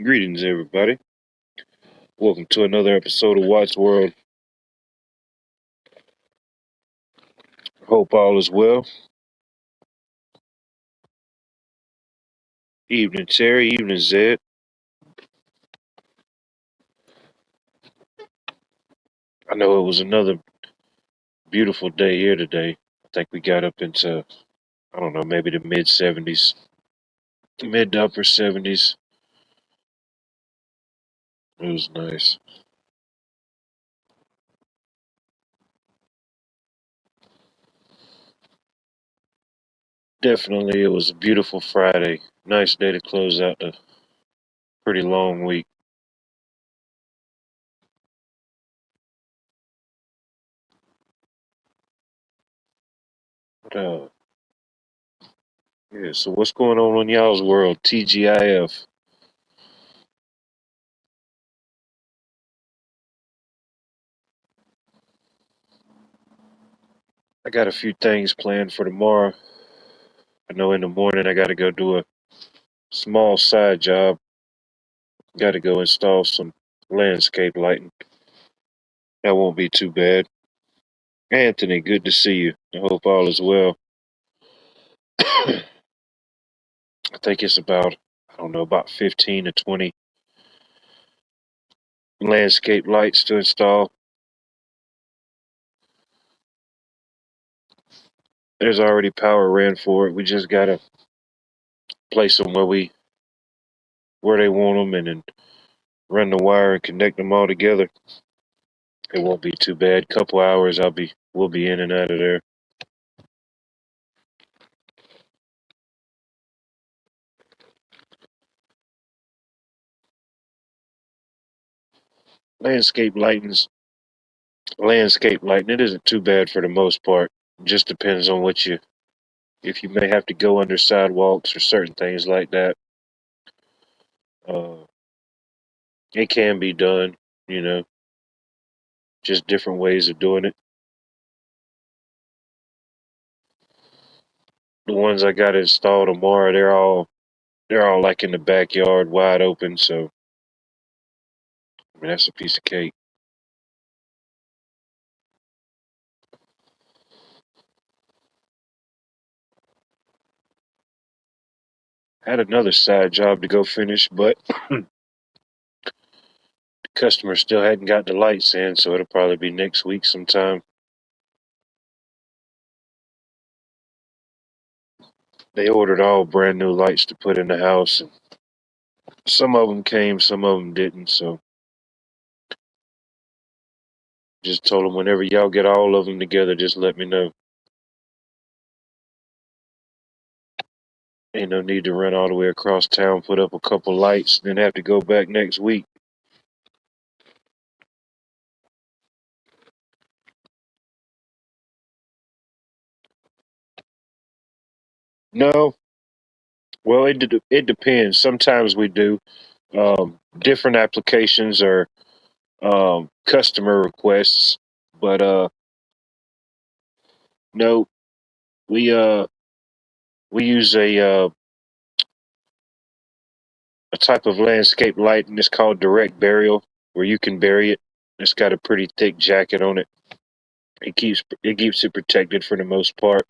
Greetings, everybody. Welcome to another episode of Watts World. Hope all is well. Evening, Terry. Evening, Zed. I know it was another beautiful day here today. I think we got up into, I don't know, maybe the mid 70s, mid to upper 70s. It was nice. Definitely, it was a beautiful Friday. Nice day to close out the pretty long week. But, yeah, so what's going on in y'all's world? TGIF. I got a few things planned for tomorrow. I know in the morning I got to go do a small side job. Got to go install some landscape lighting. That won't be too bad. Anthony, good to see you. I hope all is well. I think it's about, I don't know, about 15 to 20 landscape lights to install. There's already power ran for it. We just got to place them where they want them and then run the wire and connect them all together. It won't be too bad. Couple hours, we'll be in and out of there. Landscape lighting's landscape lighting. It isn't too bad for the most part. It just depends on if you may have to go under sidewalks or certain things like that. Uh, it can be done, you know, just different ways of doing it. The ones I got installed tomorrow, they're all like in the backyard, wide open. So I mean, that's a piece of cake. Had another side job to go finish, but the customer still hadn't got the lights in, so it'll probably be next week sometime. They ordered all brand new lights to put in the house, and some of them came, some of them didn't. So just told them whenever y'all get all of them together, just let me know. Ain't no need to run all the way across town, put up a couple lights, then have to go back next week. No, well, it depends. Sometimes we do. Different applications or customer requests, but no, we uh we use a type of landscape light, and it's called direct burial, where you can bury it. It's got a pretty thick jacket on it. It keeps it protected for the most part,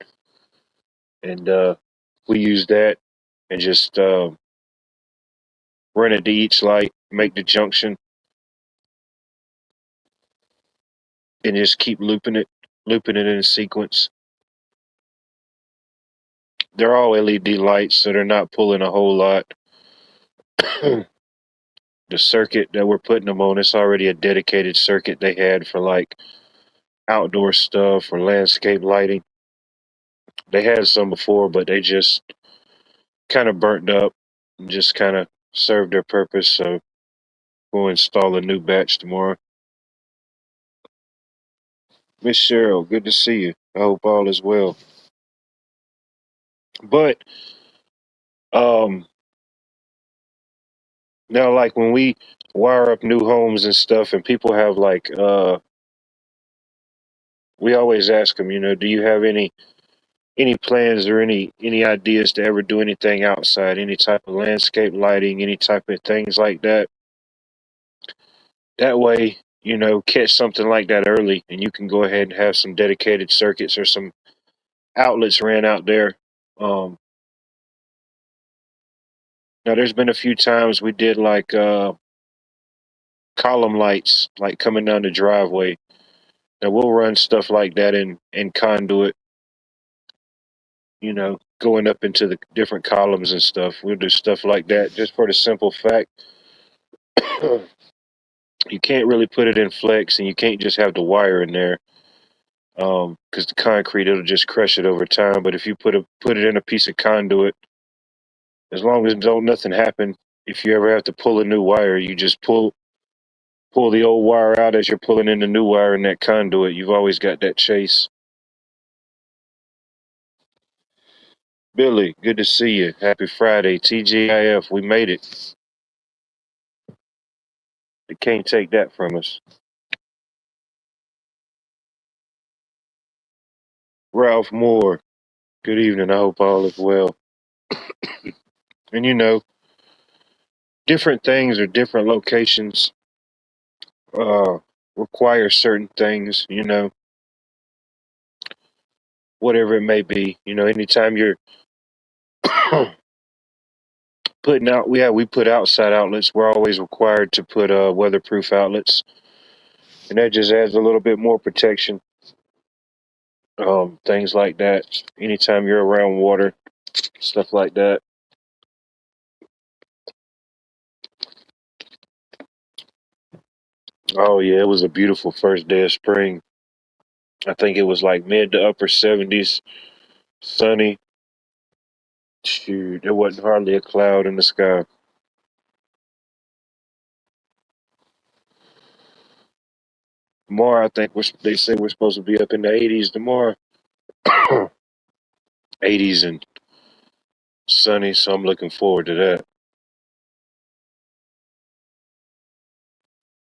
and we use that and just run it to each light, make the junction, and just keep looping it in sequence. They're all LED lights, so they're not pulling a whole lot. The circuit that we're putting them on, it's already a dedicated circuit they had for like outdoor stuff or landscape lighting. They had some before, but they just kind of burnt up and just kind of served their purpose. So we'll install a new batch tomorrow. Miss Cheryl, good to see you. I hope all is well. But um now, like when we wire up new homes and stuff and people have like we always ask them, do you have any any plans or any ideas to ever do anything outside, any type of landscape lighting, any type of things like that. That way, catch something like that early, and you can go ahead and have some dedicated circuits or some outlets ran out there. Um, Now, there's been a few times we did like column lights, like coming down the driveway. Now we'll run stuff like that in conduit, going up into the different columns and stuff. We'll do stuff like that just for the simple fact you can't really put it in flex, and you can't just have the wire in there, because the concrete, it'll just crush it over time. But if you put it in a piece of conduit, as long as don't nothing happen, if you ever have to pull a new wire, you just pull the old wire out as you're pulling in the new wire in that conduit. You've always got that chase. Billy, good to see you. Happy Friday. TGIF, we made it. They can't take that from us. Ralph Moore, good evening. I hope all is well. And different things or different locations uh, require certain things, whatever it may be. Anytime you're putting out, we put outside outlets. We're always required to put weatherproof outlets, and that just adds a little bit more protection. Things like that. Anytime you're around water, stuff like that. Oh yeah, it was a beautiful first day of spring. I think it was like mid to upper 70s, sunny. Shoot, there wasn't hardly a cloud in the sky. Tomorrow, I think they say we're supposed to be up in the 80s tomorrow. 80s and sunny, so I'm looking forward to that.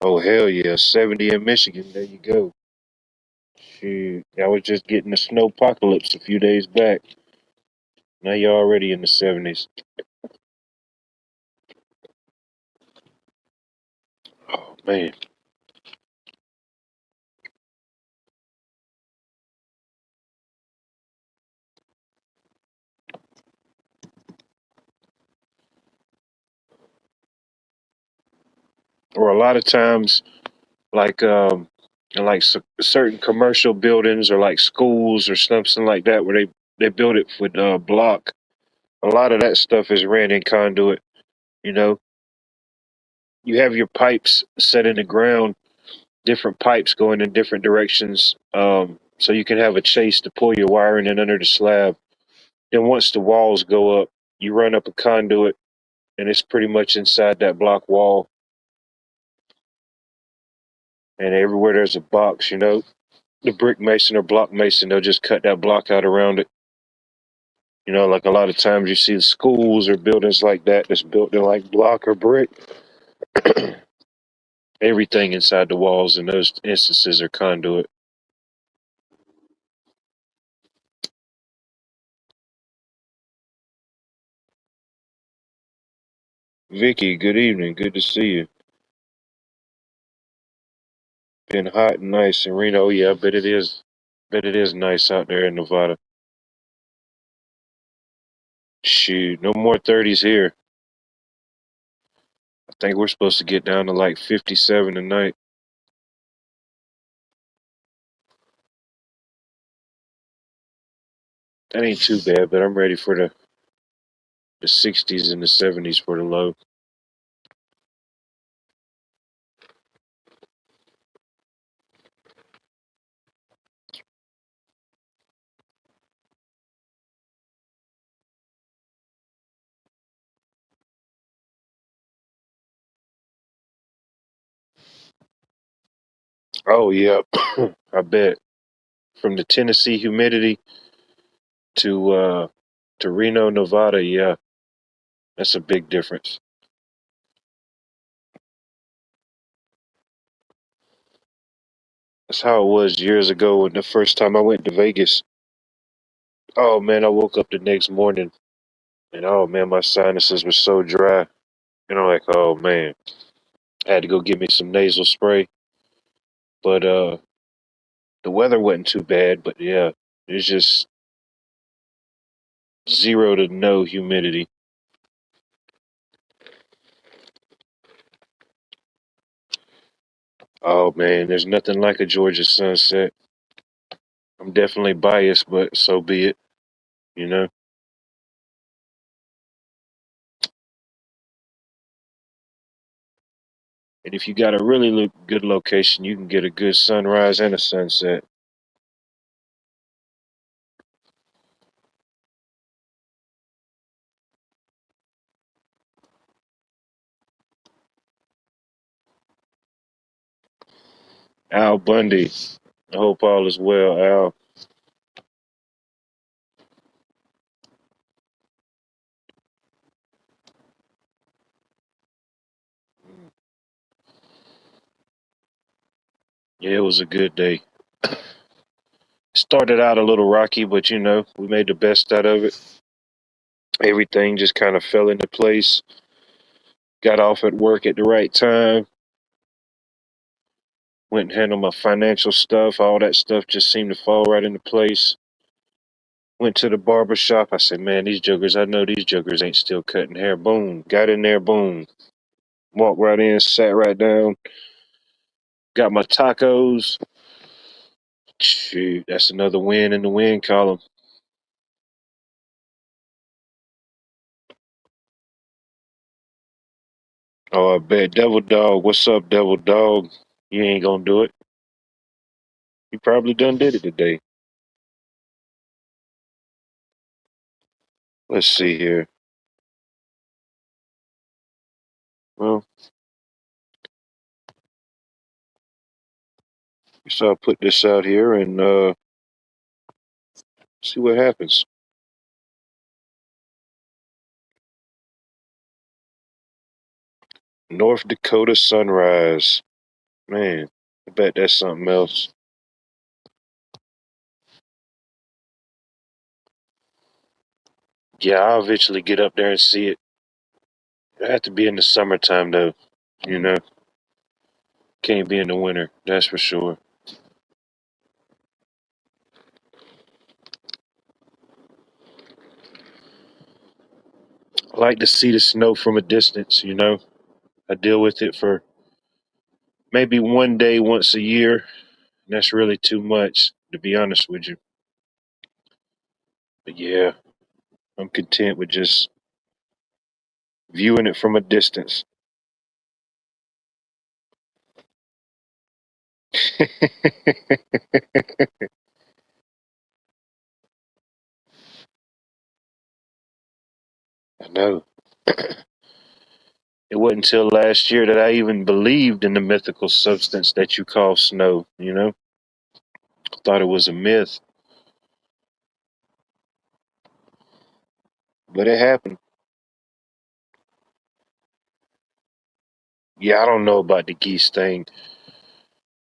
Oh hell yeah, 70 in Michigan. There you go. Shoot, I was just getting the snow apocalypse a few days back. Now you're already in the 70s. Oh man. Or a lot of times, like in like certain commercial buildings or like schools or something like that, where they build it with block. A lot of that stuff is ran in conduit. You know, you have your pipes set in the ground, different pipes going in different directions, so you can have a chase to pull your wiring in under the slab. Then once the walls go up, you run up a conduit, and it's pretty much inside that block wall. And everywhere there's a box, the brick mason or block mason, they'll just cut that block out around it. Like a lot of times you see schools or buildings like that that's built in like block or brick. Everything inside the walls in those instances are conduit. Vicky, good evening. Good to see you. Been hot and nice in Reno. Oh, yeah, I bet it is. Bet it is nice out there in Nevada. Shoot, no more 30s here. I think we're supposed to get down to like 57 tonight. That ain't too bad, but I'm ready for the 60s and the 70s for the low. Oh, yeah, I bet. From the Tennessee humidity to Reno, Nevada, yeah, that's a big difference. That's how it was years ago when the first time I went to Vegas. Oh man, I woke up the next morning and oh man, my sinuses were so dry. And I'm like, oh man, I had to go get me some nasal spray. But the weather wasn't too bad. But yeah, it's just 0 to no humidity. Oh man, there's nothing like a Georgia sunset. I'm definitely biased, but so be it. You know. And if you got a really good location, you can get a good sunrise and a sunset. Al Bundy. I hope all is well, Al. Yeah, it was a good day. Started out a little rocky, but you know, we made the best out of it. Everything just kind of fell into place. Got off at work at the right time. Went and handled my financial stuff. All that stuff just seemed to fall right into place. Went to the barber shop. I said, man, these jokers, I know these jokers ain't still cutting hair. Boom. Got in there, boom. Walked right in, sat right down. Got my tacos. Shoot, that's another win in the win column. Oh, I bet. Devil Dog, what's up, Devil Dog? You ain't gonna do it. You probably done did it today. Let's see here. Well, so I'll put this out here and see what happens. North Dakota sunrise. Man, I bet that's something else. Yeah, I'll eventually get up there and see it. It have to be in the summertime though. You know, can't be in the winter. That's for sure. I like to see the snow from a distance. You know, I deal with it for maybe one day once a year. And that's really too much, to be honest with you. But yeah, I'm content with just viewing it from a distance. I know. It wasn't until last year that I even believed in the mythical substance that you call snow, you know? Thought it was a myth, but it happened. Yeah, I don't know about the geese thing.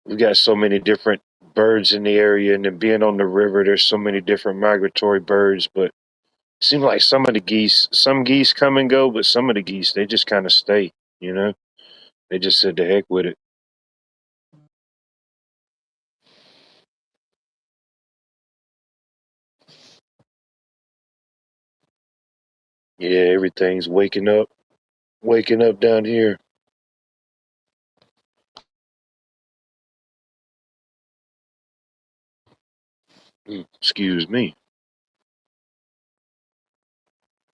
We got so many different birds in the area, and then being on the river, there's so many different migratory birds, but it seems like some geese come and go, but some of the geese, they just kind of stay, you know? They just said the heck with it. Yeah, everything's waking up down here. Excuse me.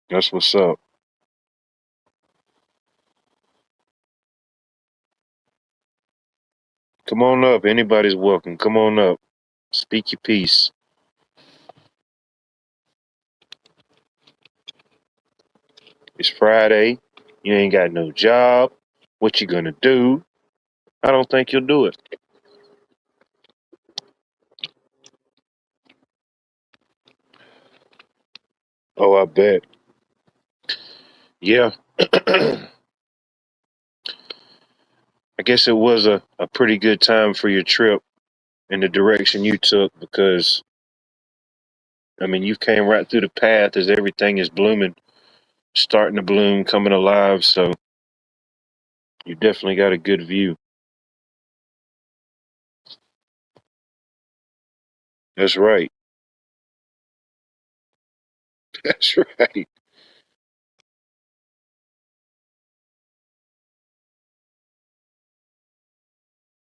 That's what's up. Come on up. Anybody's welcome. Come on up. Speak your piece. It's Friday. You ain't got no job. What you gonna do? I don't think you'll do it. Oh, I bet. Yeah. I guess it was a pretty good time for your trip in the direction you took because I mean, you came right through the path as everything is blooming, starting to bloom, coming alive. So you definitely got a good view. That's right. That's right.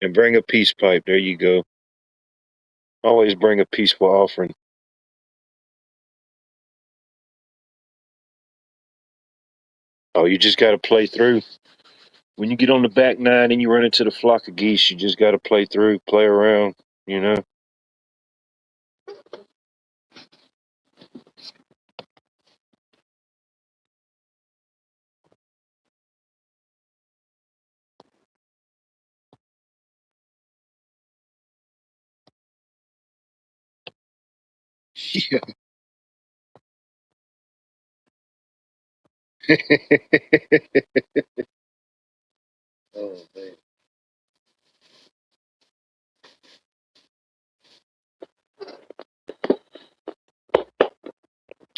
And bring a peace pipe. There you go. Always bring a peaceful offering. Oh, you just got to play through. When you get on the back nine and you run into the flock of geese, you just got to play through, play around, you know? Yeah. Oh, man.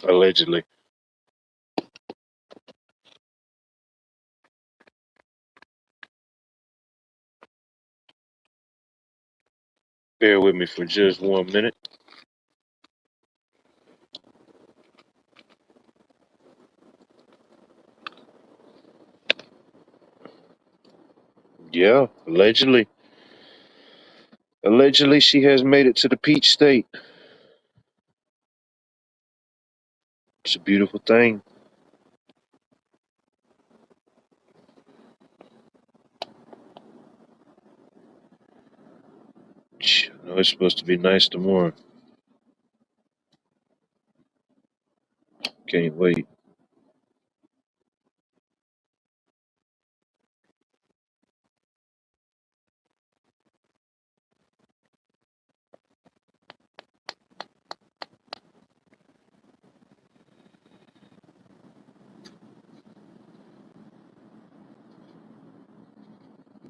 Allegedly. Bear with me for just 1 minute. Yeah, allegedly. Allegedly, she has made it to the peach state. It's a beautiful thing. I know it's supposed to be nice tomorrow. Can't wait.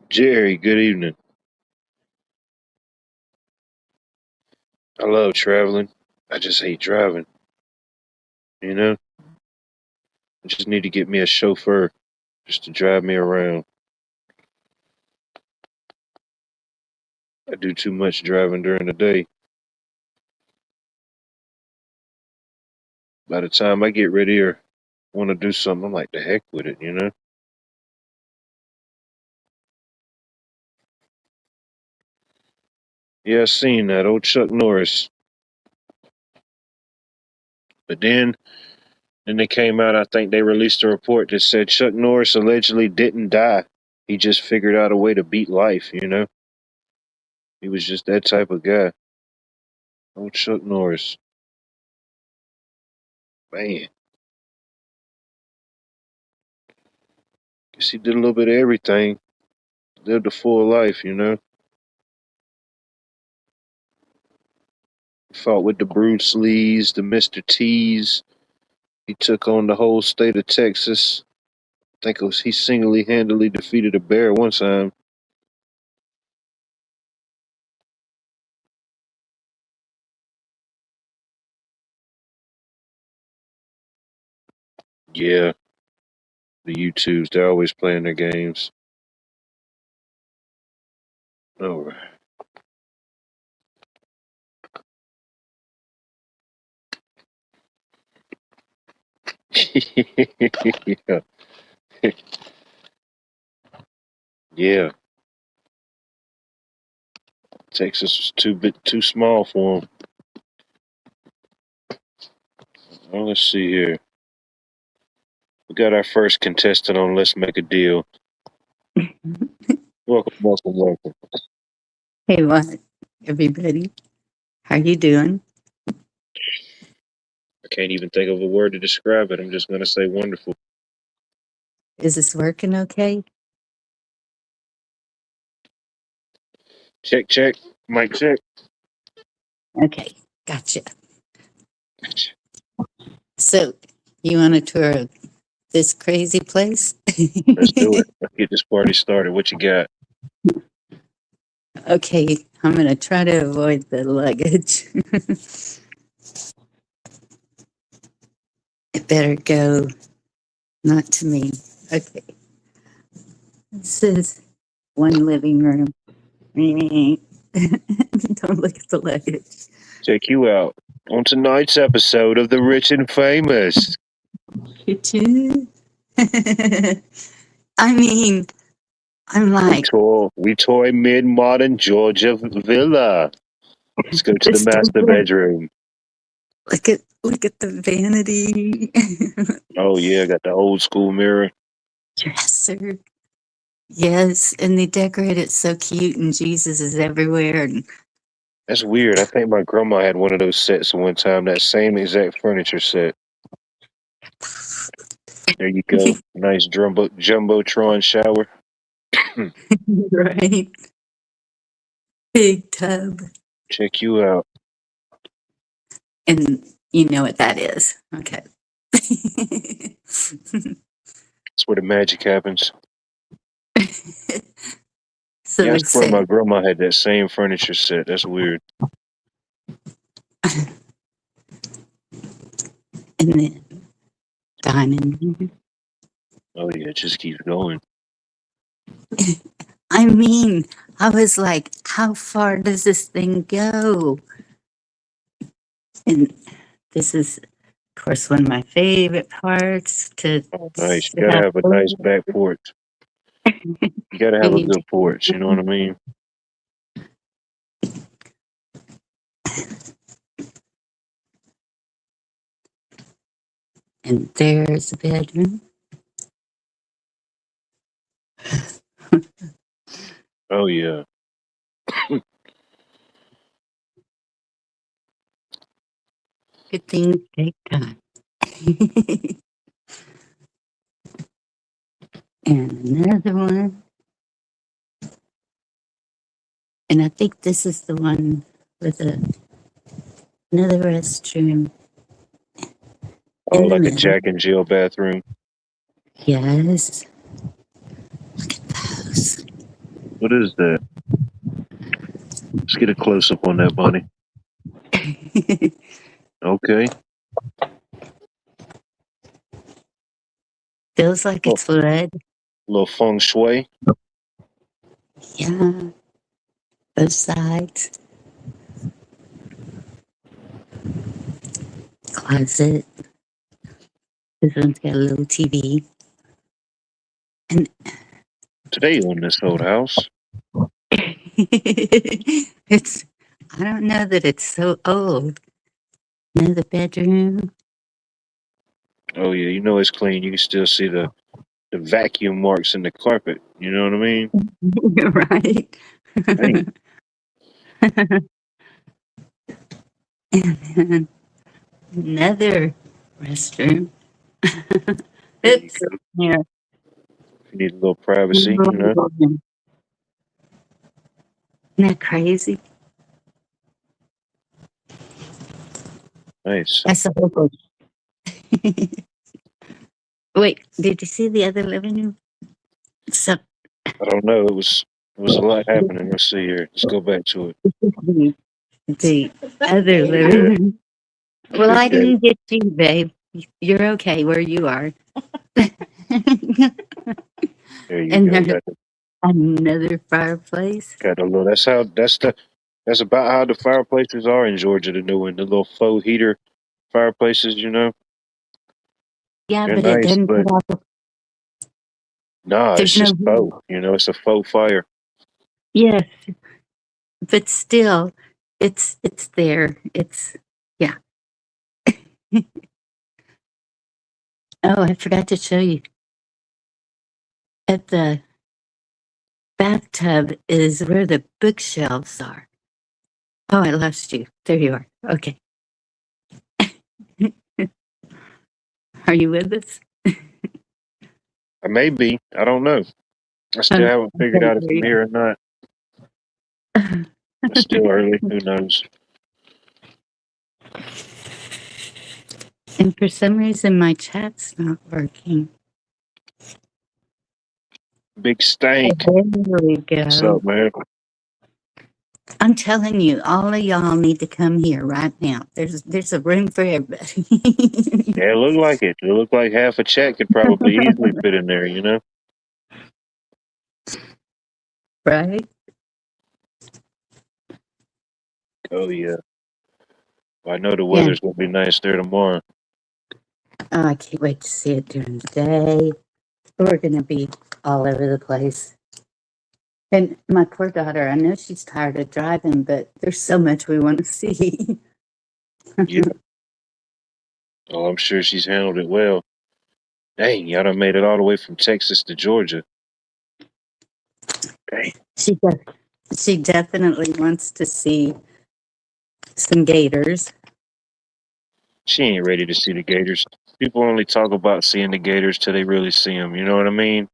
Jerry, good evening. I love traveling. I just hate driving. You know, I just need to get me a chauffeur just to drive me around. I do too much driving during the day. By the time I get ready or want to do something, I'm like, the heck with it, you know? Yeah, I seen that old Chuck Norris. But then they came out, I think they released a report that said Chuck Norris allegedly didn't die. He just figured out a way to beat life, you know? He was just that type of guy. Old Chuck Norris. Man, guess he did a little bit of everything. Lived a full life, you know? Fought with the Bruce Lees, the Mr. T's. He took on the whole state of Texas. I think he single handedly defeated a bear one time. Yeah, the YouTubes, they're always playing their games. All right. Yeah. Yeah. Texas was too small for him. Well, let's see here. We got our first contestant on Let's Make a Deal. Welcome, welcome, welcome. Hey, what, everybody? How you doing? I can't even think of a word to describe it. I'm just gonna say wonderful. Is this working okay? Check, check. Mic check. Okay, gotcha. So, you want a tour of this crazy place? Let's do it. Let's get this party started. What you got? Okay, I'm gonna try to avoid the luggage. It better go not to me. Okay. This is one living room. Don't look at the luggage. Check you out on tonight's episode of The Rich and Famous. Kitchen. I mean, I'm like, We tour a mid-modern Georgia villa. Let's go to the this master doesn't- bedroom. look at the vanity Oh yeah, got the old school mirror. dresser. Yes, and they decorate it so cute, and Jesus is everywhere. And That's weird. I think my grandma had one of those sets one time. That same exact furniture set. There you go. Nice jumbotron shower. right, big tub, Check you out. and you know what that is. Okay. That's where the magic happens. So Yeah, I they swear say, my grandma had that same furniture set. That's weird. and then dining room. Oh yeah, it just keeps going. I mean, I was like, how far does this thing go? And this is, of course, one of my favorite parts to Oh, nice. sit You gotta out have a over. nice back porch. You gotta have a good porch. You know what I mean? And there's the bedroom. Oh yeah. Good things take time. And another one. And I think this is the one with another restroom Oh, in the like a middle. Jack and Jill bathroom. Yes. Look at those. What is that? Let's get a close up on that bunny. Okay. Feels like it's wood. Little feng shui. Yeah. Both sides. Closet. This one's got a little TV. And Today on this old house. it's, I don't know that it's so old. Another bedroom. Oh yeah, you know it's clean. You can still see the vacuum marks in the carpet. You know what I mean? Right. Hey, And then another restroom. there you Oops. go. Here. If you need a little privacy, you know. Isn't that crazy? Nice. That's the whole thing. Wait, did you see the other living room? So I don't know. It was a lot happening. Let's see here. Let's go back to it. the other living room. Well, I Okay. didn't get you, babe. You're okay where you are. There you And go. there's another fireplace. Got a little. That's about how the fireplaces are in Georgia. The new one, the little faux heater fireplaces. You know, Yeah, they're but it nice, doesn't but put out the, nah, it's there's no just faux. You know, it's a faux fire. yes, but still, it's there. It's yeah. Oh, I forgot to show you. At the bathtub is where the bookshelves are. Oh, I lost you. There you are. Okay. Are you with us? I may be. I don't know. I still haven't figured out if I'm here or not. It's still early. Who knows? And for some reason, my chat's not working. Big stank. There we What's go. up, man? I'm telling you, all of y'all need to come here right now. There's a room for everybody. Yeah, it looked like it. It looked like half a check could probably easily fit in there, you know? Right? Oh, yeah. I know the Yeah. weather's going to be nice there tomorrow. Oh, I can't wait to see it during the day. We're gonna be all over the place. And my poor daughter, I know she's tired of driving, but there's so much we want to see. Yeah. Oh, I'm sure she's handled it well. Dang, y'all done made it all the way from Texas to Georgia. Dang. she def- she definitely wants to see some gators. She ain't ready to see the Gators. People only talk about seeing the Gators till they really see them. You know what I mean?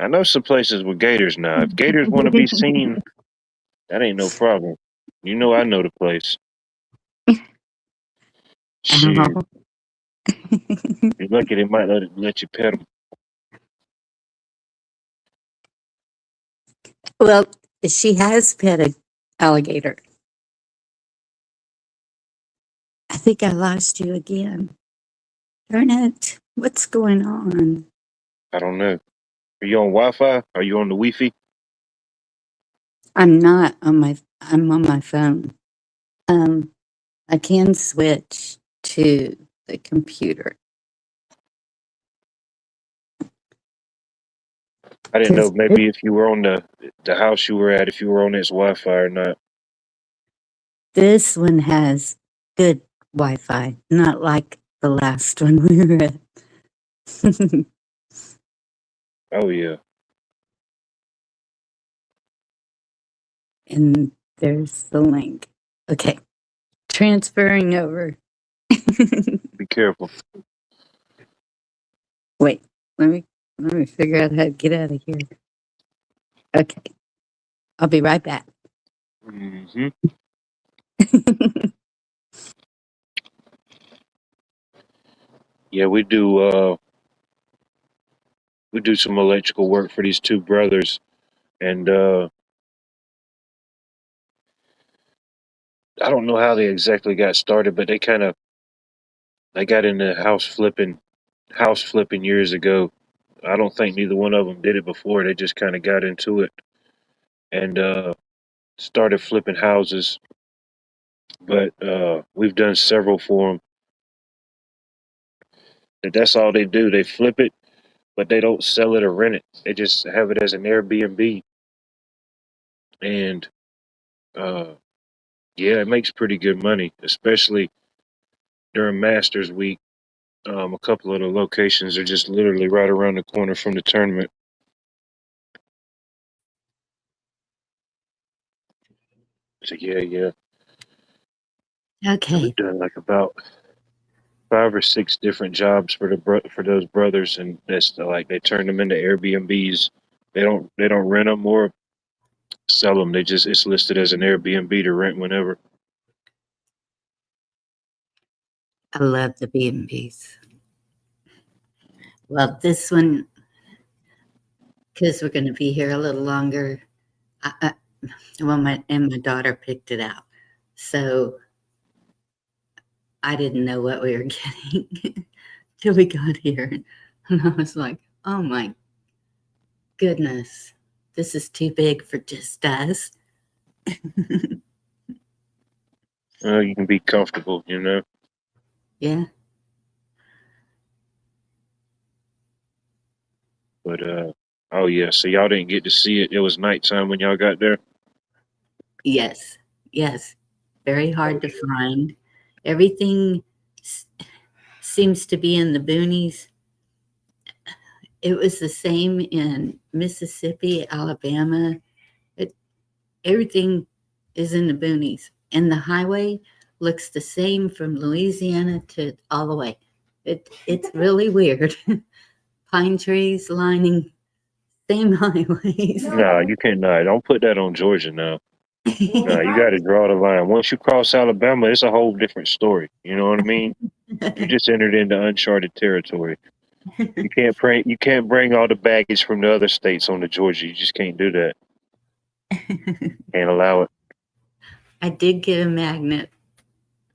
I know some places with Gators now. If Gators want to be seen, that ain't no problem. You know I know the place. Shit. Ow. You're lucky they might let you pet them. Well, she has pet an alligator. I think I lost you again. Darn it. What's going on? I don't know. Are you on Wi-Fi? Are you on the Wi-Fi? I'm on my phone. Um, I can switch to the computer. I didn't know Because maybe if you were on the house you were at, if you were on its Wi-Fi or not. this one has good Wi-Fi, not like the last one we were at. Oh yeah. And there's the link. Okay, transferring over. Be careful. Wait, let me figure out how to get out of here. Okay, I'll be right back. Hmm. Yeah, we do some electrical work for these two brothers, and I don't know how they exactly got started, but they got into house flipping years ago. I don't think neither one of them did it before. They just kind of got into it and started flipping houses. But we've done several for them. That's all they do. They flip it, but they don't sell it or rent it. They just have it as an Airbnb, and uh, yeah, it makes pretty good money, especially during Masters Week. A couple of the locations are just literally right around the corner from the tournament. So yeah, yeah. And Okay, we've done like about 5 or 6 different jobs for for those brothers, and that's like they turn them into Airbnbs. They don't rent them or sell them. They just it's listed as an Airbnb to rent whenever. I love the B&Bs. Well, this one, because we're going to be here a little longer. I, well, my daughter picked it out, so I didn't know what we were getting till we got here, and I was like, "Oh my goodness, this is too big for just us." You can be comfortable, you know. Yeah. But oh yeah, so y'all didn't get to see it. It was nighttime when y'all got there. Yes. Yes. Very Oh hard to yeah. find. Everything s- seems to be in the boonies. It was the same in Mississippi, Alabama. It, everything is in the boonies. And the highway looks the same from Louisiana to all the way. It's really weird. Pine trees lining same highways. No, you can't. No, don't put that on Georgia now. No, you got to draw the line. Once you cross Alabama, it's a whole different story. You know what I mean? You just entered into uncharted territory. You can't bring all the baggage from the other states onto Georgia. You just can't do that. Can't allow it. I did get a magnet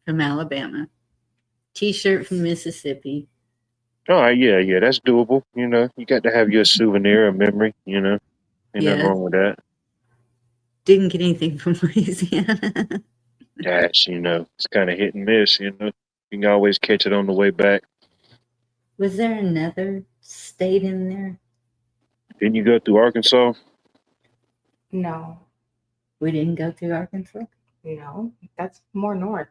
from Alabama, T-shirt from Mississippi. Oh, yeah, that's doable. You know, you got to have your souvenir, a memory. You know, ain't nothing Yes, wrong with that. didn't get anything from Louisiana. That's, you know, it's kind of hit and miss. You know, you can always catch it on the way back. Was there another state in there? Didn't you go through Arkansas? No, We didn't go through Arkansas. no, that's more north.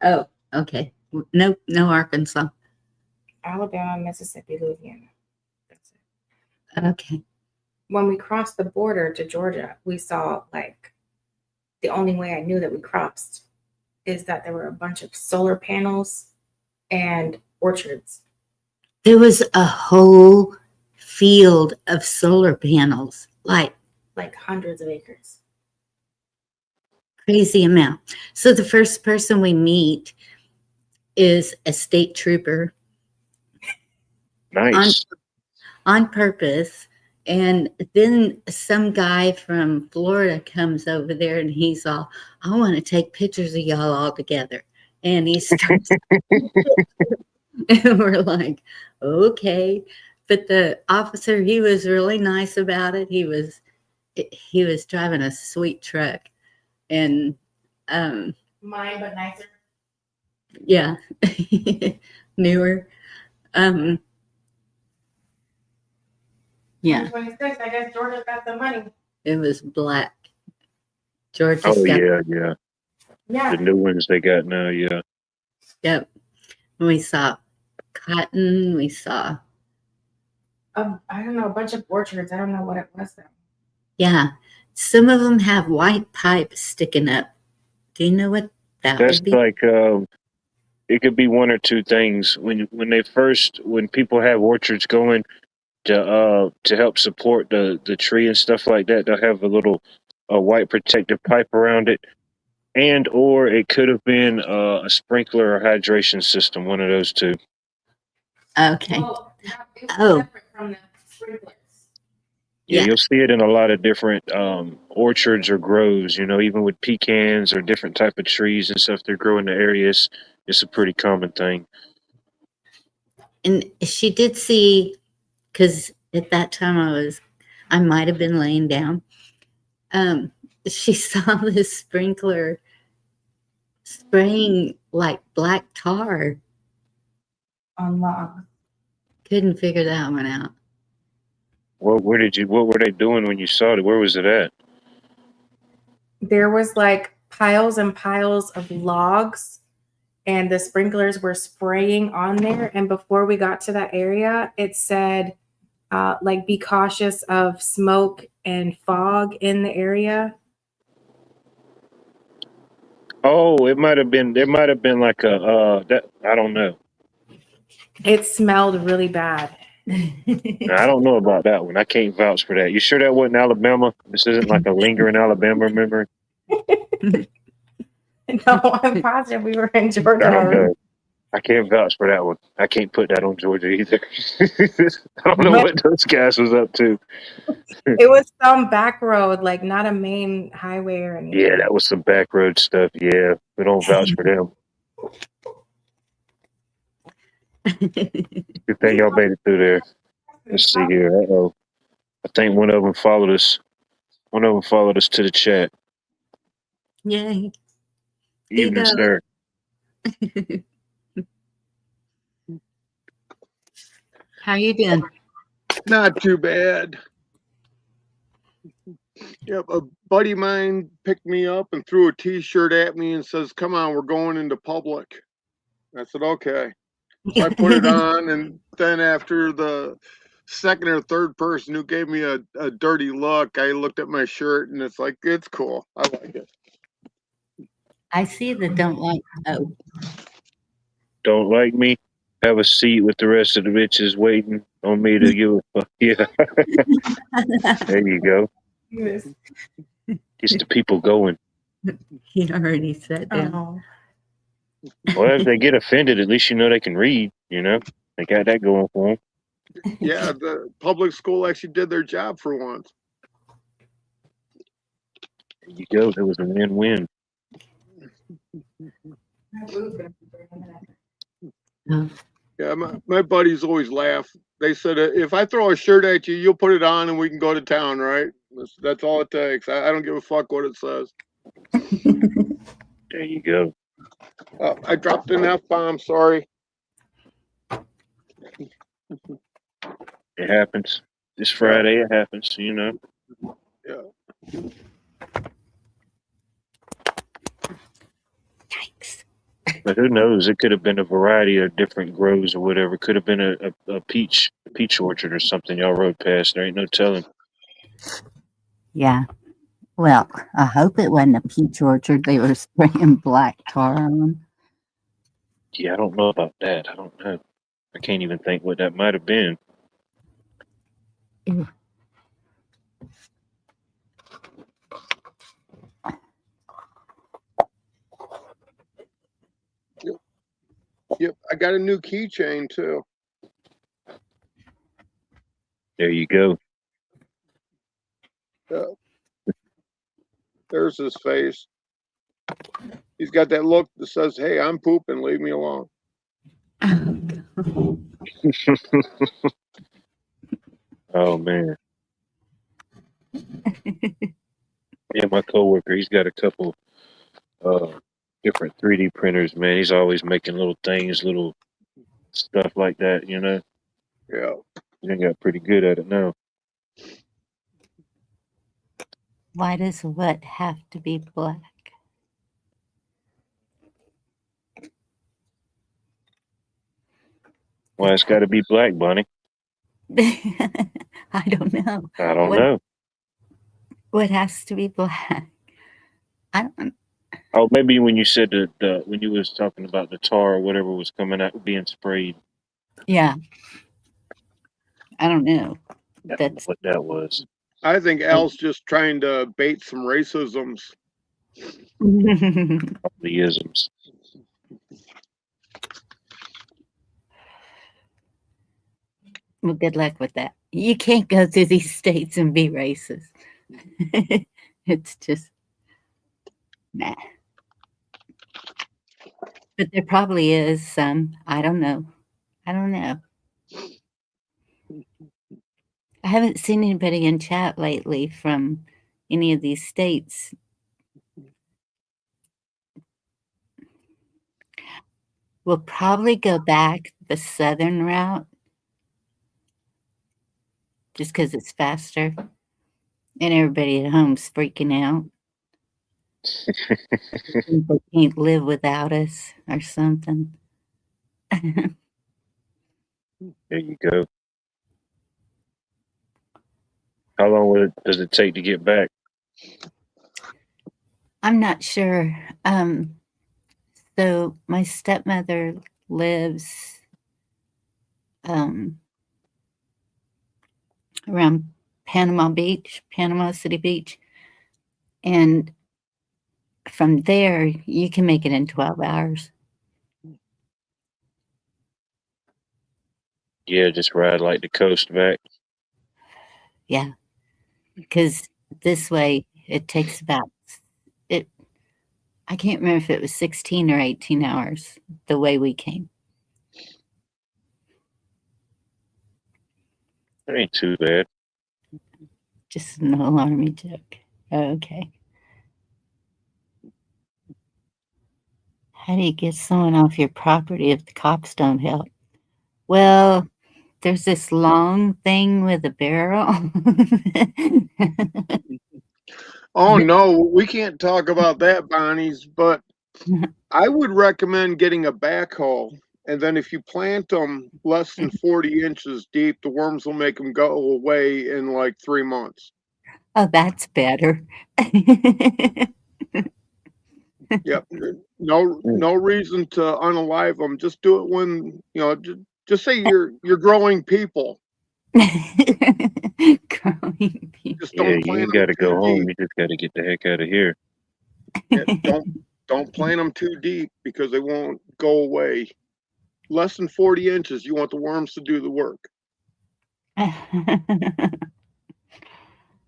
Oh, okay. No, no Arkansas. Alabama, Mississippi, Louisiana. That's it. Okay. When we crossed the border to Georgia, we saw like the only way I knew that we crossed is that there were a bunch of solar panels and orchards. There was a whole field of solar panels, like Hundreds of acres. crazy amount. So the first person we meet is a state trooper Nice. on purpose. And then some guy from Florida comes over there and he's all, I want to take pictures of y'all all together. And he starts, and we're like, okay. But the officer, he was really nice about it. He was driving a sweet truck. And Mine, but nicer. yeah, newer. Yeah, 2026, I guess Georgia got the money. it was black. Georgia's Oh got, yeah. Yeah. The new ones they got now. Yeah. yep. We saw cotton. We saw, I don't know, a bunch of orchards. I don't know what it was though. yeah. Some of them have white pipes sticking up. Do you know what that That's would be? like it could be one or two things. When people have orchards going to help support the tree and stuff like that, they'll have a little white protective pipe around it, and or it could have been a sprinkler or hydration system, one of those two. Okay. Well, it was Oh. separate from the sprinklers. Yeah, Yeah. you'll see it in a lot of different orchards or grows. You know, even with pecans or different type of trees and stuff that grow in the areas, it's a pretty common thing. And she did see, because at that time I might have been laying down. She saw this sprinkler spraying like black tar. On logs. Couldn't figure that one out. What were they doing when you saw it? Where was it at? There was like piles and piles of logs, and the sprinklers were spraying on there. And before we got to that area, it said, like, be cautious of smoke and fog in the area. Oh, it might have been. There might have been like a that I don't know. It smelled really bad. I don't know about that one. I can't vouch for that. You sure that wasn't Alabama? This isn't like a lingering Alabama memory. No, I'm positive we were in I Georgia. don't know. I can't vouch for that one. I can't put that on Georgia either. I don't know But what those guys was up to. it was some back road, like not a main highway or anything. Yeah, that was some back road stuff. Yeah, we don't vouch for them. Good thing y'all made it through there. Let's see here. Uh-oh. I think one of them followed us. One of them followed us to the chat. Yay. Evening, goes. sir. How you doing? Not too bad. Yep, a buddy of mine picked me up and threw a T-shirt at me and says, "Come on, we're going into public." I said, "Okay." So I put it on, and then after the second or third person who gave me a dirty look, I looked at my shirt, and it's like, it's cool. I like it. I see the don't like. Oh, Don't like me? Have a seat with the rest of the bitches waiting on me to give a fuck. Yeah, there you go. Yes. Gets the people going. he already sat down. Oh. Well, if they get offended, at least you know they can read. You know, they got that going for them. Yeah, the public school actually did their job for once. There you go. It was a win-win. Oh, Yeah, my buddies always laugh. They said, if I throw a shirt at you, you'll put it on and we can go to town, right? That's all it takes. I don't give a fuck what it says. There you go. I dropped an F-bomb, sorry. It happens. This Friday, it happens. You know. Yeah. yikes. But who knows? It could have been a variety of different grows or whatever. Could have been a peach orchard or something y'all rode past. There ain't no telling. Yeah. Well, I hope it wasn't a peach orchard they were spraying black tar on. Yeah, I don't know about that. I don't know. I can't even think what that might have been. Ew. Yep, I got a new keychain too. There you go. There's his face. He's got that look that says, "Hey, I'm pooping. Leave me alone." Oh man. Yeah, my coworker, he's got a couple different 3D printers, man. He's always making little things, little stuff like that, you know. Yeah. He done got pretty good at it now. Why does what have to be black? Why it's got to be black, Bunny? I don't know. I don't What- know. What has to be black? I don't. Oh, maybe when you said the when you was talking about the tar or whatever was coming out being sprayed. Yeah. I don't know. I don't know That's what that was. I think Al's just trying to bait some racisms. The isms. well, good luck with that. You can't go through these states and be racist. It's just nah. But there probably is some. I don't know. I don't know. I haven't seen anybody in chat lately from any of these states. We'll probably go back the southern route just because it's faster and everybody at home's freaking out. Think they can't live without us or something. There you go. How long does it take to get back? I'm not sure. So my stepmother lives around Panama City Beach. And from there, you can make it in 12 hours. Yeah, just ride like the coast back. Yeah. Because this way, it takes about it. I can't remember if it was 16 or 18 hours the way we came. That ain't too bad. Just an alarming joke. Okay. How do you get someone off your property if the cops don't help? Well, there's this long thing with a barrel. Oh no, we can't talk about that, Bonnie's. But I would recommend getting a backhoe, and then if you plant them less than 40 inches deep, the worms will make them go away in like 3 months. Oh, that's better. Yep. No reason to unalive them. Just do it when Just say you're growing people. Growing people. Just Yeah, don't you plant ain't them got to go too home. deep. You just got to get the heck out of here. Yeah, don't plant them too deep because they won't go away. Less than 40 inches. You want the worms to do the work.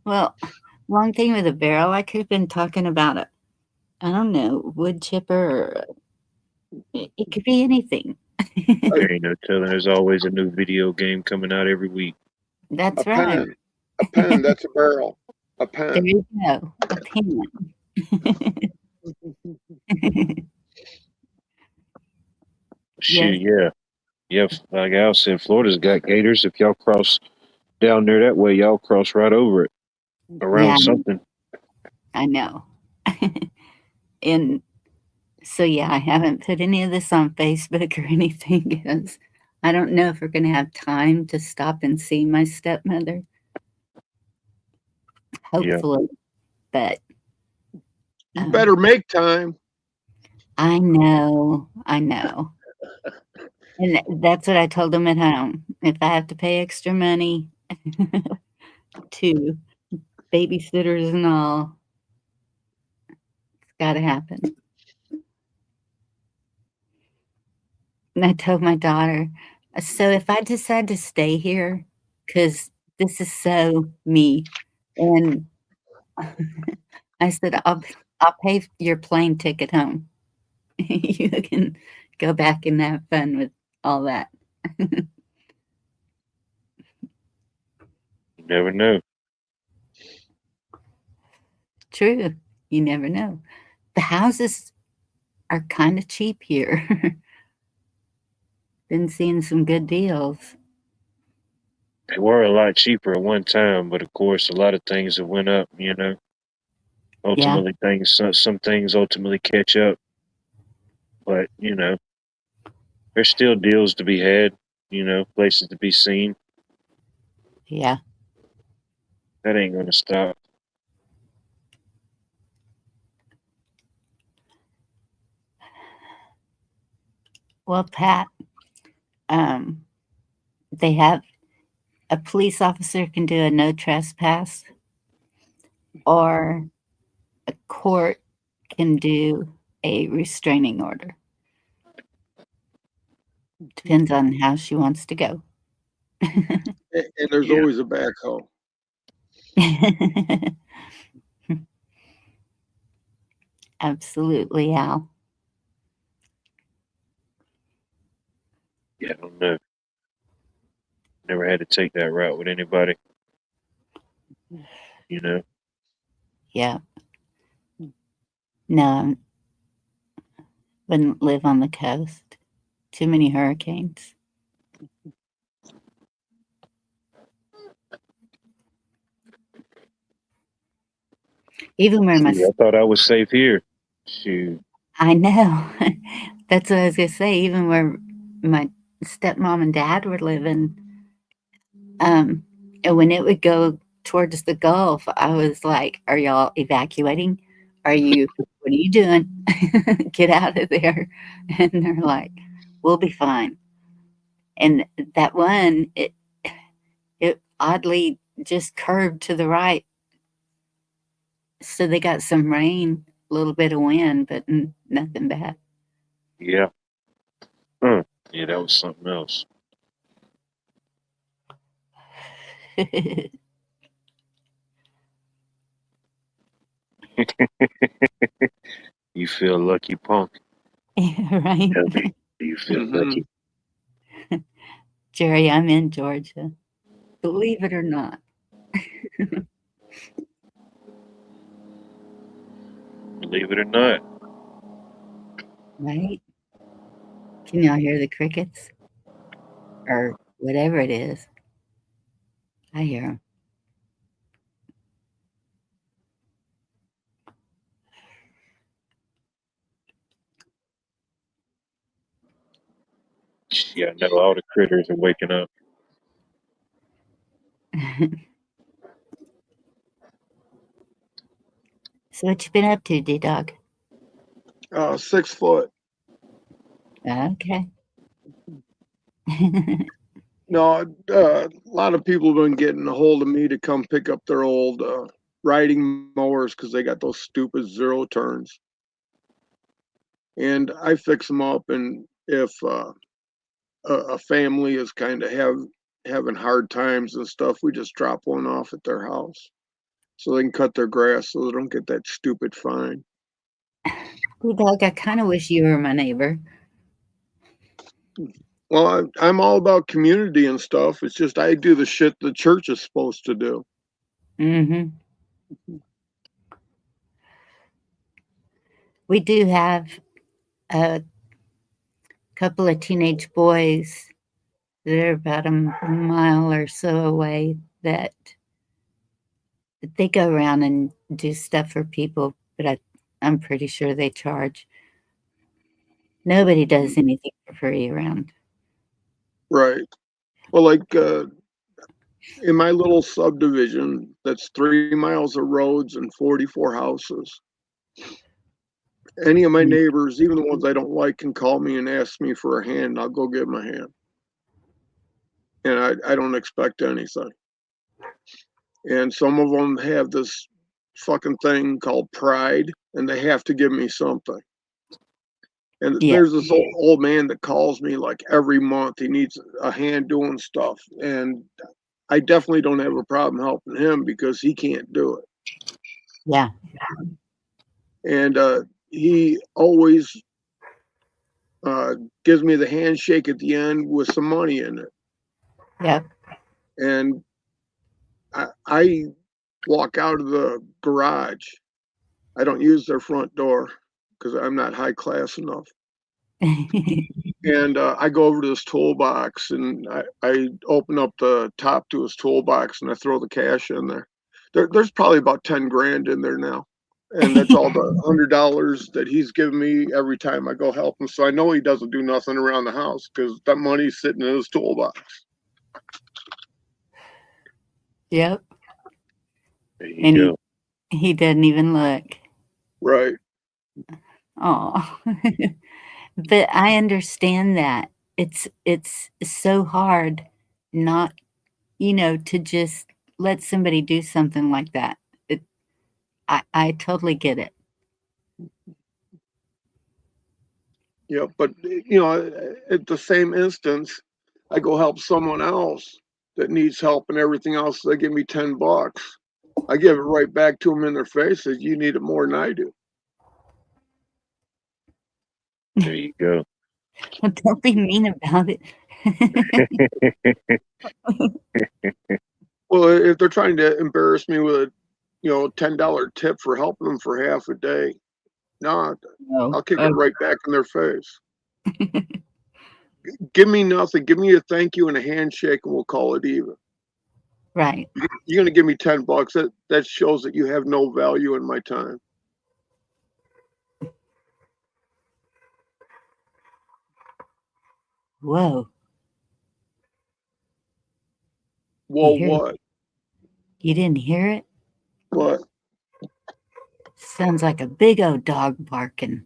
Well, Long thing with a barrel. I could have been talking about I don't know, wood chipper or it could be anything. There ain't no telling. There's always a new video game coming out every week. That's A right. pen. A pen, that's a barrel. A There pen. you go. A pen. Shoot, yeah. Yeah, like Al said, Florida's got gators. If y'all cross down there that way, y'all cross right over it. Around Yeah, something. I know. And so, yeah, I haven't put any of this on Facebook or anything because I don't know if we're going to have time to stop and see my stepmother. Hopefully, but You better make time. I know. And that's what I told them at home. If I have to pay extra money to babysitters and all, it's got to happen. And I told my daughter, so if I decide to stay here, because this is so me, and I said, I'll pay your plane ticket home. You can go back and have fun with all that. You never know. True. You never know. The houses are kind of cheap here. Been seeing some good deals. They were a lot cheaper at one time, but of course, a lot of things have went up. Ultimately, some things ultimately catch up. But there's still deals to be had. Places to be seen. Yeah. That ain't gonna stop. Well, Pat, they have a police officer can do a no trespass, or a court can do a restraining order. Depends on how she wants to go. And there's always a backhoe. Absolutely, Al. Yeah, I don't know. Never had to take that route with anybody. Yeah. No, wouldn't live on the coast. Too many hurricanes. Even where my I thought I was safe here. Shoot. I know. That's what I was gonna say. Even where my stepmom and dad were living, and when it would go towards the Gulf, I was like, "Are y'all evacuating? What are you doing? Get out of there!" And they're like, "We'll be fine." And that one, it oddly just curved to the right, so they got some rain, a little bit of wind, but nothing bad. Yeah. Yeah, that was something else. You feel lucky, punk. Right. Tell me, do you feel lucky? Jerry, I'm in Georgia. Believe it or not. Believe it or not. Right? Can y'all hear the crickets? Or whatever it is. I hear them. Yeah, I know all the critters are waking up. So what you been up to, D-Dog? 6 foot. Okay. No, a lot of people have been getting a hold of me to come pick up their old riding mowers because they got those stupid zero turns. And I fix them up. And if a family is kind of having hard times and stuff, we just drop one off at their house. so they can cut their grass so they don't get that stupid fine. Hey, Doug, I kind of wish you were my neighbor. Well, I'm all about community and stuff. It's just I do the shit the church is supposed to do. Mm-hmm. We do have a couple of teenage boys that are about a mile or so away that they go around and do stuff for people, but I'm pretty sure they charge. Nobody does anything for free around. Right. Well, like in my little subdivision, that's 3 miles of roads and 44 houses. Any of my neighbors, even the ones I don't like, can call me and ask me for a hand. I'll go give them a hand. And I don't expect anything. And some of them have this fucking thing called pride, and they have to give me something. And Yeah. there's this old man that calls me like every month. He needs a hand doing stuff. And I definitely don't have a problem helping him because he can't do it. Yeah. And he always gives me the handshake at the end with some money in it. Yep. And I walk out of the garage. I don't use their front door because I'm not high class enough. And I go over to this toolbox and I open up the top to his toolbox and I throw the cash in there. There's probably about 10 grand in there now. And that's all the $100 that he's given me every time I go help him. So I know he doesn't do nothing around the house because that money's sitting in his toolbox. Yep. There you And go. he doesn't even look. Right. Oh. But I understand that. It's so hard not, to just let somebody do something like that. I totally get it. Yeah, but at the same instance, I go help someone else that needs help and everything else. They give me $10. I give it right back to them in their face. Says you need it more than I do. There you go. Don't be mean about it. Well, if they're trying to embarrass me with a $10 tip for helping them for half a day, no, No. I'll kick it right back in their face. Give me nothing. Give me a thank you and a handshake, and we'll call it even. Right. You're gonna give me $10. That shows that you have no value in my time. Whoa. Whoa, You hear what? You didn't hear it? What? Sounds like a big old dog barking.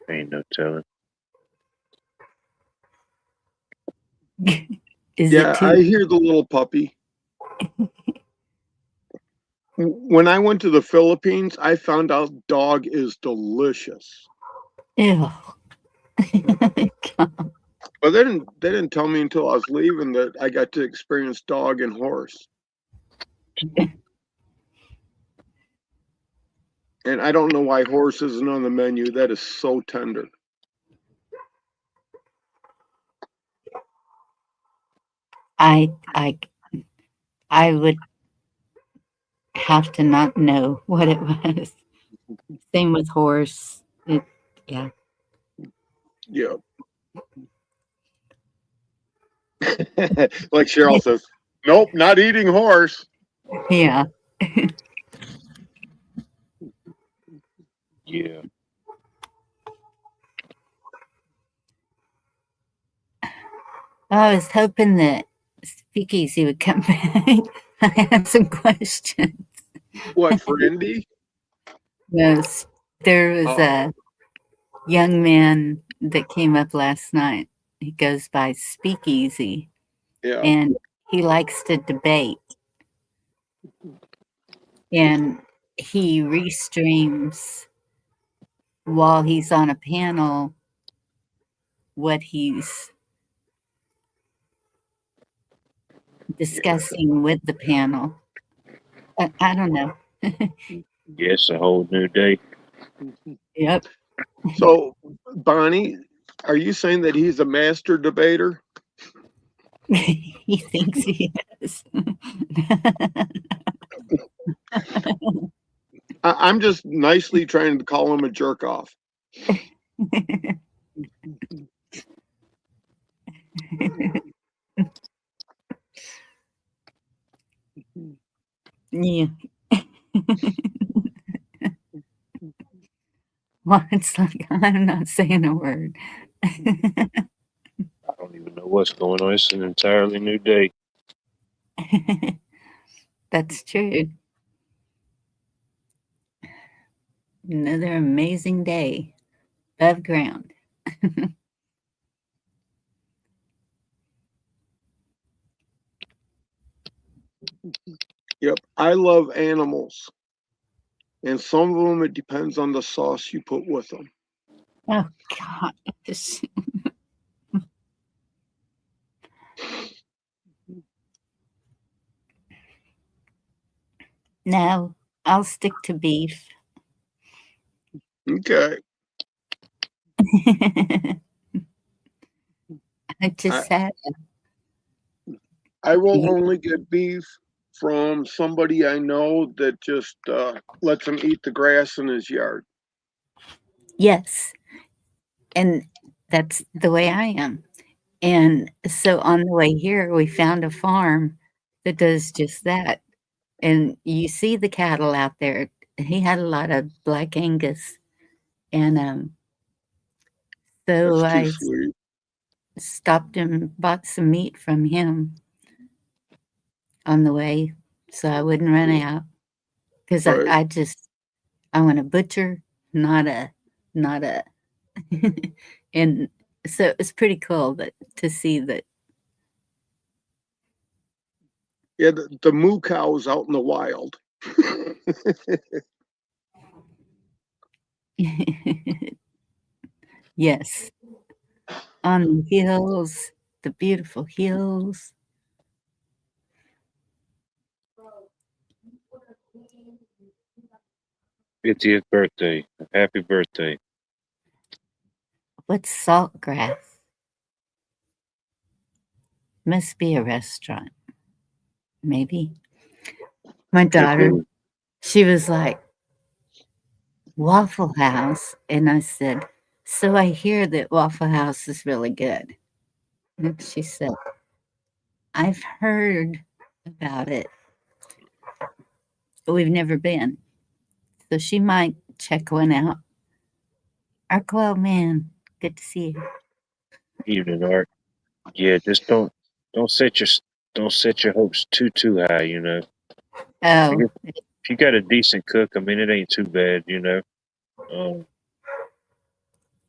Ain't no telling. Is Yeah, it too? I hear the little puppy. When I went to the Philippines, I found out dog is delicious. Ew. But they didn't tell me until I was leaving that I got to experience dog and horse. And I don't know why horse isn't on the menu. That is so tender. I would have to not know what it was. Same with horse. Yeah. Yeah. Like Cheryl says, nope, not eating horse. Yeah. Yeah. I was hoping that Speakeasy would come back. I had some questions. What, for Indy? Yes. There was a young man that came up last night. He goes by Speakeasy. Yeah. And he likes to debate. And he restreams while he's on a panel what he's discussing with the panel. I don't know. Yes, a whole new day. Yep. So, Bonnie, are you saying that he's a master debater? He thinks he is. I'm just nicely trying to call him a jerk off. Yeah. Well, it's like I'm not saying a word. I don't even know what's going on. It's an entirely new day. That's true. Another amazing day above ground. Yep, I love animals, and some of them it depends on the sauce you put with them. Oh gosh. No, I'll stick to beef. Okay, I just said I will only get beef from somebody I know that just lets him eat the grass in his yard. yes, and that's the way I am. And so on the way here, we found a farm that does just that. And you see the cattle out there. He had a lot of black Angus, and so That's too I sweet. stopped and bought some meat from him on the way, so I wouldn't run out. Because Right. I want a butcher, not a, and so it's pretty cool that to see that. Yeah, the moo cows out in the wild. Yes, on the hills, the beautiful hills. 50th birthday. Happy birthday. What's Saltgrass? Must be a restaurant, maybe. My Could daughter, be. she was like, Waffle House. And I said, so I hear that Waffle House is really good. And she said, I've heard about it, but we've never been. So she might check one out. Arkwell, man, good to see you. Evening, Art. Yeah, just don't set your don't set your hopes too high. You know, Oh, if you got a decent cook, I mean, it ain't too bad. You know, um,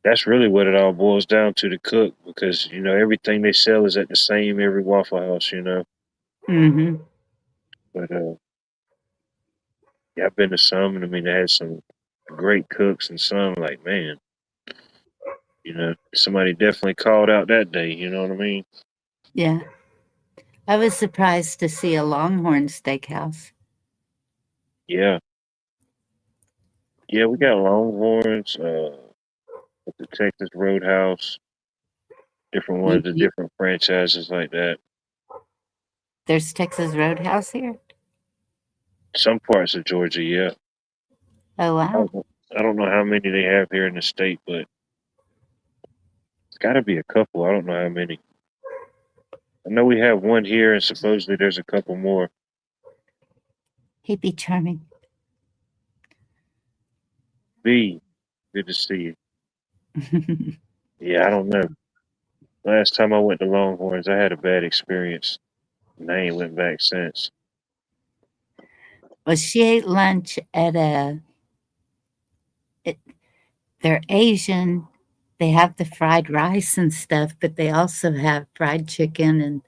that's really what it all boils down to, the cook, because you know everything they sell is at the same every Waffle House. You know, mm-hmm. but yeah, I've been to some, and I mean, they had some great cooks, and some like, man, you know, somebody definitely called out that day. You know what I mean? Yeah. I was surprised to see a Longhorn Steakhouse. Yeah, yeah, we got Longhorns, at the Texas Roadhouse, different ones, the different franchises like that. There's Texas Roadhouse here. Some parts of Georgia, yeah. Oh, I wow. don't know, I don't know how many they have here in the state, but it's got to be a couple. I don't know how many. I know we have one here, and supposedly there's a couple more. He'd be charming. B, good to see you. Yeah, I don't know. Last time I went to Longhorns, I had a bad experience, and I ain't went back since. Well, she ate lunch at they're Asian. They have the fried rice and stuff, but they also have fried chicken and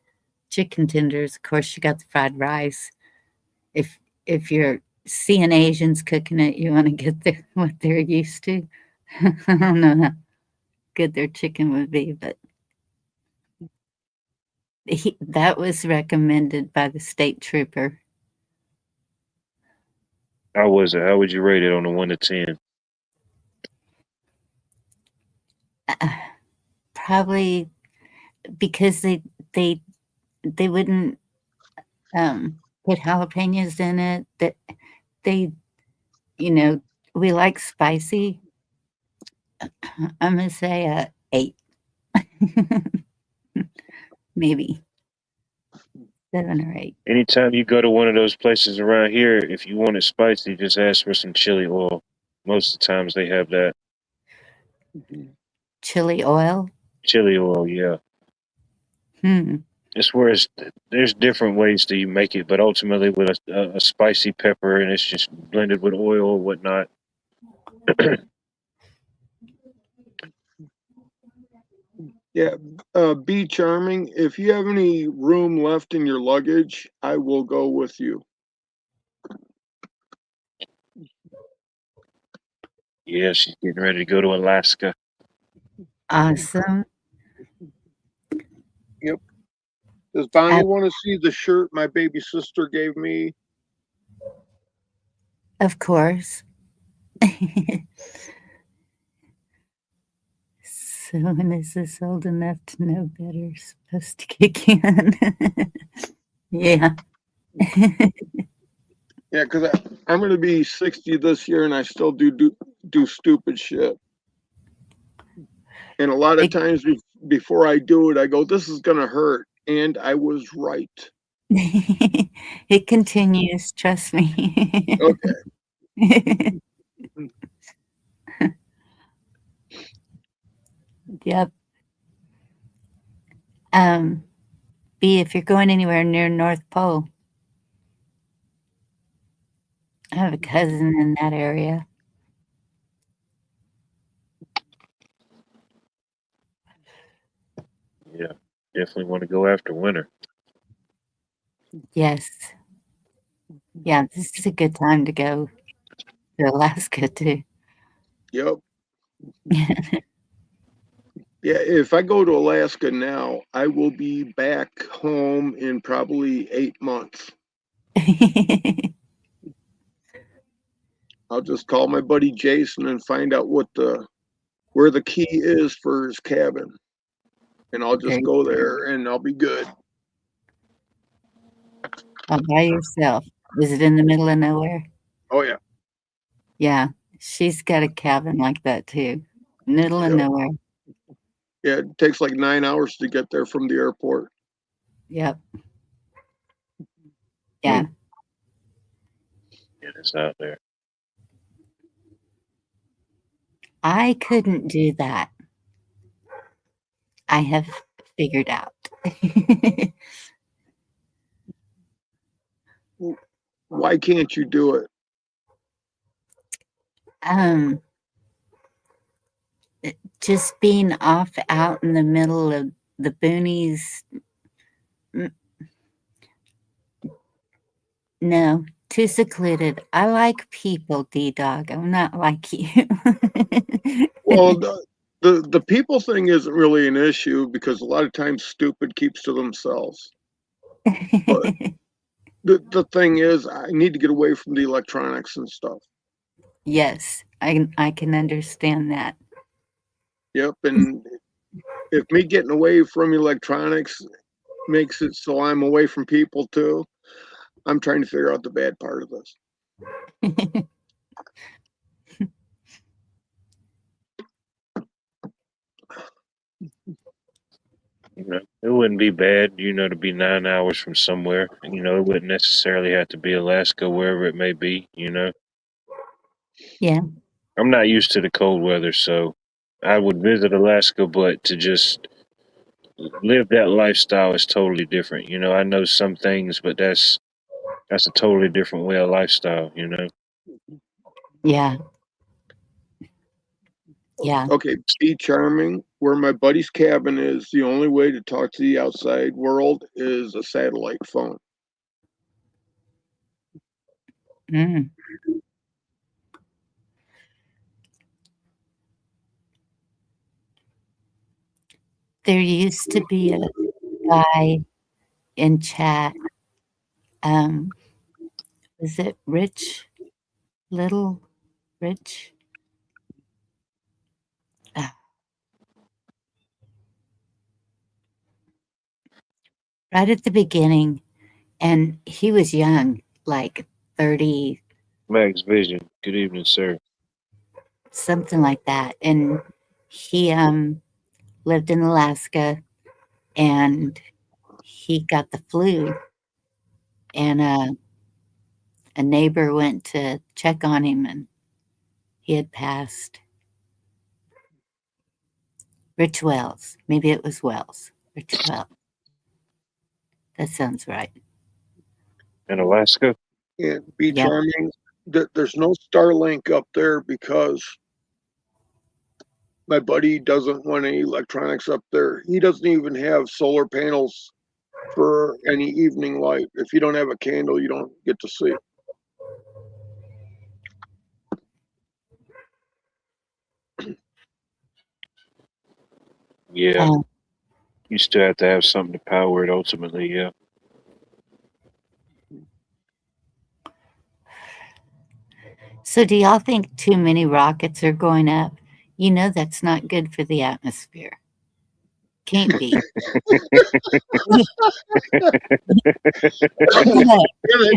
chicken tenders. Of course, you got the fried rice. If you're seeing Asians cooking it, you want to get what they're used to. I don't know how good their chicken would be, but That was recommended by the state trooper. How was it? How would you rate it on a 1 to 10? Probably because they wouldn't put jalapenos in it. That they, we like spicy. I'm gonna say a 8, maybe 7 or 8. Anytime you go to one of those places around here, if you want it spicy, just ask for some chili oil. Most of the times they have that. Chili oil. Chili oil, yeah. It's where there's different ways that you make it, but ultimately with a spicy pepper, and it's just blended with oil or whatnot. Yeah, be charming. If you have any room left in your luggage, I will go with you. Yeah, she's getting ready to go to Alaska. Awesome. Yep. Does Bonnie want to see the shirt my baby sister gave me? Of course. So when is this old enough to know better? Supposed to kick in. Yeah. Yeah, because I'm going to be 60 this year, and I still do stupid shit. And a lot of times before I do it, I go, "This is going to hurt," and I was right. It continues. Trust me. Okay. Yep. B, if you're going anywhere near North Pole, I have a cousin in that area. Yeah, definitely want to go after winter. Yes. Yeah, this is a good time to go to Alaska too. Yep. Yeah, if I go to Alaska now, I will be back home in probably 8 months. I'll just call my buddy Jason and find out where the key is for his cabin. And I'll just go there and I'll be good. All by yourself. Is it in the middle of nowhere? Oh yeah. Yeah. She's got a cabin like that too. Middle of nowhere. Yeah, it takes like 9 hours to get there from the airport. Yep. Yeah. It is out there. I couldn't do that. I have figured out. Why can't you do it? Just being off out in the middle of the boonies. No, too secluded. I like people, D-Dog. I'm not like you. Well, the people thing isn't really an issue because a lot of times stupid keeps to themselves. But the thing is, I need to get away from the electronics and stuff. Yes, I can understand that. Yep, and if me getting away from electronics makes it so I'm away from people too, I'm trying to figure out the bad part of this. It wouldn't be bad, to be 9 hours from somewhere. It wouldn't necessarily have to be Alaska, wherever it may be. Yeah. I'm not used to the cold weather, so I would visit Alaska, but to just live that lifestyle is totally different. I know some things, but that's a totally different way of lifestyle. Yeah. Yeah. Okay, be charming. Where my buddy's cabin is, the only way to talk to the outside world is a satellite phone. Mm. There used to be a guy in chat. Was it Rich? Little Rich? Ah, right at the beginning, and he was young, like 30, Max Vision. Good evening, sir. something like that. And he lived in Alaska, and he got the flu, and a neighbor went to check on him, and he had passed. Rich Wells. Maybe it was Wells. Rich Wells. That sounds right. In Alaska? And be Yeah. charming. There's no Starlink up there because my buddy doesn't want any electronics up there. He doesn't even have solar panels for any evening light. If you don't have a candle, you don't get to see. Yeah. Um, You still have to have something to power it ultimately, yeah. so, do y'all think too many rockets are going up? You know that's not good for the atmosphere. Can't be. Yeah,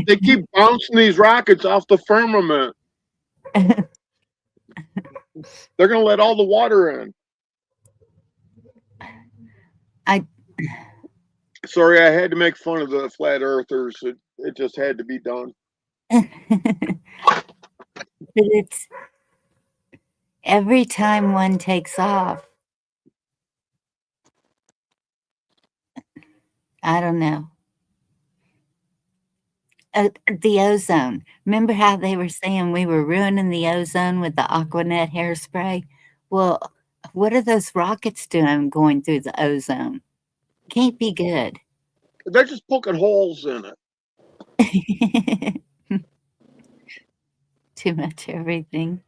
they keep bouncing these rockets off the firmament. They're going to let all the water in. I Sorry, I had to make fun of the flat earthers. It just had to be done. but it's every time one takes off. I don't know. The ozone. Remember how they were saying we were ruining the ozone with the Aquanet hairspray? Well, what are those rockets doing going through the ozone? Can't be good. They're just poking holes in it. Too much everything.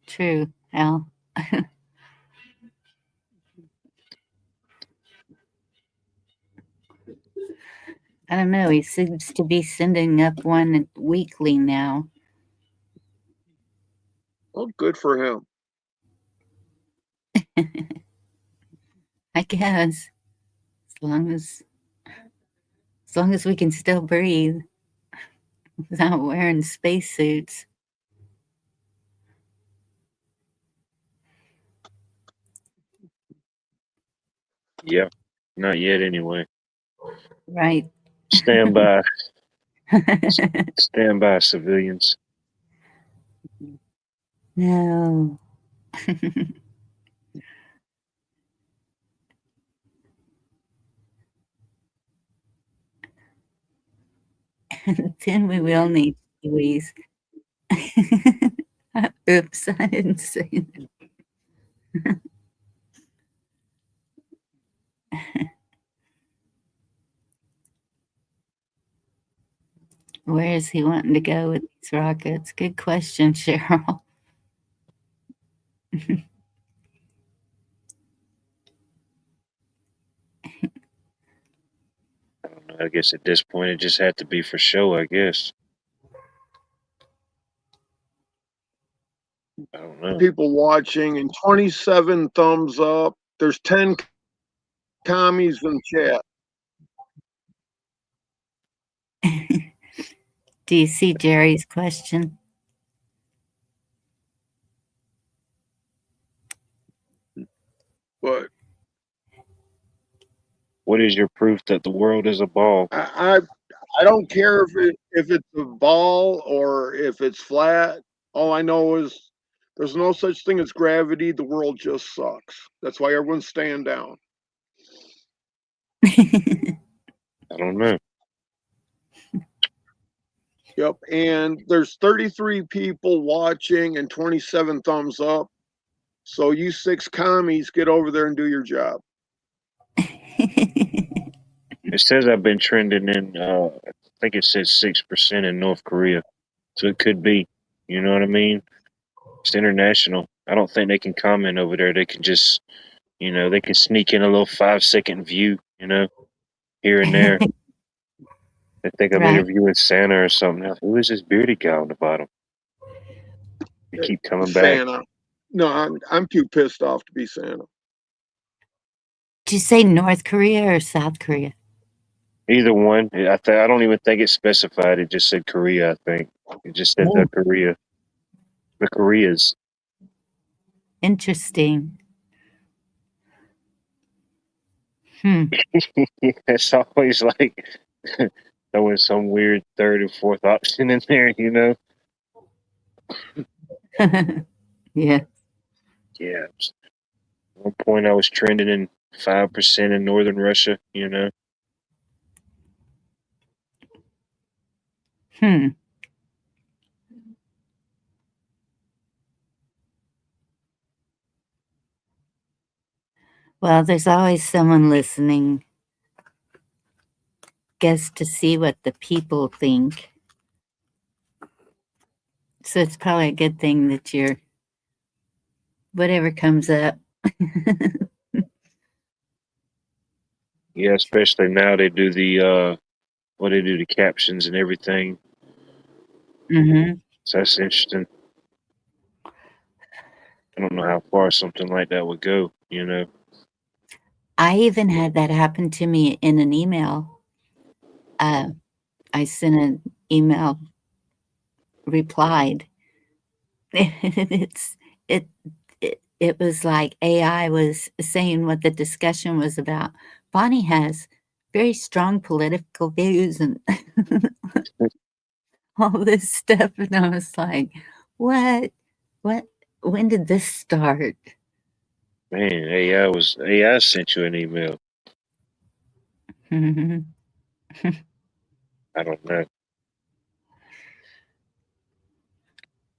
True, Al. I don't know. He seems to be sending up one weekly now. Oh, good for him. I guess as long as we can still breathe without wearing spacesuits. Yeah. Not yet anyway. Right. Stand by. Stand by, civilians. No. Then we will need Louise. Oops, I didn't say that. Where is he wanting to go with these rockets? Good question, Cheryl. I don't know. I guess at this point it just had to be for show, I guess. I don't know. People watching and 27 thumbs up. There's 10 commies in chat. Do you see Jerry's question? But What is your proof that the world is a ball? I don't care if it's a ball or if it's flat. All I know is there's no such thing as gravity. The world just sucks. That's why everyone's staying down. I don't know. Yep. And there's 33 people watching and 27 thumbs up. So you 6 commies, get over there and do your job. It says I've been trending in, I think it says 6% in North Korea. So it could be, you know what I mean? It's international. I don't think they can comment over there. They can just, they can sneak in a little 5-second view, here and there. They think I'm Right. interviewing Santa or something. Who is this bearded guy on the bottom? You keep coming back. Santa. No, I'm too pissed off to be Santa. Did you say North Korea or South Korea? Either one. I don't even think it specified. It just said Korea. I think it just said the Korea. The Koreas. Interesting. It's always like throwing some weird third or fourth option in there, you know? Yeah. Yeah. At one point I was trending in 5% in northern Russia, you know? Well, there's always someone listening. Guess to see what the people think. So it's probably a good thing that you're whatever comes up. Yeah, especially now they do the captions and everything. Mm-hmm. So that's interesting. I don't know how far something like that would go, you know? I even had that happen to me in an email. I sent an email, replied. It was like AI was saying what the discussion was about. Bonnie has very strong political views and all this stuff, and I was like, what? When did this start? Man, AI sent you an email. Mhm. I don't know.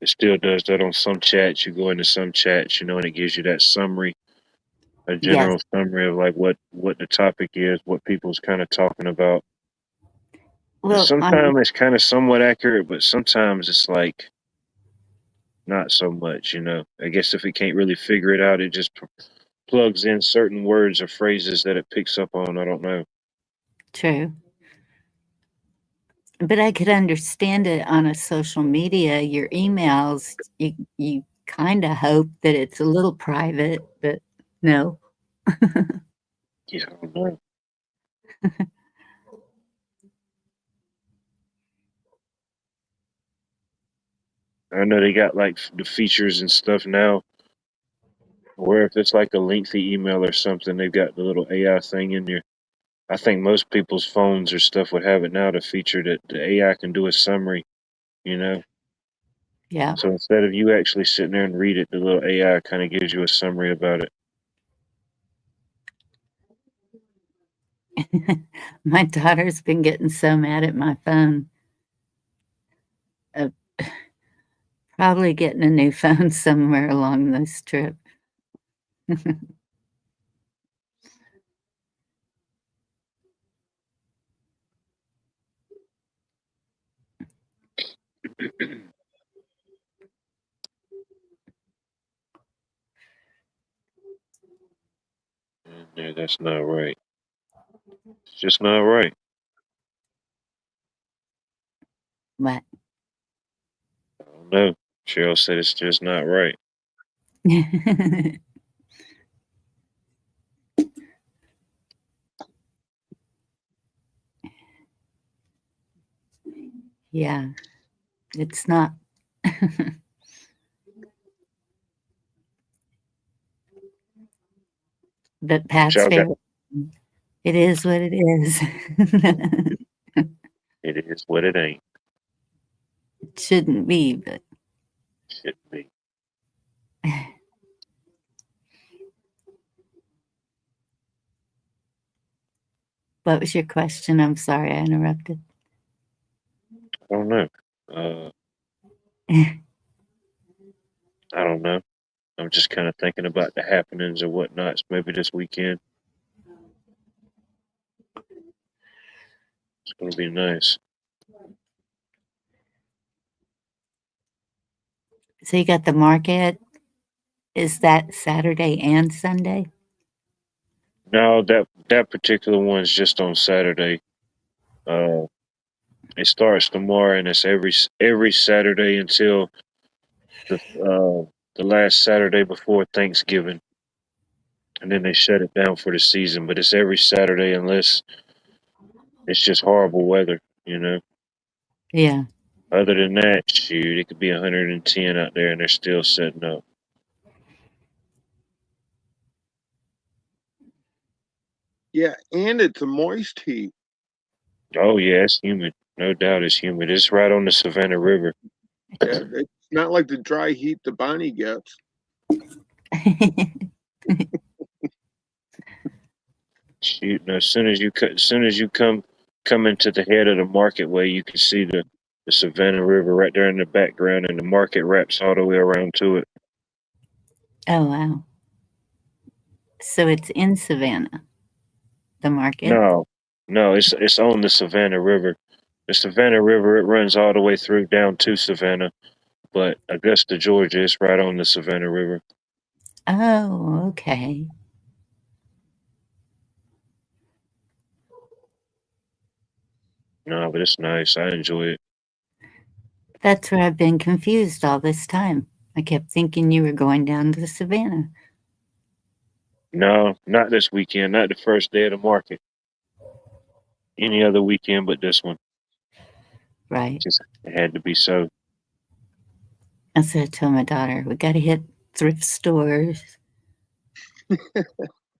It still does that on some chats. You go into some chats, you know, and it gives you that summary, a Yes. general summary of like what the topic is, what people's kind of talking about. Well, Sometimes it's kind of somewhat accurate, but sometimes it's like not so much, you know. I guess if it can't really figure it out, it just plugs in certain words or phrases that it picks up on. I don't know. true. But I could understand it on a social media, your emails, you kind of hope that it's a little private, but no. Yeah, I don't know. I know they got like the features and stuff now, where if it's like a lengthy email or something, they've got the little AI thing in there. I think most people's phones or stuff would have it now, the feature that the AI can do a summary, you know? Yeah. So instead of you actually sitting there and read it, the little AI kind of gives you a summary about it. My daughter's been getting so mad at my phone. Probably getting a new phone somewhere along this trip. Yeah, that's not right. It's just not right. What? I don't know. Cheryl said it's just not right. Yeah, it's not. But Pat's Y'all got favorite. It is what it is. it is what it ain't. It shouldn't be, but Should be. what was your question? I'm sorry I interrupted. I don't know. I don't know. I'm just kind of thinking about the happenings or whatnots maybe this weekend. It's gonna be nice. So you got the market. Is that Saturday and Sunday? No, that particular one's just on Saturday. It starts tomorrow, and it's every Saturday until the last Saturday before Thanksgiving, and then they shut it down for the season. But it's every Saturday unless it's just horrible weather, you know. Yeah. Other than that, shoot, it could be 110 out there, and they're still setting up. Yeah, and it's a moist heat. Oh yeah, it's humid. No doubt, it's humid. It's right on the Savannah River. Yeah, it's not like the dry heat the Bonnie gets. Shoot, no, as soon as you come into the head of the marketway, you can see the Savannah River right there in the background, and the market wraps all the way around to it. Oh, wow. So it's in Savannah, the market? No, no, it's on the Savannah River. The Savannah River, it runs all the way through down to Savannah, but Augusta, Georgia, is right on the Savannah River. Oh, okay. No, but it's nice. I enjoy it. That's where I've been confused all this time. I kept thinking you were going down to Savannah. No, not this weekend. Not the first day of the market. Any other weekend but this one. Right. Just it had to be so. That's what I told my daughter. We got to hit thrift stores.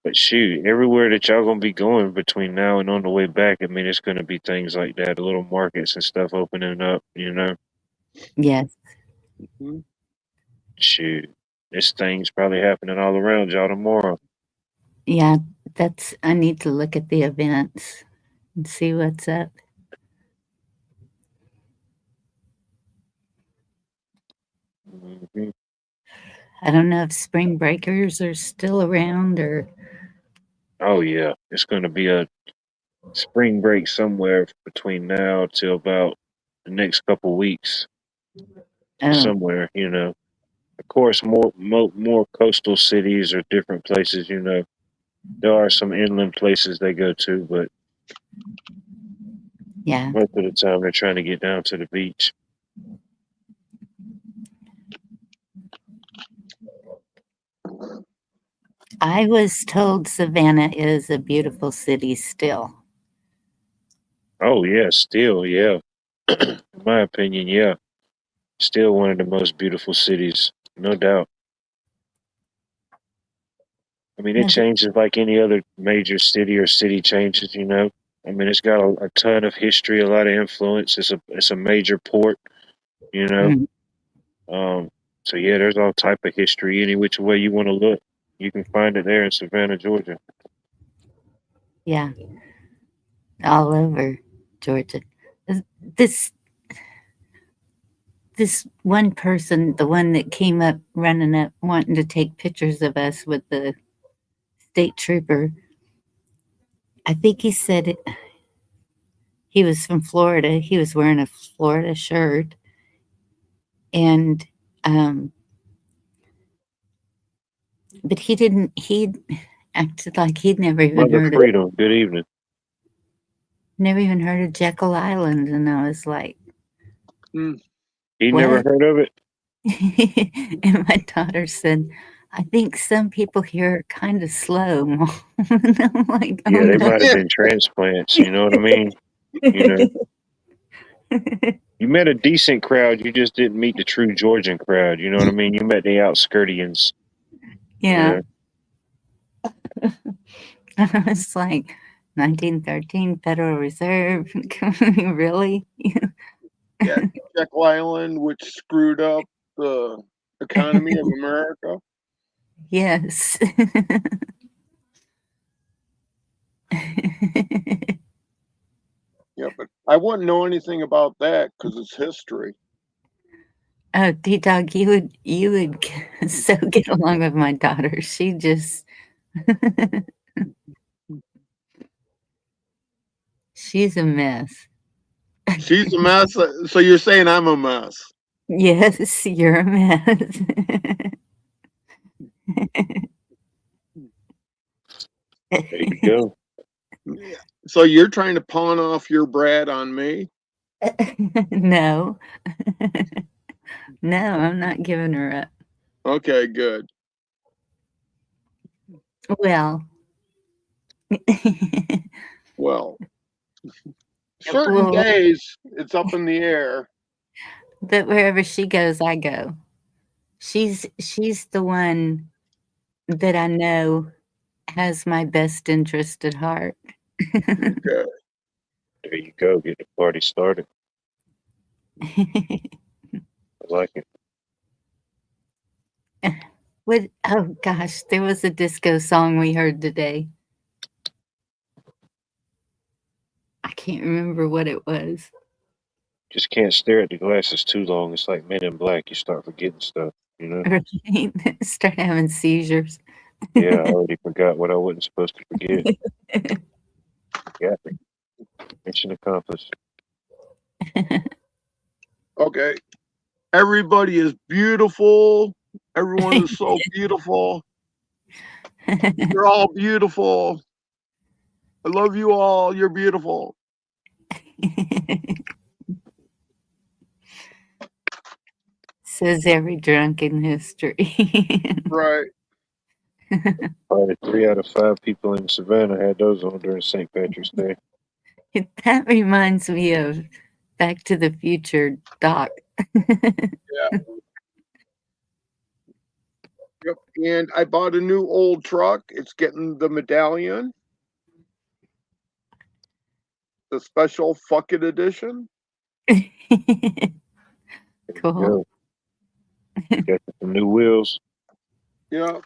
But shoot, everywhere that y'all gonna be going between now and on the way back, I mean, it's gonna be things like that, little markets and stuff opening up. You know, Yes. Mhm. shoot, this thing's probably happening all around y'all tomorrow. Yeah, I need to look at the events and see what's up. Hmm. I don't know if spring breakers are still around or. Oh yeah, it's gonna be a spring break somewhere between now till about the next couple weeks. Oh, Somewhere, you know. Of course, more coastal cities or different places. You know, there are some inland places they go to, but yeah. most of the time they're trying to get down to the beach. I was told Savannah is a beautiful city still. Oh yeah, still yeah. In my opinion, yeah, still one of the most beautiful cities, no doubt. I mean, it Now, changes like any other major city or city changes. You know, I mean, it's got a ton of history, a lot of influence. It's a major port. You know, mm, um, so yeah, there's all type of history. Any which way you want to look, you can find it there in Savannah, Georgia. yeah, all over Georgia. This this one person, the one that came up running up wanting to take pictures of us with the state trooper, I think he said he was from Florida. He was wearing a Florida shirt, and but he didn't. He acted like he'd Mother Freedom, good evening. never even heard of Jekyll Island, and I was like, He never "What?" heard of it. And my daughter said, "I think some people here are kind of slow, Mom." And I'm like, "Oh Yeah, they no." might have been transplants. You know what I mean? You know, you met a decent crowd. You just didn't meet the true Georgian crowd. You know what I mean? You met the outskirtians. Yeah. You I was like, 1913 Federal Reserve. Really? Yeah, Jekyll Island, which screwed up the economy of America. Yes. Yeah, but I wouldn't know anything about that because it's history. Oh, D-Dog, you would so get along with my daughter. She just she's a mess. She's a mess. So you're saying I'm a mess? Yes, you're a mess. there you go. Yeah. So you're trying to pawn off your brat on me? No. No, I'm not giving her up. Okay, good. Well, Well, certain well, days it's up in the air. but wherever she goes, I go. She's the one that I know has my best interest at heart. Okay. There you go. Get the party started. I like it. What? Oh gosh, there was a disco song we heard today. I can't remember what it was. Just can't stare at the glasses too long. It's like Men in Black. You start forgetting stuff, you know? Right? Start having seizures. Yeah, I already forgot what I wasn't supposed to forget. Got me. Mission accomplished. Okay. Everybody is beautiful. Everyone is so beautiful. You're all beautiful. I love you all. You're beautiful. Says every drunk in history. Right. Probably 3 out of 5 people in Savannah had those on during St. Patrick's Day. That reminds me of Back to the Future, Doc. Yep. And I bought a new old truck. It's getting the medallion, the special fuck it edition. There Cool. you go. Got some new wheels. Yeah.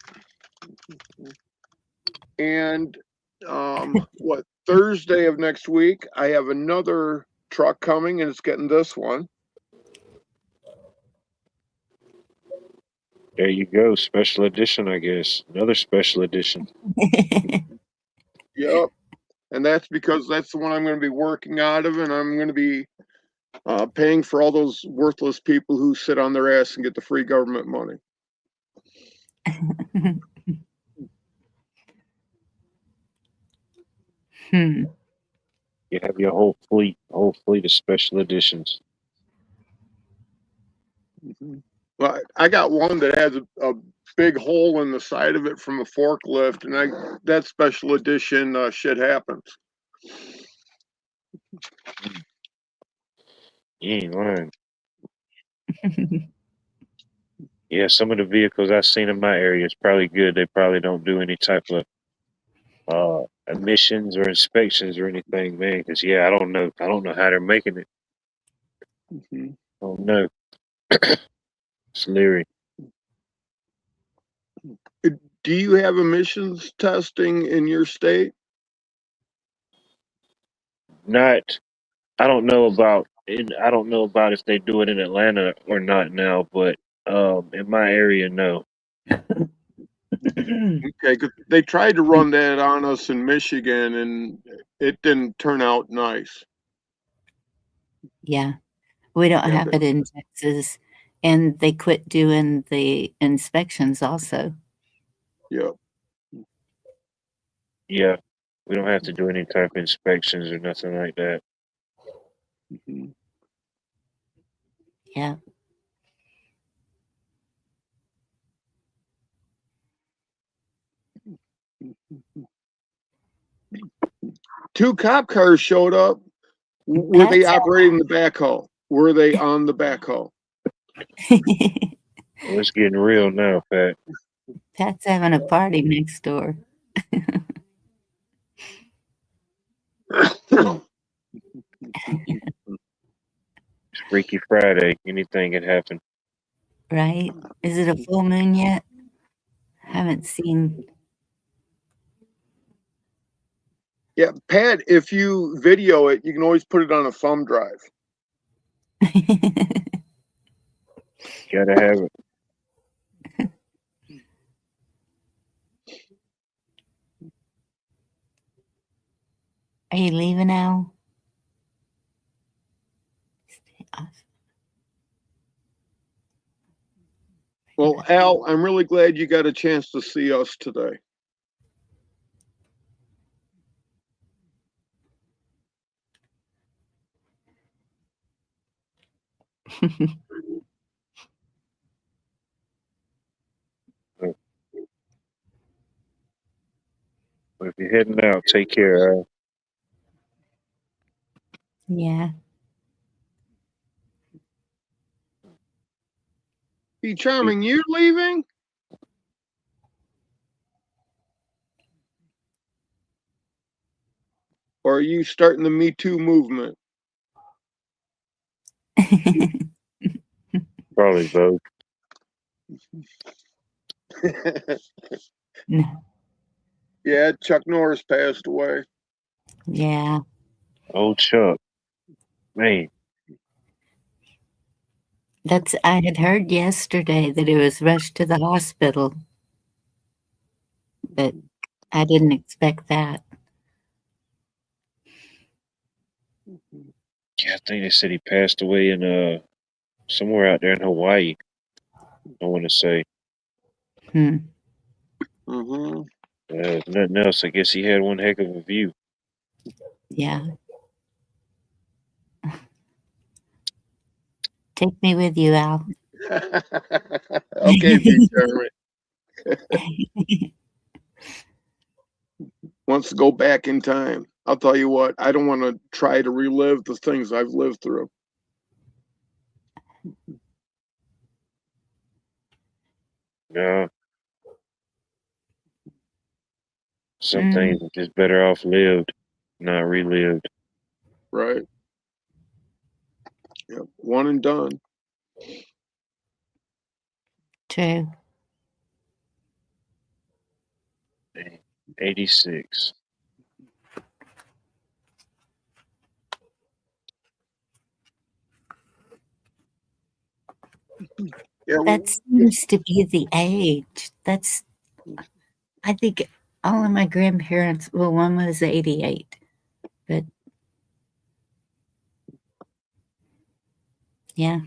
And what, Thursday of next week, I have another truck coming and it's getting this one. There you go. Special edition, I guess. Another special edition. Yep. And that's because that's the one I'm going to be working out of, and I'm going to be paying for all those worthless people who sit on their ass and get the free government money. Hmm. You have your whole fleet of special editions. Well, I got one that has a big hole in the side of it from a forklift, and that special edition shit happens. You ain't lying. Yeah, some of the vehicles I've seen in my area is probably good. They probably don't do any type of emissions or inspections or anything, man. Because yeah, I don't know how they're making it. Mm-hmm. I don't know. It's leery. Do you have emissions testing in your state? Not. I don't know about. I don't know about if they do it in Atlanta or not now, but in my area, no. Okay, 'cause they tried to run that on us in Michigan, and it didn't turn out nice. Yeah, we don't Yeah, have it in Texas, and they quit doing the inspections also. yeah. Yeah, we don't have to do any type of inspections or nothing like that. Mhm. Yeah. Two cop cars showed up. Were they Pat's operating the backhoe? Were they on the backhoe? Well, it's getting real now, Pat. Pat's having a party next door. It's Freaky Friday. Anything can happen. Right? Is it a full moon yet? Haven't seen. Yeah, Pat, if you video it, you can always put it on a thumb drive. Gotta have it. Are you leaving now? Well, Al, I'm really glad you got a chance to see us today. But if you're heading out, take care. Yeah. Hey, Charming, you're leaving? Or are you starting the Me Too movement? Probably both. No. Yeah, Chuck Norris passed away. Yeah. Old Chuck. Man, I had heard yesterday that he was rushed to the hospital, but I didn't expect that. yeah, I think they said he passed away in somewhere out there in Hawaii. I want to say. Hmm. Mm-hmm. Nothing else. I guess he had one heck of a view. Yeah. Take me with you, Al. Okay, big Charming. Wants to go back in time. I'll tell you what, I don't want to try to relive the things I've lived through. No, some things are just better off lived, not relived. Right. Yep. One and done. True. 86. Yeah. That seems to be the age. I think all of my grandparents, well, one was 88, but yeah.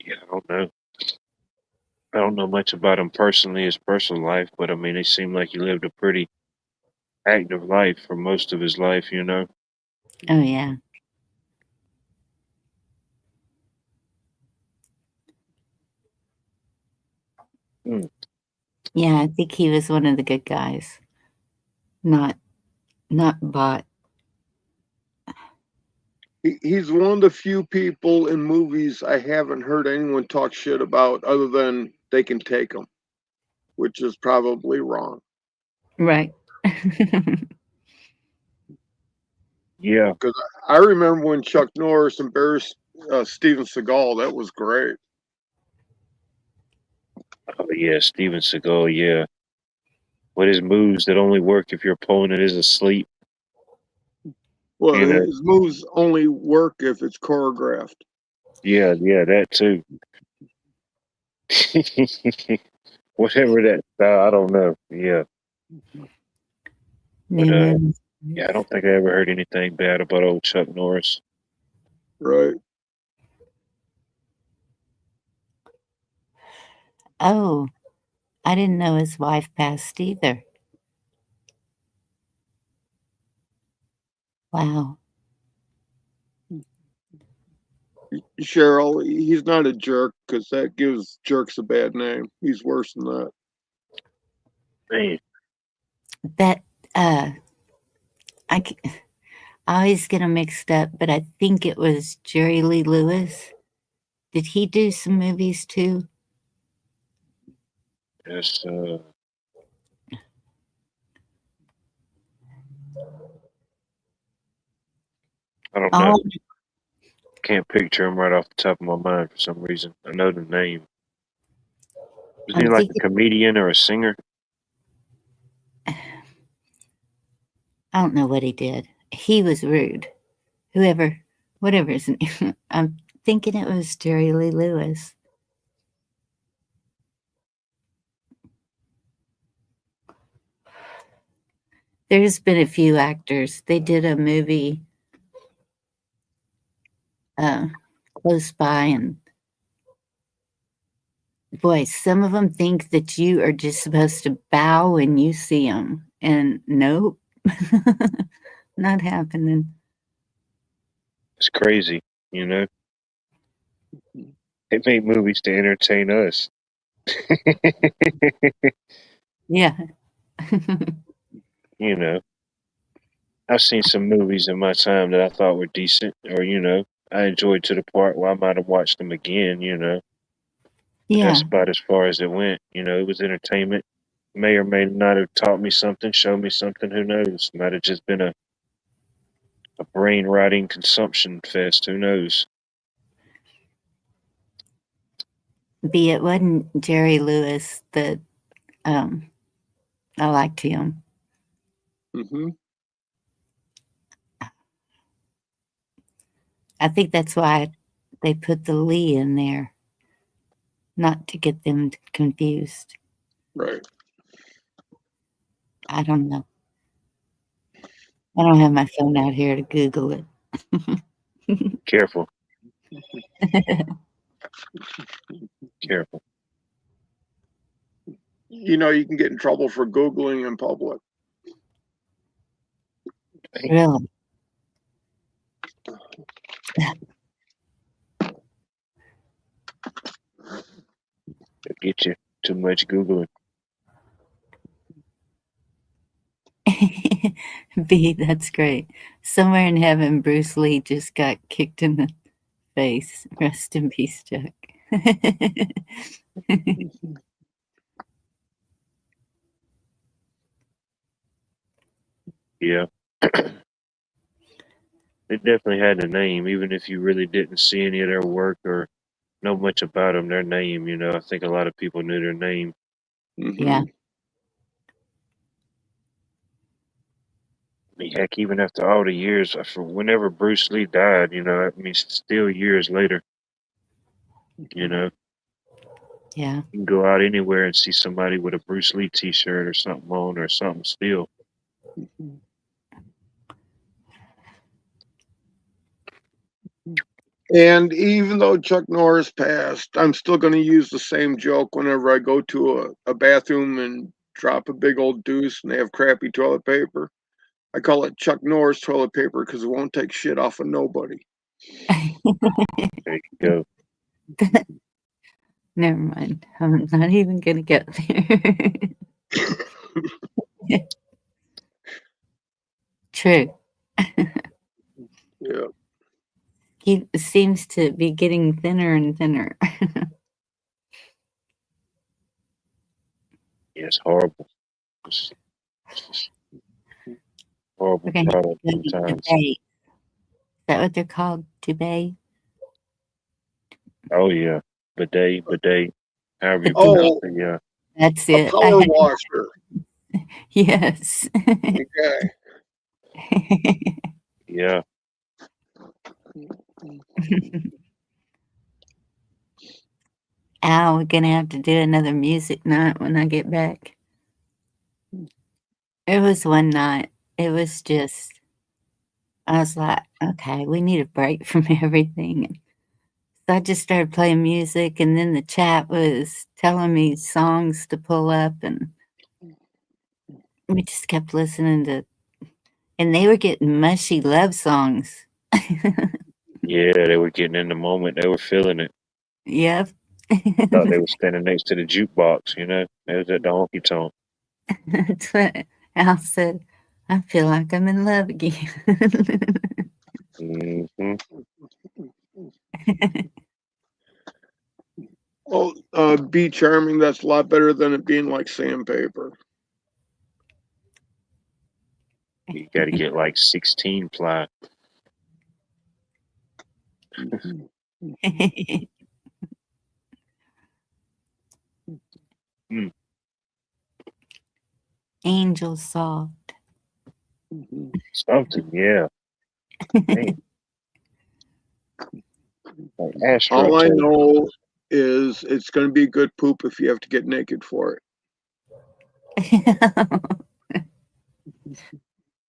Yeah, I don't know. I don't know much about him personally, his personal life, but I mean, it seemed like he lived a pretty active life for most of his life, you know? Oh, yeah. Mm. Yeah, I think he was one of the good guys. Not bought. He's one of the few people in movies I haven't heard anyone talk shit about other than they can take him, which is probably wrong. Right. Yeah. Because I remember when Chuck Norris embarrassed Steven Seagal. That was great. Oh, yeah, Steven Seagal, yeah. With his moves that only work if your opponent is asleep. Well, You know? his moves only work if it's choreographed. Yeah, that too. Whatever that style, I don't know. Yeah. But Newman. yeah, I don't think I ever heard anything bad about old Chuck Norris. Right. Oh, I didn't know his wife passed either. Wow. Cheryl, he's not a jerk because that gives jerks a bad name. He's worse than that. Man, That, I always get them mixed up, but I think it was Jerry Lee Lewis. Did he do some movies too? that's I don't know. Oh, Can't picture him right off the top of my mind for some reason. I know the name. Is he I'm like a thinking, comedian or a singer? I don't know what he did. He was rude. Whatever his name. I'm thinking it was Jerry Lee Lewis. There's been a few actors. They did a movie close by, and boy, some of them think that you are just supposed to bow when you see them, and nope, not happening. It's crazy, you know. They make movies to entertain us. Yeah. You know, I've seen some movies in my time that I thought were decent, or I enjoyed to the part where I might have watched them again. But Yeah. that's about as far as it went. It was entertainment. May or may not have taught me something, showed me something. Who knows? Might have just been a brain rotting consumption fest. Who knows? It wasn't Jerry Lewis that I liked him. Mm-hmm. I think that's why they put the Lee in there, not to get them confused. Right. I don't know. I don't have my phone out here to Google it. Careful, careful. You can get in trouble for Googling in public. Really? It'll get you too much Googling. That's great. Somewhere in heaven, Bruce Lee just got kicked in the face. Rest in peace, Chuck. Yeah. They definitely had a name, even if you really didn't see any of their work or know much about them. Their name, I think a lot of people knew their name. Mm-hmm. Yeah. I mean, heck, even after all the years, for whenever Bruce Lee died, I mean, still years later, you know, Yeah. you can go out anywhere and see somebody with a Bruce Lee T-shirt or something on or something still. And even though Chuck Norris passed, I'm still going to use the same joke whenever I go to a bathroom and drop a big old deuce and they have crappy toilet paper. I call it Chuck Norris toilet paper because it won't take shit off of nobody. There you go. Never mind. I'm not even going to get there. True. Yeah. He seems to be getting thinner and thinner. Yeah, it's horrible. It's just horrible We're going to have product to go to sometimes. debate. Is that what they're called? Debate? Oh yeah, bidet, however you pronounce Oh, it. Yeah, That's a it. power washer. Yes. Okay. yeah. Al, we're going to have to do another music night when I get back. It was one night. It was just, I was like, okay, we need a break from everything. So I just started playing music, and then the chat was telling me songs to pull up, and we just kept listening to, and they were getting mushy love songs. Yeah, they were getting in the moment. They were feeling it. Yep. Thought they were standing next to the jukebox. They was at the honky tonk. That's what Al said. I feel like I'm in love again. Hmm. Well, Be Charming, that's a lot better than it being like sandpaper. You got to get like 16 ply. Mm, Angel soft. something, yeah. Man, like All I AstroTurf. know is it's going to be good poop if you have to get naked for it.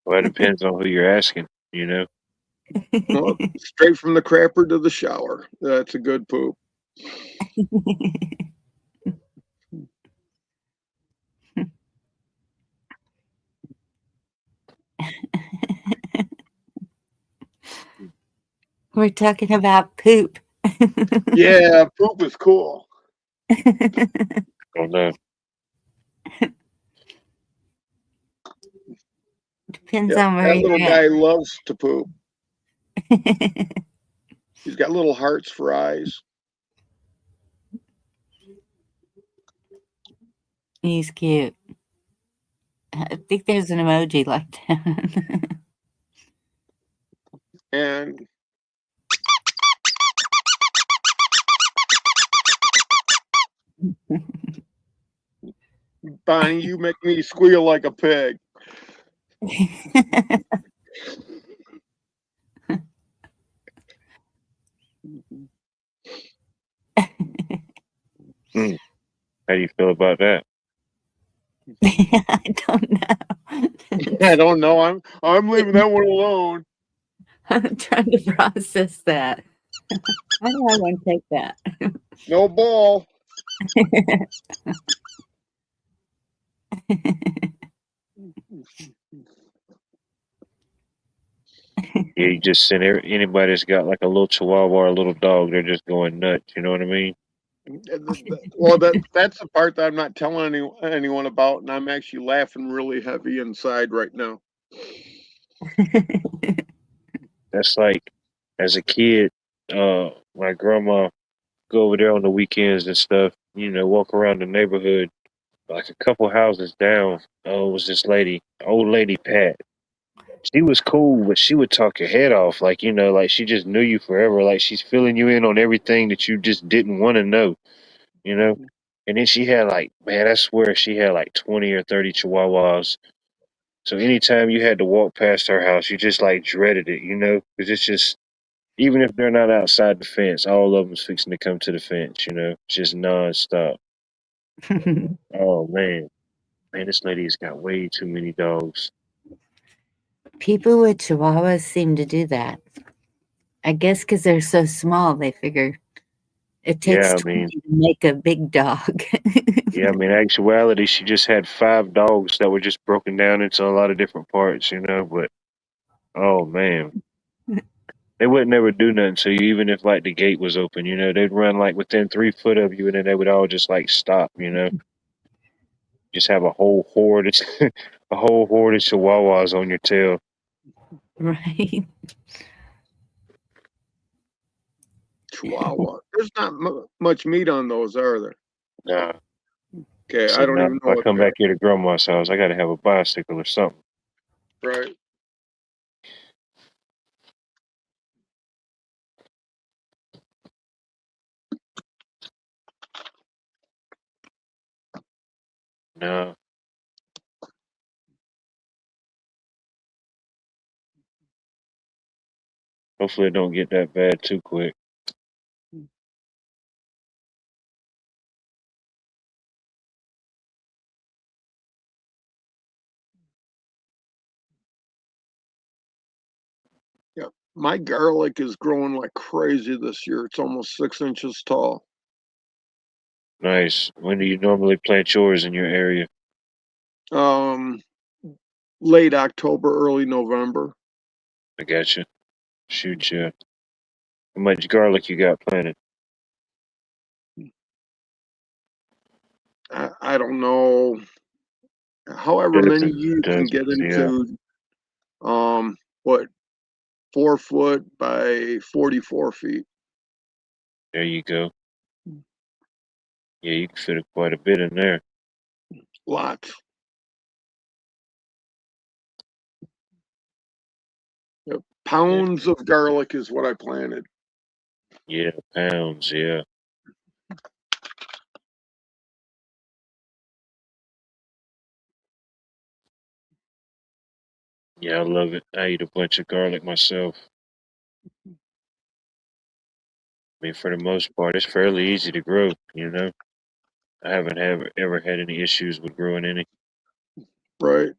Well, it depends on who you're asking. Well, straight from the crapper to the shower. That's a good poop. We're talking about poop. Yeah, poop is cool. Oh no. Depends Yep, on where that you're little at. guy loves to poop. He's got little hearts for eyes. He's cute. I think there's an emoji like that. And Bonnie, you make me squeal like a pig. How do you feel about that? I don't know. I don't know. I'm leaving that one alone. I'm trying to process that. Why do I want to take that? No ball. Yeah, you just send anybody that's got like a little chihuahua or a little dog, they're just going nuts. You know what I mean? Well, that's the part that I'm not telling anyone about, and I'm actually laughing really heavy inside right now. That's like, as a kid, my grandma go over there on the weekends and stuff. You know, walk around the neighborhood. Like a couple houses down, was this lady, old lady Pat. She was cool, but she would talk your head off. Like, you know, like she just knew you forever. Like she's filling you in on everything that you just didn't want to know, you know? And then she had like, man, I swear she had like 20 or 30 chihuahuas. So anytime you had to walk past her house, you just like dreaded it, you know? Because it's just, even if they're not outside the fence, all of them's fixing to come to the fence, you know? Just nonstop. Oh, man. Man, this lady's got way too many dogs. People with chihuahuas seem to do that. I guess because they're so small, they figure it takes Yeah, I 20 mean, to make a big dog. yeah, I mean, actuality, she just had 5 dogs that were just broken down into a lot of different parts, you know. But oh man, they would never do nothing to you, even if like the gate was open. You know, they'd run like within 3 foot of you, and then they would all just like stop. You know, just have a whole horde, a whole horde of chihuahuas on your tail. Right. Chihuahua. There's not much meat on those, are there? Nah, Okay, I said don't nah. even If know I what come they are. back here to grandma's house, I got to have a bicycle or something. Right. No, hopefully it don't get that bad too quick. Yeah. My garlic is growing like crazy this year. It's almost 6 inches tall. Nice. When do you normally plant yours in your area? Um, Late October, early November. I got you. Shoot you. How much garlic you got planted? I don't know. However many Dozens, you can get dozens. Yeah, into, what, 4 foot by 44 feet. there you go. Yeah, you can fit quite a bit in there. Lots. Yep. Pounds of garlic is what I planted. Yeah, pounds. Yeah, yeah, I love it. I eat a bunch of garlic myself. I mean, for the most part, it's fairly easy to grow. You know, I haven't ever had any issues with growing any. Right.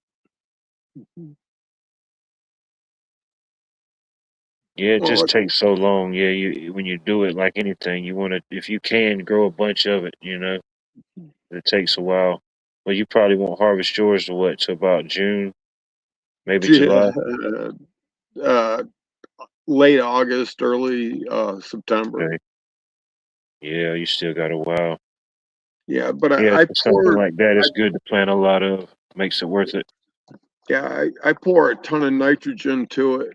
Yeah, it Well, just takes so long. Yeah, you when you do it like anything, you want to, if you can, grow a bunch of it. You know, it takes a while. Well, you probably won't harvest yours to what, to about June, maybe yeah. July. Uh, late August, early September. Okay. Yeah, you still got a while. Yeah, but Yeah, I for something pour, like that, it's good to plant a lot of. Makes it worth it. yeah, I pour a ton of nitrogen to it.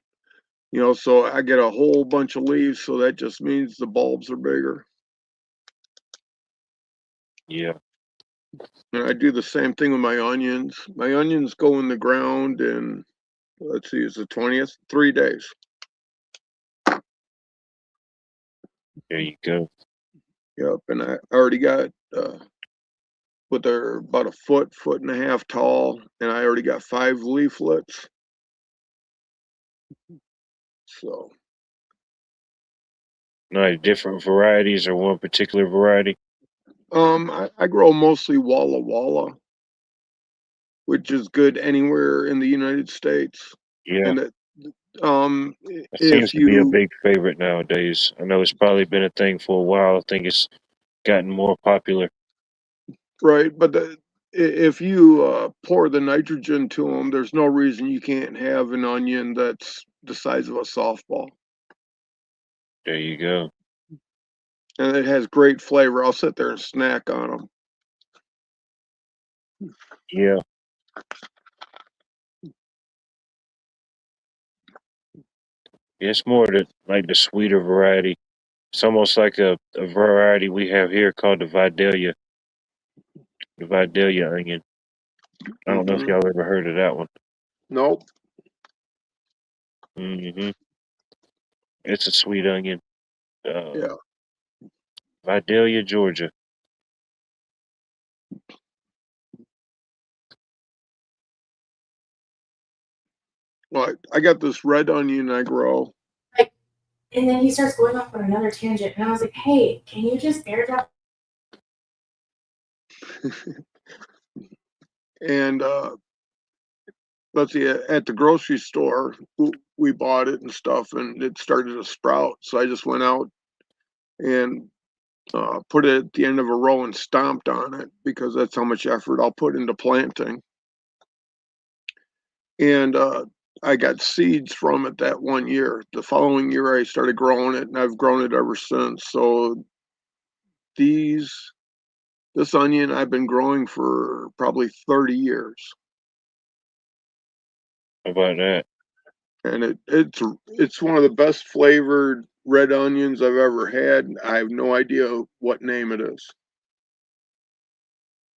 So I get a whole bunch of leaves, so that just means the bulbs are bigger. Yeah. And I do the same thing with my onions. My onions go in the ground in, let's see, it's the 20th, 3 days. There you go. Yep, and I already got, but they're about a foot and a half tall, and I already got 5 leaflets. So, Nice. Different varieties or one particular variety. I grow mostly Walla Walla, which is good anywhere in the United States. Yeah. And it, um, It seems if to be a you big favorite nowadays. I know it's probably been a thing for a while. I think it's gotten more popular. right, but if you pour the nitrogen to them, there's no reason you can't have an onion that's the size of a softball, There you go. and it has great flavor. I'll sit there and snack on them. Yeah. It's more like the sweeter variety. It's almost like a variety we have here called the Vidalia onion. I don't know if Hmm. y'all ever heard of that one. Nope. It's a sweet onion. Yeah. Vidalia, Georgia. Well, I got this red onion I grow. And then he starts going off on another tangent, and I was like, "Hey, can you just airdrop?" And let's see, at the grocery store, we bought it and stuff, and it started to sprout. So I just went out and put it at the end of a row and stomped on it because that's how much effort I'll put into planting. And I got seeds from it that one year. The following year, I started growing it, and I've grown it ever since. So these, this onion I've been growing for probably 30 years, How about that? and it's one of the best flavored red onions I've ever had. I have no idea what name it is.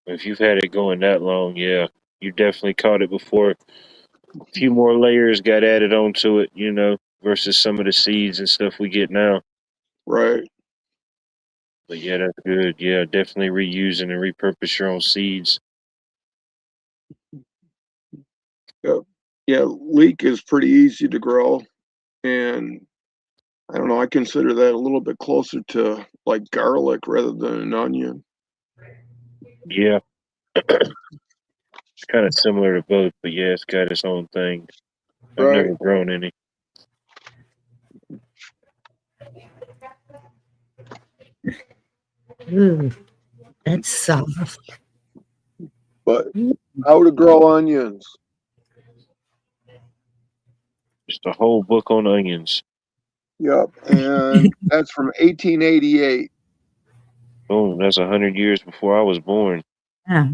If you've had it going that long, yeah, you definitely caught it before. A few more layers got added onto it, versus some of the seeds and stuff we get now. Right. But yeah, that's good. Yeah, definitely reusing and repurpose your own seeds. Yep. Yeah, leek is pretty easy to grow, and I don't know, I consider that a little bit closer to like garlic rather than an onion. Yeah, it's kind of similar to both, but yeah, it's got its own thing. I've Right. never grown any. Ooh, that's soft. But how to grow onions. Just a whole book on onions. Yep. And that's from 1888. Boom, that's 100 years before I was born. Yeah.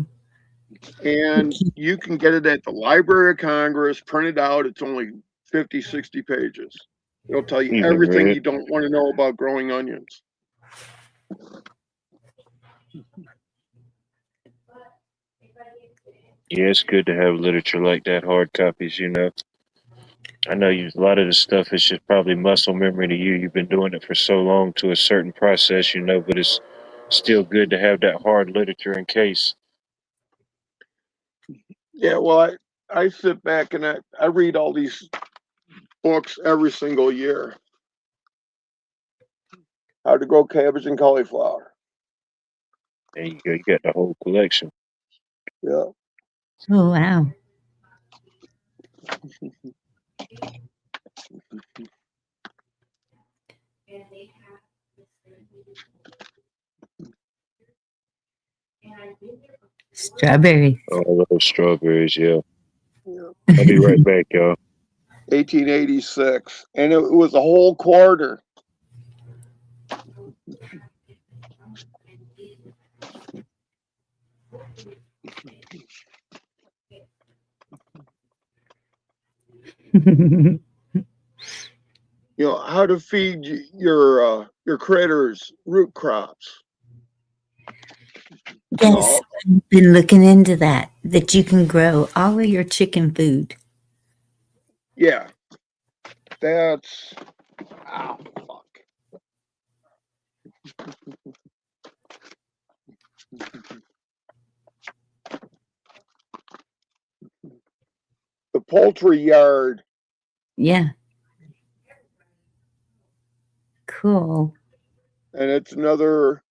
And you can get it at the Library of Congress, printed out. It's only 50, 60 pages. It'll tell you You never everything read you it. don't want to know about growing onions. Yeah, it's good to have literature like that, hard copies. I know a lot of the stuff is just probably muscle memory to you. You've been doing it for so long to a certain process, but it's still good to have that hard literature in case. Yeah, well, I sit back and I read all these books every single year. How to grow cabbage and cauliflower. There you go. You got the whole collection. Yeah. Oh, wow. Strawberries. All those strawberries, yeah. Yeah. I'll be right back, y'all. 1886, and it was a whole quarter. You know how to feed your critters root crops. Yes, I've been looking into that you can grow all of your chicken food. Yeah, that's ow, fuck. The poultry yard. Yeah. Cool. And it's another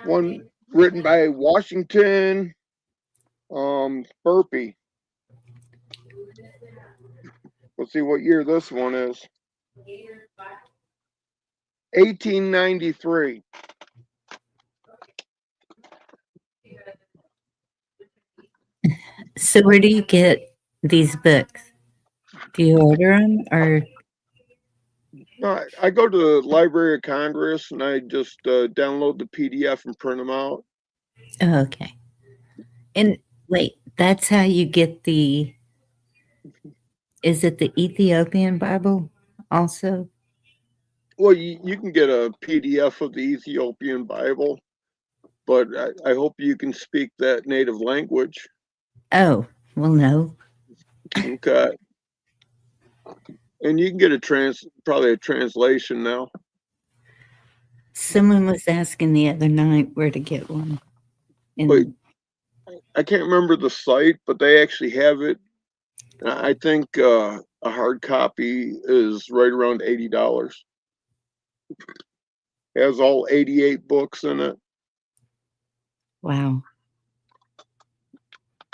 one written by Washington Burpee. Let's see what year this one is. 1893. So where do you get these books? Do you order them or? No, I go to the Library of Congress and I just download the PDF and print them out. Oh, okay. And wait, that's how you get is it the Ethiopian Bible also? Well, you can get a PDF of the Ethiopian Bible, but I hope you can speak that native language. Oh, well, no. Okay. And you can get probably a translation now. Someone was asking the other night where to get one. But I can't remember the site, but they actually have it. I think a hard copy is right around $80. It has all 88 books in it. Wow.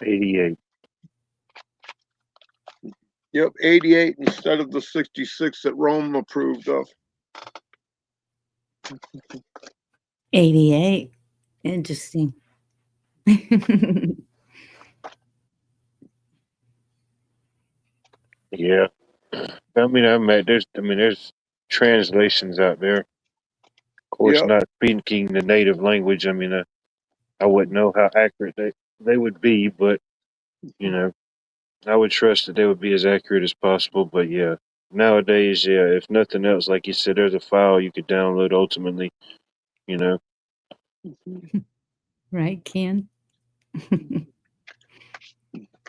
88. Yep, 88 instead of the 66 that Rome approved of. 88. Interesting. Yeah. I mean, there's translations out there. Of course, Yep. not speaking the native language. I mean, I wouldn't know how accurate they would be, but you know, I would trust that they would be as accurate as possible. But yeah, nowadays, yeah, if nothing else, like you said, there's a file you could download ultimately, you know. Right, Ken?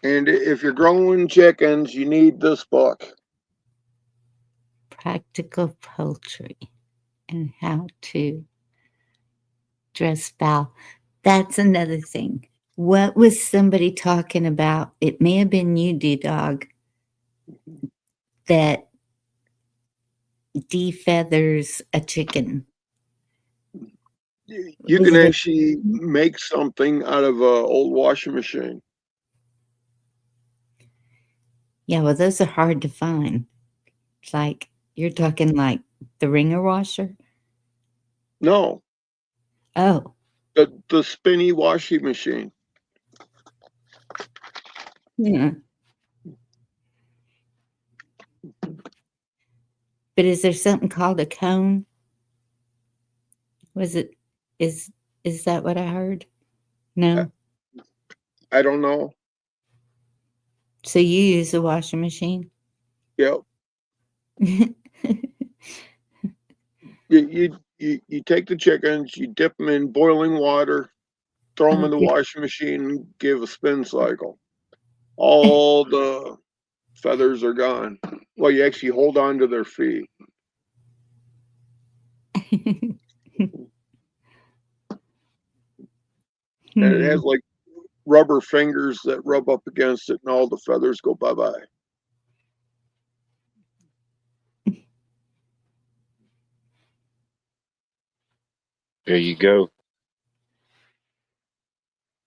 And if you're growing chickens, you need this book. Practical Poultry and How to Dress Fowl. That's another thing. What was somebody talking about? It may have been you, D-Dog, that defeathers a chicken. You Was can it actually make something out of an old washing machine. Yeah, well, those are hard to find. It's like, you're talking like the ringer washer? No, Oh, the spinny washing machine. yeah. But is there something called a cone? Was it, is that what I heard? No? I don't know. So you use a washing machine? Yep. You take the chickens, you dip them in boiling water, throw them in the Okay. washing machine, and give a spin cycle. All the feathers are gone. Well, you actually hold on to their feet. And it has like rubber fingers that rub up against it, and all the feathers go bye-bye. There you go.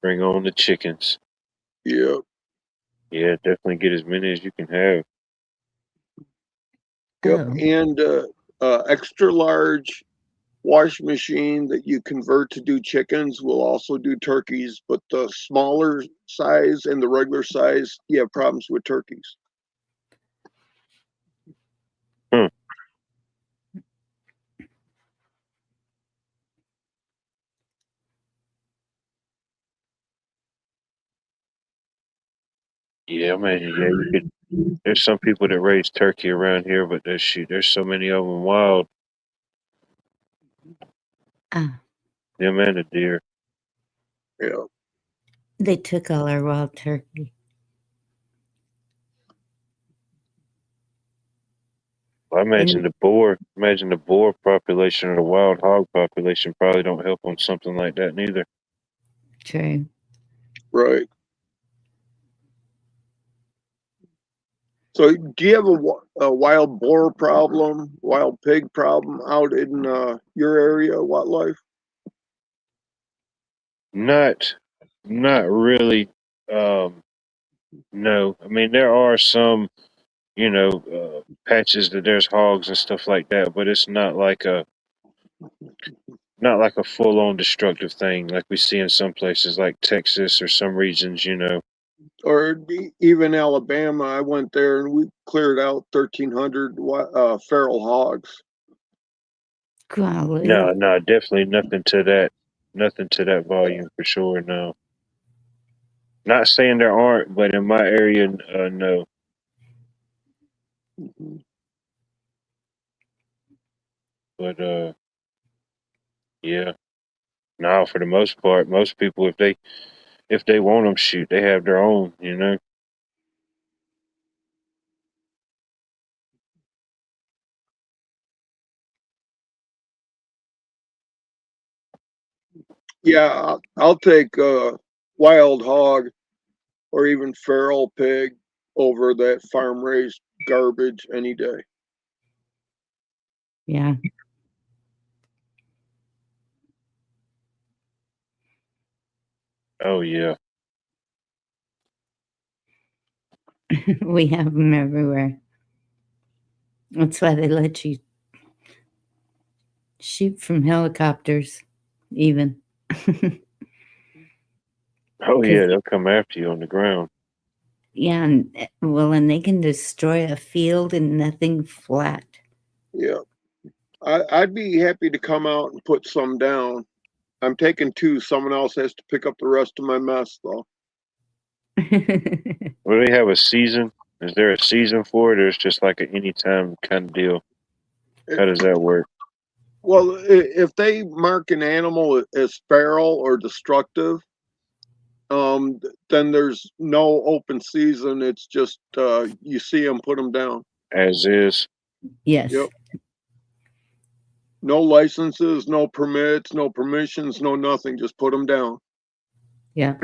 Bring on the chickens. Yep. Yeah, definitely get as many as you can have. Yep. Oh. And extra large washing machine that you convert to do chickens will also do turkeys, but the smaller size and the regular size, you have problems with turkeys. Hmm. Yeah, man. Yeah, you could. There's some people that raise turkey around here, but there's so many of them wild. Ah, Them and the deer. Yeah. they took all our wild turkey. I imagine And the boar population or the wild hog population probably don't help on something like that neither. true. Right. So, do you have a wild boar problem, wild pig problem out in your area, wildlife? Not, not really. Um, no, I mean there are some, patches that there's hogs and stuff like that, but it's not like a full on destructive thing like we see in some places like Texas or some regions. Or even Alabama? I went there and we cleared out 1,300 feral hogs. Golly. No, definitely nothing to that volume for sure. No, not saying there aren't, but in my area, no. Mhm. But yeah, no. For the most part, most people, if they want them, shoot, they have their own. Yeah, I'll take wild hog or even feral pig over that farm raised garbage any day. Yeah. Oh yeah. We have them everywhere. That's why they let you shoot from helicopters, even. Oh Because, yeah, they'll come after you on the ground. yeah, and they can destroy a field and nothing flat. Yeah, I'd be happy to come out and put some down. I'm taking two. Someone else has to pick up the rest of my mess, though. Will they have a season? Is there a season for it, or it's just like an anytime kind of deal? How does that work? Well, if they mark an animal as feral or destructive, then there's no open season. It's just you see them, put them down. As is. Yes. Yep. No licenses, no permits, no permissions, no nothing. Just put them down. Yeah.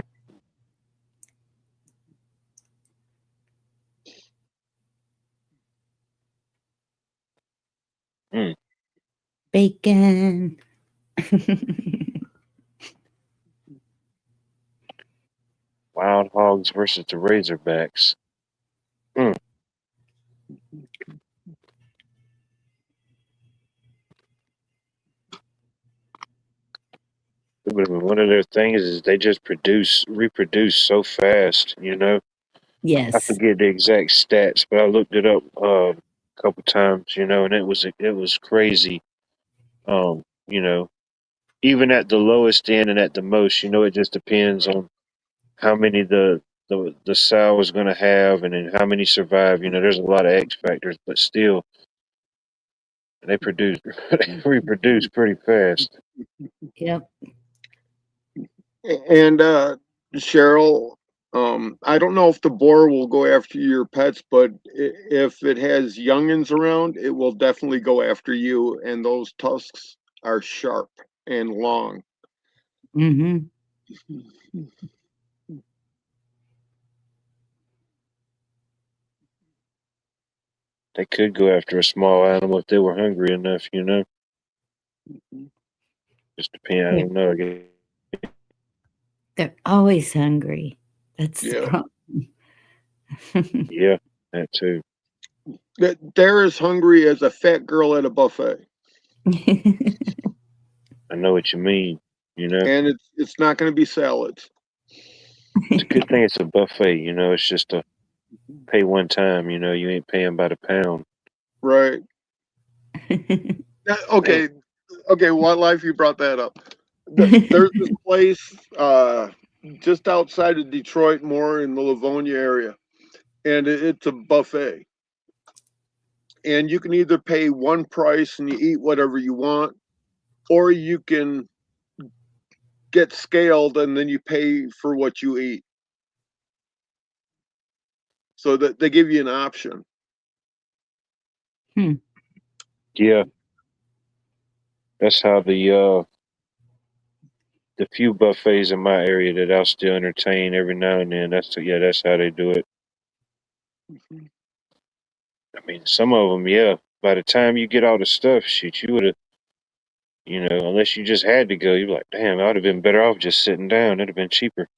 Mm. Bacon. Wild hogs versus the Razorbacks. Mm. But one of their things is they just reproduce so fast. I Yes. forget the exact stats, but I looked it up a couple times, and it was crazy. Um, you know, even at the lowest end and at the most, it just depends on how many the sow is going to have, and then how many survive. There's a lot of X factors, but still, they produce they reproduce pretty fast. Yep. And Cheryl, I don't know if the boar will go after your pets, but if it has youngins around, it will definitely go after you. And those tusks are sharp and long. Mm-hmm. They could go after a small animal if they were hungry enough. Just depend. I Yeah. don't know. I guess. They're always hungry. That's the Yeah, problem. Yeah, that too. they're as hungry as a fat girl at a buffet, I know what you mean. and it's not going to be salads. It's a good thing it's a buffet. It's just a pay one time. You ain't paying by the pound. Right. Okay, wildlife, you brought that up. There's this place just outside of Detroit, more in the Livonia area, and it's a buffet. And you can either pay one price and you eat whatever you want, or you can get scaled and then you pay for what you eat. So that they give you an option. Yeah, that's how the few buffets in my area that I'll still entertain every now and then. That's how they do it. I mean, some of them, yeah. By the time you get all the stuff, shit, you would have, unless you just had to go, you're like, damn, I would have been better off just sitting down. It'd have been cheaper.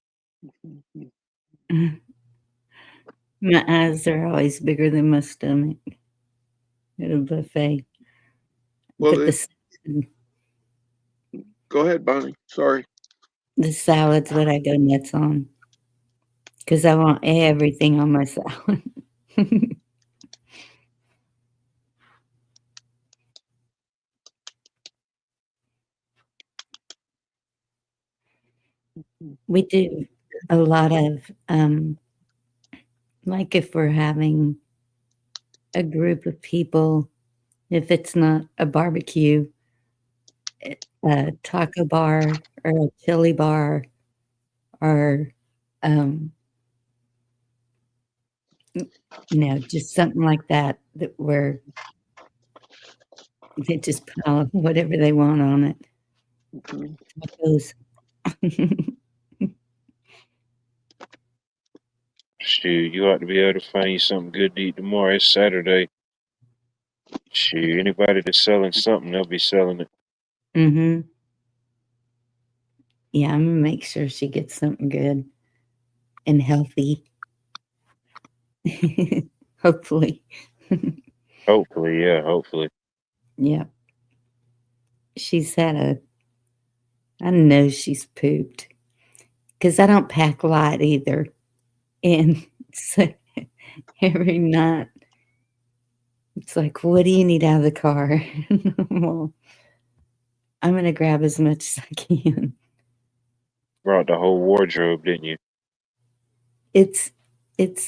My eyes are always bigger than my stomach at a buffet. Well, But go ahead, Bonnie. Sorry. the salad's what I go nuts on because I want everything on my salad. We do a lot of, like if we're having a group of people, if it's not a barbecue, a taco bar or a chili bar or, just something like that where they just pile whatever they want on it. Tacos. Shoot, you ought to be able to find you something good to eat tomorrow. It's Saturday. Shoot, anybody that's selling something, they'll be selling it. Mm-hmm. Yeah, I'm gonna make sure she gets something good and healthy. Hopefully. Hopefully, yeah, hopefully. Yeah. She's I know she's pooped because I don't pack light either. And so every night it's like, what do you need out of the car? Well, I'm going to grab as much as I can. Brought the whole wardrobe, didn't you? It's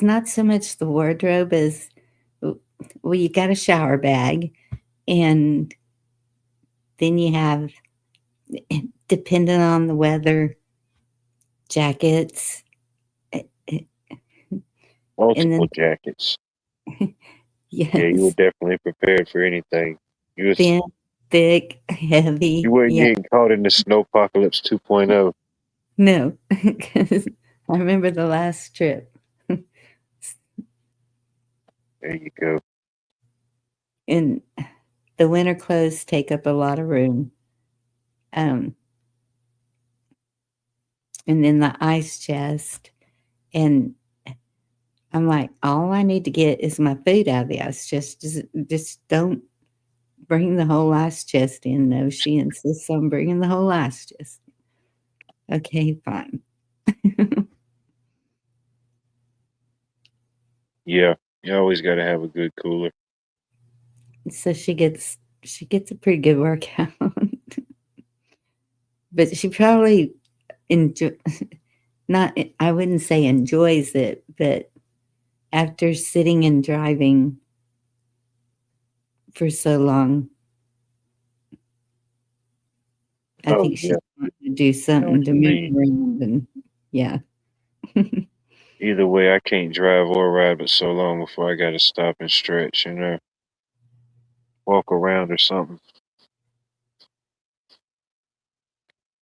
not so much the wardrobe as, well, you got a shower bag and then you have, depending on the weather, jackets. Multiple jackets. Yes. Yeah, you were definitely prepared for anything. You was Thin, thick, heavy. You weren't getting caught in the snowpocalypse 2.0. No, because I remember the last trip. There you go. And the winter clothes take up a lot of room. And then the ice chest. And I'm like, all I need to get is my food out of the ice chest. Just don't bring the whole ice chest in. No, she insists on bringing the whole ice chest. Okay, fine. Yeah, you always got to have a good cooler. So she gets a pretty good workout. But she probably I wouldn't say enjoys it, but after sitting and driving for so long, I think she's going to do something to move around. And yeah. Either way, I can't drive or ride but so long before I got to stop and stretch, walk around or something.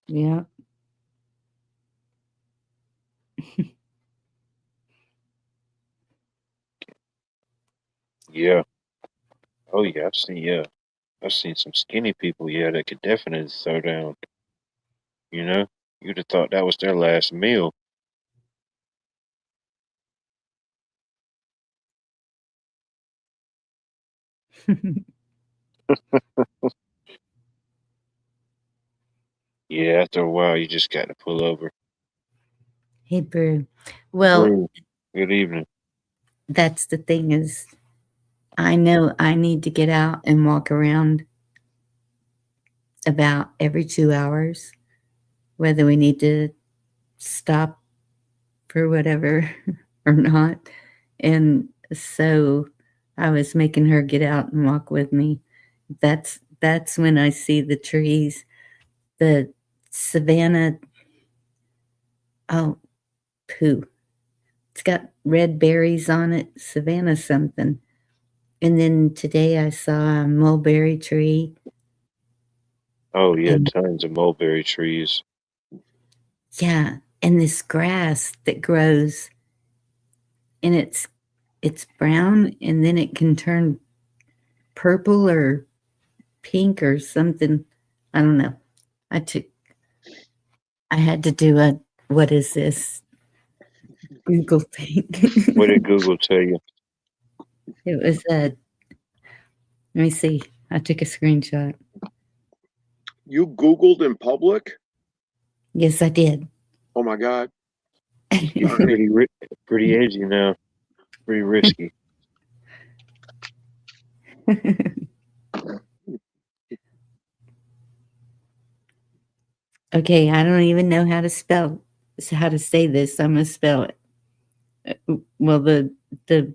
Yeah. Yeah. Oh yeah, I've seen some skinny people, that could definitely throw down. You'd have thought that was their last meal. Yeah, after a while, you just got to pull over. Hey, Brew. Well, Brew, good evening. that's the thing is I know I need to get out and walk around about every 2 hours, whether we need to stop for whatever or not. And so I was making her get out and walk with me. That's when I see the trees, the Savannah. Oh, poo. It's got red berries on it, Savannah something. And then today I saw a mulberry tree. Oh yeah, And tons of mulberry trees. yeah, and this grass that grows, and it's brown, and then it can turn purple or pink or something. I don't know. I had to do a what is this Google thing. What did Google tell you? It was a let me see. I took a screenshot. You Googled in public? Yes, I did. Oh my God. Pretty edgy now. Pretty risky. Okay, I don't even know how to say this. I'm gonna spell it. Well, the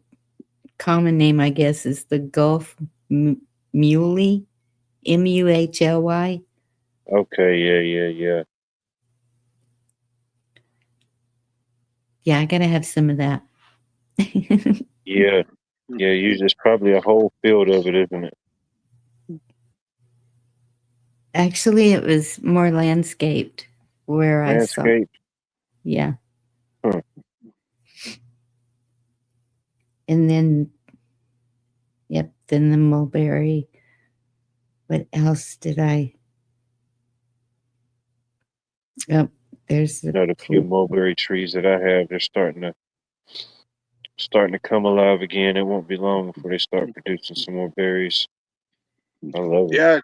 common name, I guess, is the Gulf Muley, Muhly. Okay, yeah. Yeah, I gotta have some of that. Yeah. There's probably a whole field of it, isn't it? Actually, it was more landscaped where I saw. Landscape. Yeah. Huh. And then, yep, then the mulberry. What else did I? Oh, there's the Not a few mulberry trees that I have. They're starting to come alive again. It won't be long before they start producing some more berries. I love it. Yeah,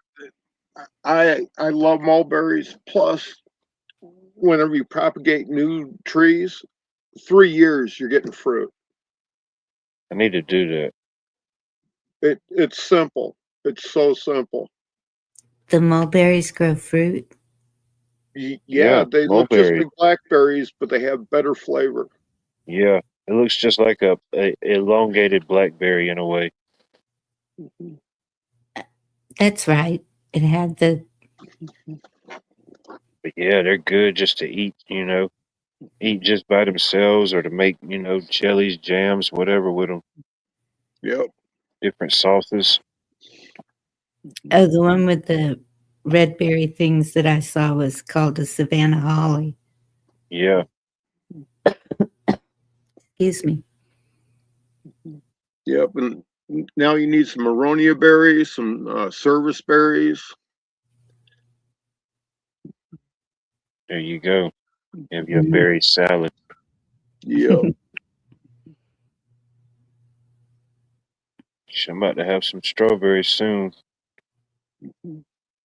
I love mulberries. Plus, whenever you propagate new trees, 3 years you're getting fruit. I need to do that. It's simple. It's so simple. The mulberries grow fruit. Yeah, they look just mulberry. like blackberries, but they have better flavor. Yeah, it looks just like a elongated blackberry in a way. That's right. It had the. But yeah, they're good just to eat. Eat just by themselves or to make jellies, jams, whatever with them. Yep. Different sauces. Oh, the one with the red berry things that I saw was called a Savannah holly. Yeah. Excuse me. Yep. And now you need some aronia berries, some service berries. There you go. Have your berry salad. Yep. I'm about to have some strawberries soon.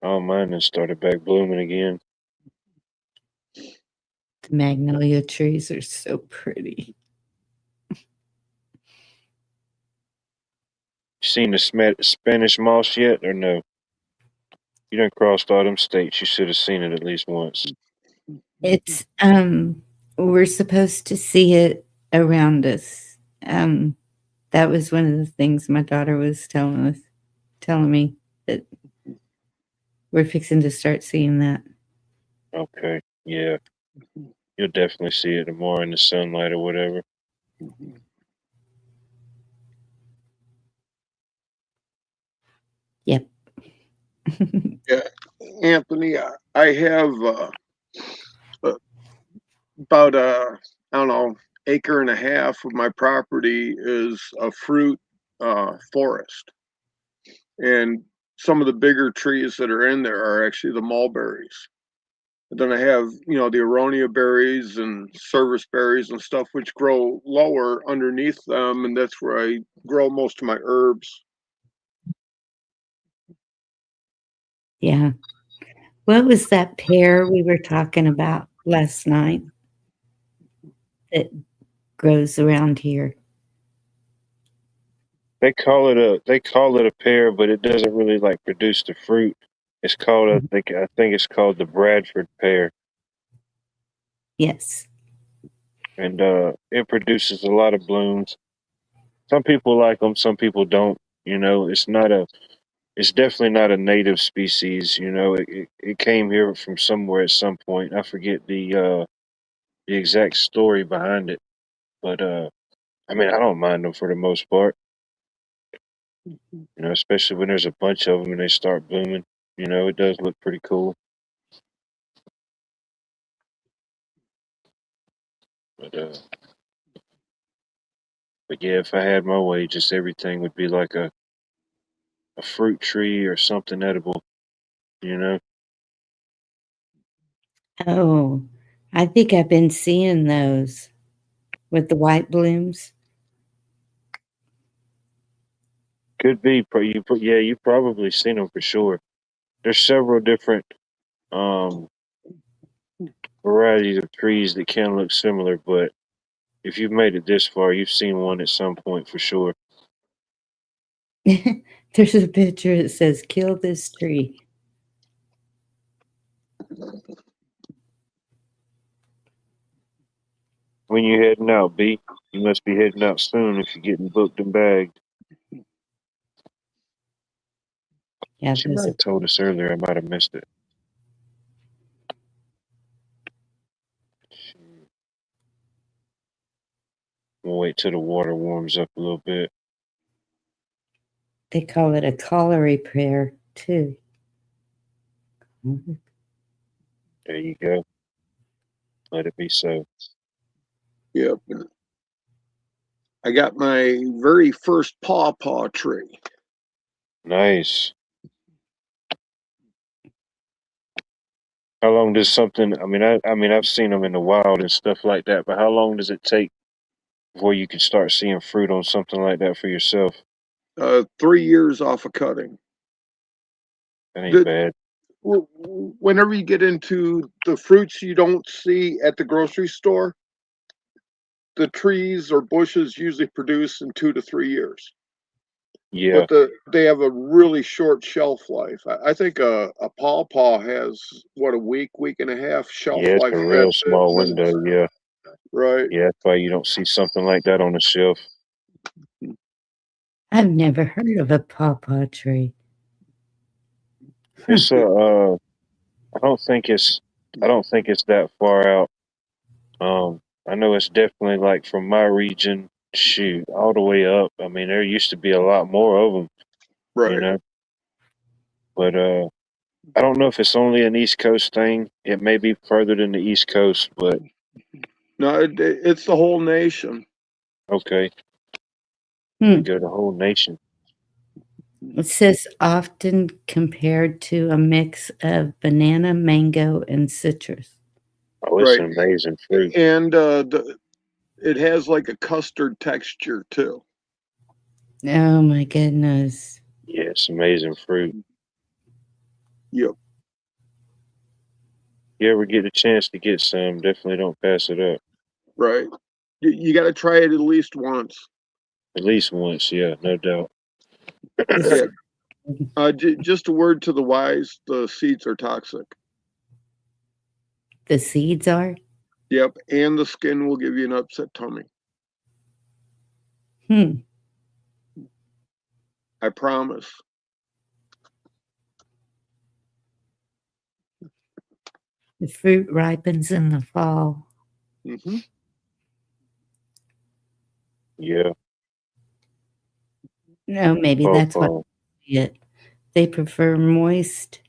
All mine has started back blooming again. The magnolia trees are so pretty. You seen the Spanish moss yet, or no? You done crossed all them states. You should have seen it at least once. It's we're supposed to see it around us. That was one of the things my daughter was telling me that we're fixing to start seeing that. Okay, yeah. You'll definitely see it tomorrow in the sunlight or whatever. Yep. Yeah, Anthony, I have about I don't know, acre and a half of my property is a fruit forest, and some of the bigger trees that are in there are actually the mulberries. And then I have, the aronia berries and service berries and stuff, which grow lower underneath them, and that's where I grow most of my herbs. Yeah. What was that pear we were talking about last night that grows around here? They call it a pear, but it doesn't really like produce the fruit. It's called I think it's called the Bradford pear, Yes. and it produces a lot of blooms. Some people like them, some people don't. You know, it's definitely not a native species. You know, it came here from somewhere at some point. I forget the exact story behind it, but I mean, I don't mind them for the most part. You know, especially when there's a bunch of them and they start blooming. You know, it does look pretty cool. But but yeah, if I had my way, just everything would be like a fruit tree or something edible. You know, Oh, I think I've been seeing those with the white blooms. could be. Yeah, you probably seen them for sure. There's several different um varieties of trees that can look similar, but if you've made it this far, you've seen one at some point for sure. There's a picture that says, "Kill this tree." When you heading out, B? You must be heading out soon if you're getting booked and bagged. Yeah, She might those are. have told us earlier. I might have missed it. We'll wait till the water warms up a little bit. They call it a colliery prayer too. There you go. Let it be so. Yep. I got my very first pawpaw tree. Nice. How long does something? I mean, I've seen them in the wild and stuff like that. But how long does it take before you can start seeing fruit on something like that for yourself? 3 years off of cutting. That ain't The, bad. whenever you get into the fruits you don't see at the grocery store, the trees or bushes usually produce in 2 to 3 years. Yeah. But they have a really short shelf life. I think a pawpaw has what, a week and a half shelf Yeah, it's life. a real That's it. small window. Yeah. Right. Yeah, that's why you don't see something like that on the shelf. I've never heard of a pawpaw tree. It's I don't think it's that far out. I know it's definitely like from my region, shoot, all the way up. I mean, there used to be a lot more of them, you Right. know. But I don't know if it's only an East Coast thing. It may be further than the East Coast, but No, it's the whole nation. okay, we Hmm. go the whole nation. It says often compared to a mix of banana, mango, and citrus. Oh, it's Right. an amazing fruit. And it has like a custard texture too. Oh my goodness. Yeah, it's amazing fruit. Yep. You ever get a chance to get some, definitely don't pass it up. Right. You got to try it at least once. At least once, yeah, no doubt. Yeah. Just a word to the wise: the seeds are toxic. The seeds are? Yep, and the skin will give you an upset tummy. Hmm. I promise. The fruit ripens in the fall. Mm-hmm. Yeah, No, maybe that's what pawpaw. it. They prefer moist,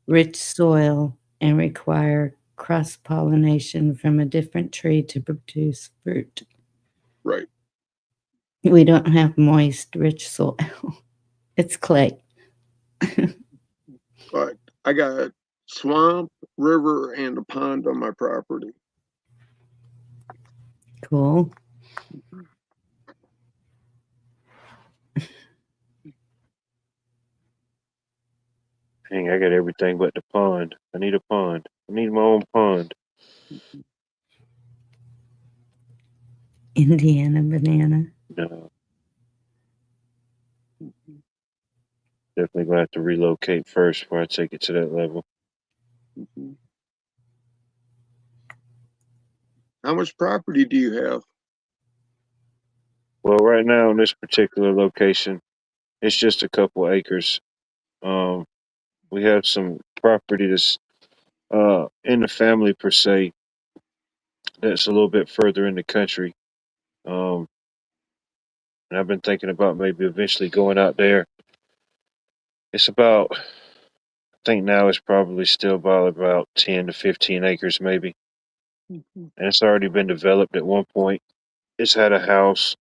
rich soil and require cross pollination from a different tree to produce fruit. Right. We don't have moist, rich soil. It's clay. But I got swamp, river, and a pond on my property. Cool. Dang, I got everything but the pond. I need a pond. I need my own pond. Indiana banana. No. Definitely gonna have to relocate first before I take it to that level. Mhm. How much property do you have? Well, right now in this particular location, it's just a couple acres. Um, we have some property that's in the family per se, that's a little bit further in the country. Um, and I've been thinking about maybe eventually going out there. It's about, I think now it's probably still about 10 to 15 acres maybe. Mhm. And it's already been developed at one point. It's had a house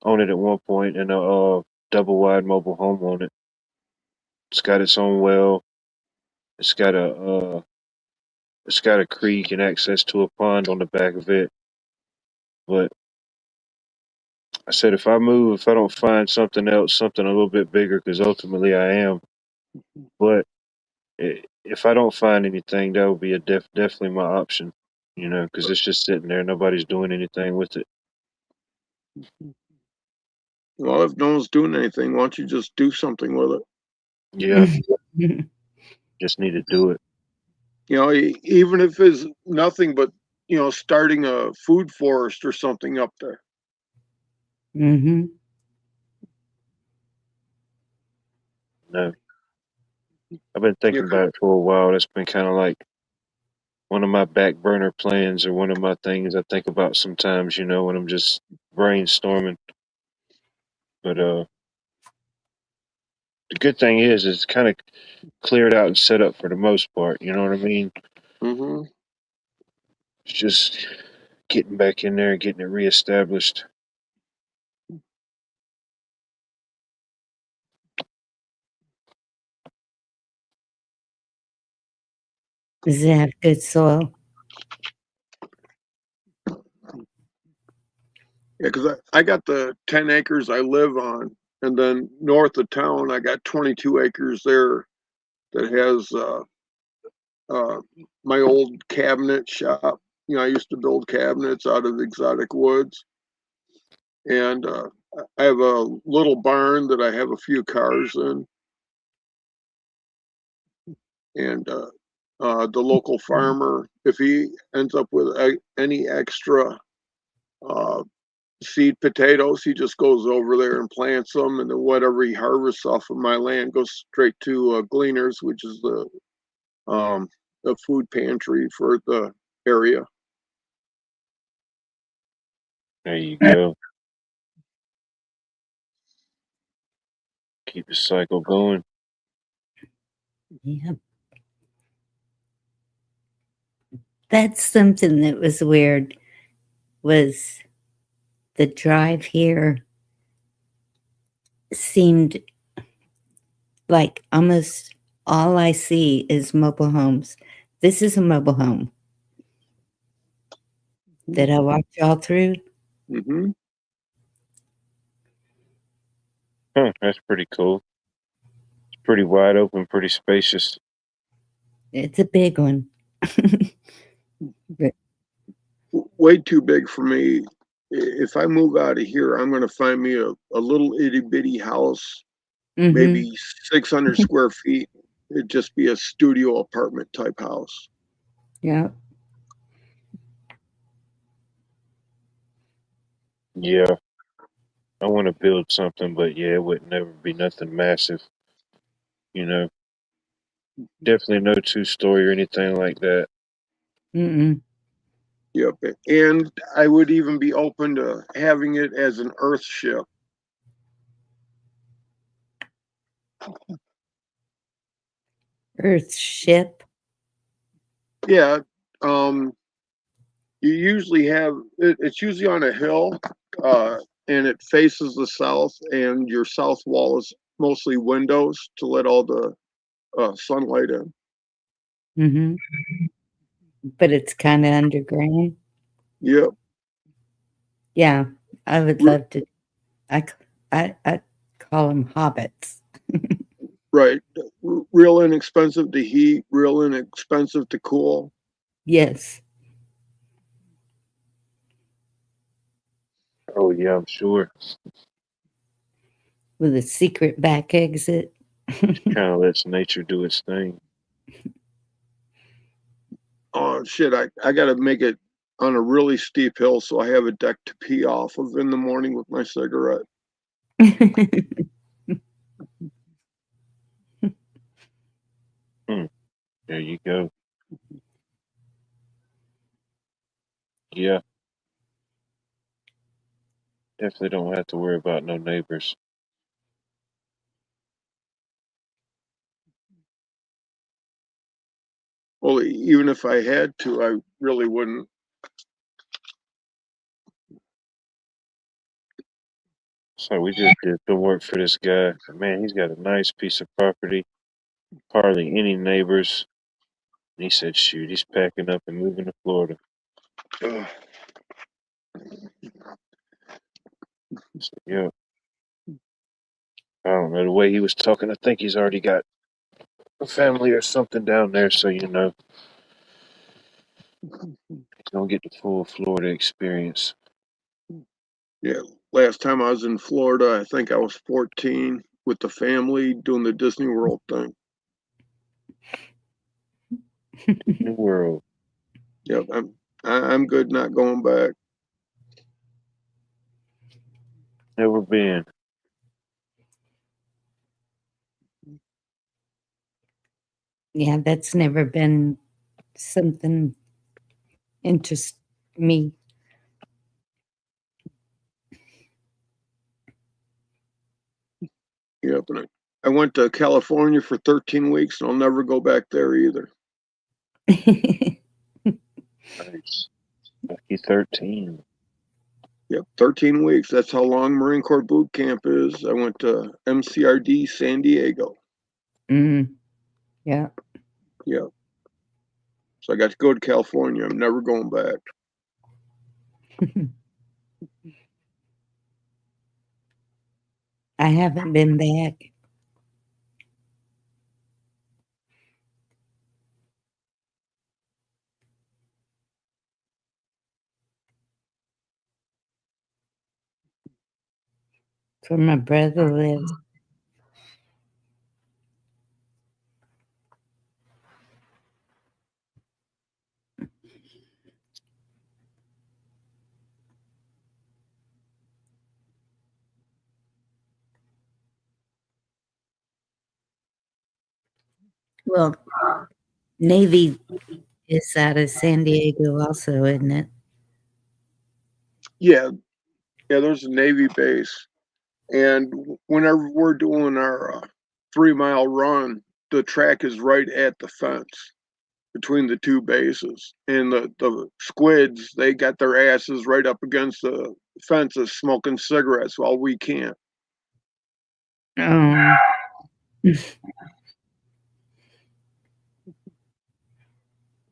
on it at one point and a double wide mobile home on it. It's got its own well. It's got a creek and access to a pond on the back of it. But I said if I move, if I don't find something else, something a little bit bigger, because ultimately I am. But if I don't find anything, that would be definitely my option. Because it's just sitting there, nobody's doing anything with it. Well, if no one's doing anything, why don't you just do something with it? Yeah, just need to do it. Even if it's nothing but, starting a food forest or something up there. Mm-hmm. No, I've been Yeah, thinking about it for a while. That's been kind of like one of my back burner plans or one of my things I think about sometimes, when I'm just brainstorming. But the good thing is it's kind of cleared out and set up for the most part. You know what I mean? hmm It's just getting back in there and getting it reestablished. Does it have good soil? Yeah, because I got the 10 acres I live on, and then north of town, I got 22 acres there that has uh, my old cabinet shop. I used to build cabinets out of exotic woods, and I have a little barn that I have a few cars in, and the local farmer, if he ends up with any extra uh, seed potatoes, he just goes over there and plants them, and then whatever he harvests off of my land goes straight to Gleaners, which is the food pantry for the area. There you go. Keep the cycle going. Yeah. That's something that was weird, was the drive here seemed like almost all I see is mobile homes. This is a mobile home that I walked y'all through. Mm-hmm. Huh, that's pretty cool. It's pretty wide open, pretty spacious. It's a big one. But Way too big for me. If I move out of here, I'm going to find me a little itty bitty house, mhm. maybe 600 square feet. It'd just be a studio apartment type house. Yeah. Yeah, I want to build something, but yeah, it would never be nothing massive. You know, definitely no 2-story or anything like that. Mm-mm. Yep. And I would even be open to having it as an earth ship. Earth ship. Yeah. Um, you usually have it's usually on a hill, uh, and it faces the south, and your south wall is mostly windows to let all the sunlight in. Mm-hmm. But it's kind of underground. Yep. Yeah, I would R- love to. I, I call them hobbits. right. Real inexpensive to heat, real inexpensive to cool. Yes. Oh yeah, I'm sure. With a secret back exit. Kind of lets nature do its thing. Oh shit! I got to make it on a really steep hill, so I have a deck to pee off of in the morning with my cigarette. There you go. Yeah, definitely don't have to worry about no neighbors. Well, even if I had to, I really wouldn't. So we just did the work for this guy. Man, he's got a nice piece of property. Hardly any neighbors. And he said, shoot, he's packing up and moving to Florida. Ugh. So, yeah. I don't know. The way he was talking, I think he's already got a family or something down there. So, he's going to get the full Florida experience. Yeah, last time I was in Florida, I think I was 14 with the family doing the Disney World thing. New world. Yep, I'm good not going back. Never been. Yeah, that's never been something interest me. Yep, and I went to California for 13 weeks, and I'll never go back there either. Nice. Lucky 13. Yep, 13 weeks. That's how long Marine Corps boot camp is. I went to MCRD San Diego. Yeah. Yep. So I got to go to California. I'm never going back. I haven't been back. Where my brother lives. Well, Navy is out of San Diego also, isn't it? Yeah, there's a Navy base. And whenever we're doing our 3 mile run, the track is right at the fence between the two bases. And the squids, they got their asses right up against the fences smoking cigarettes while we can't. Oh.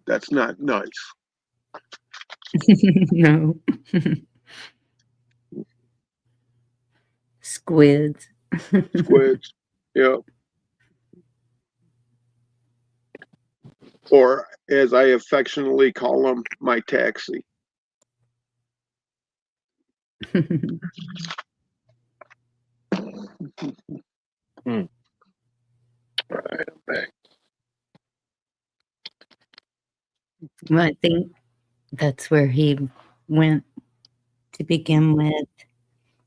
That's not nice. No. Squids. Squids. Yep. Or as I affectionately call them, my taxi. All right, I'm back. Well, I think that's where he went to begin with.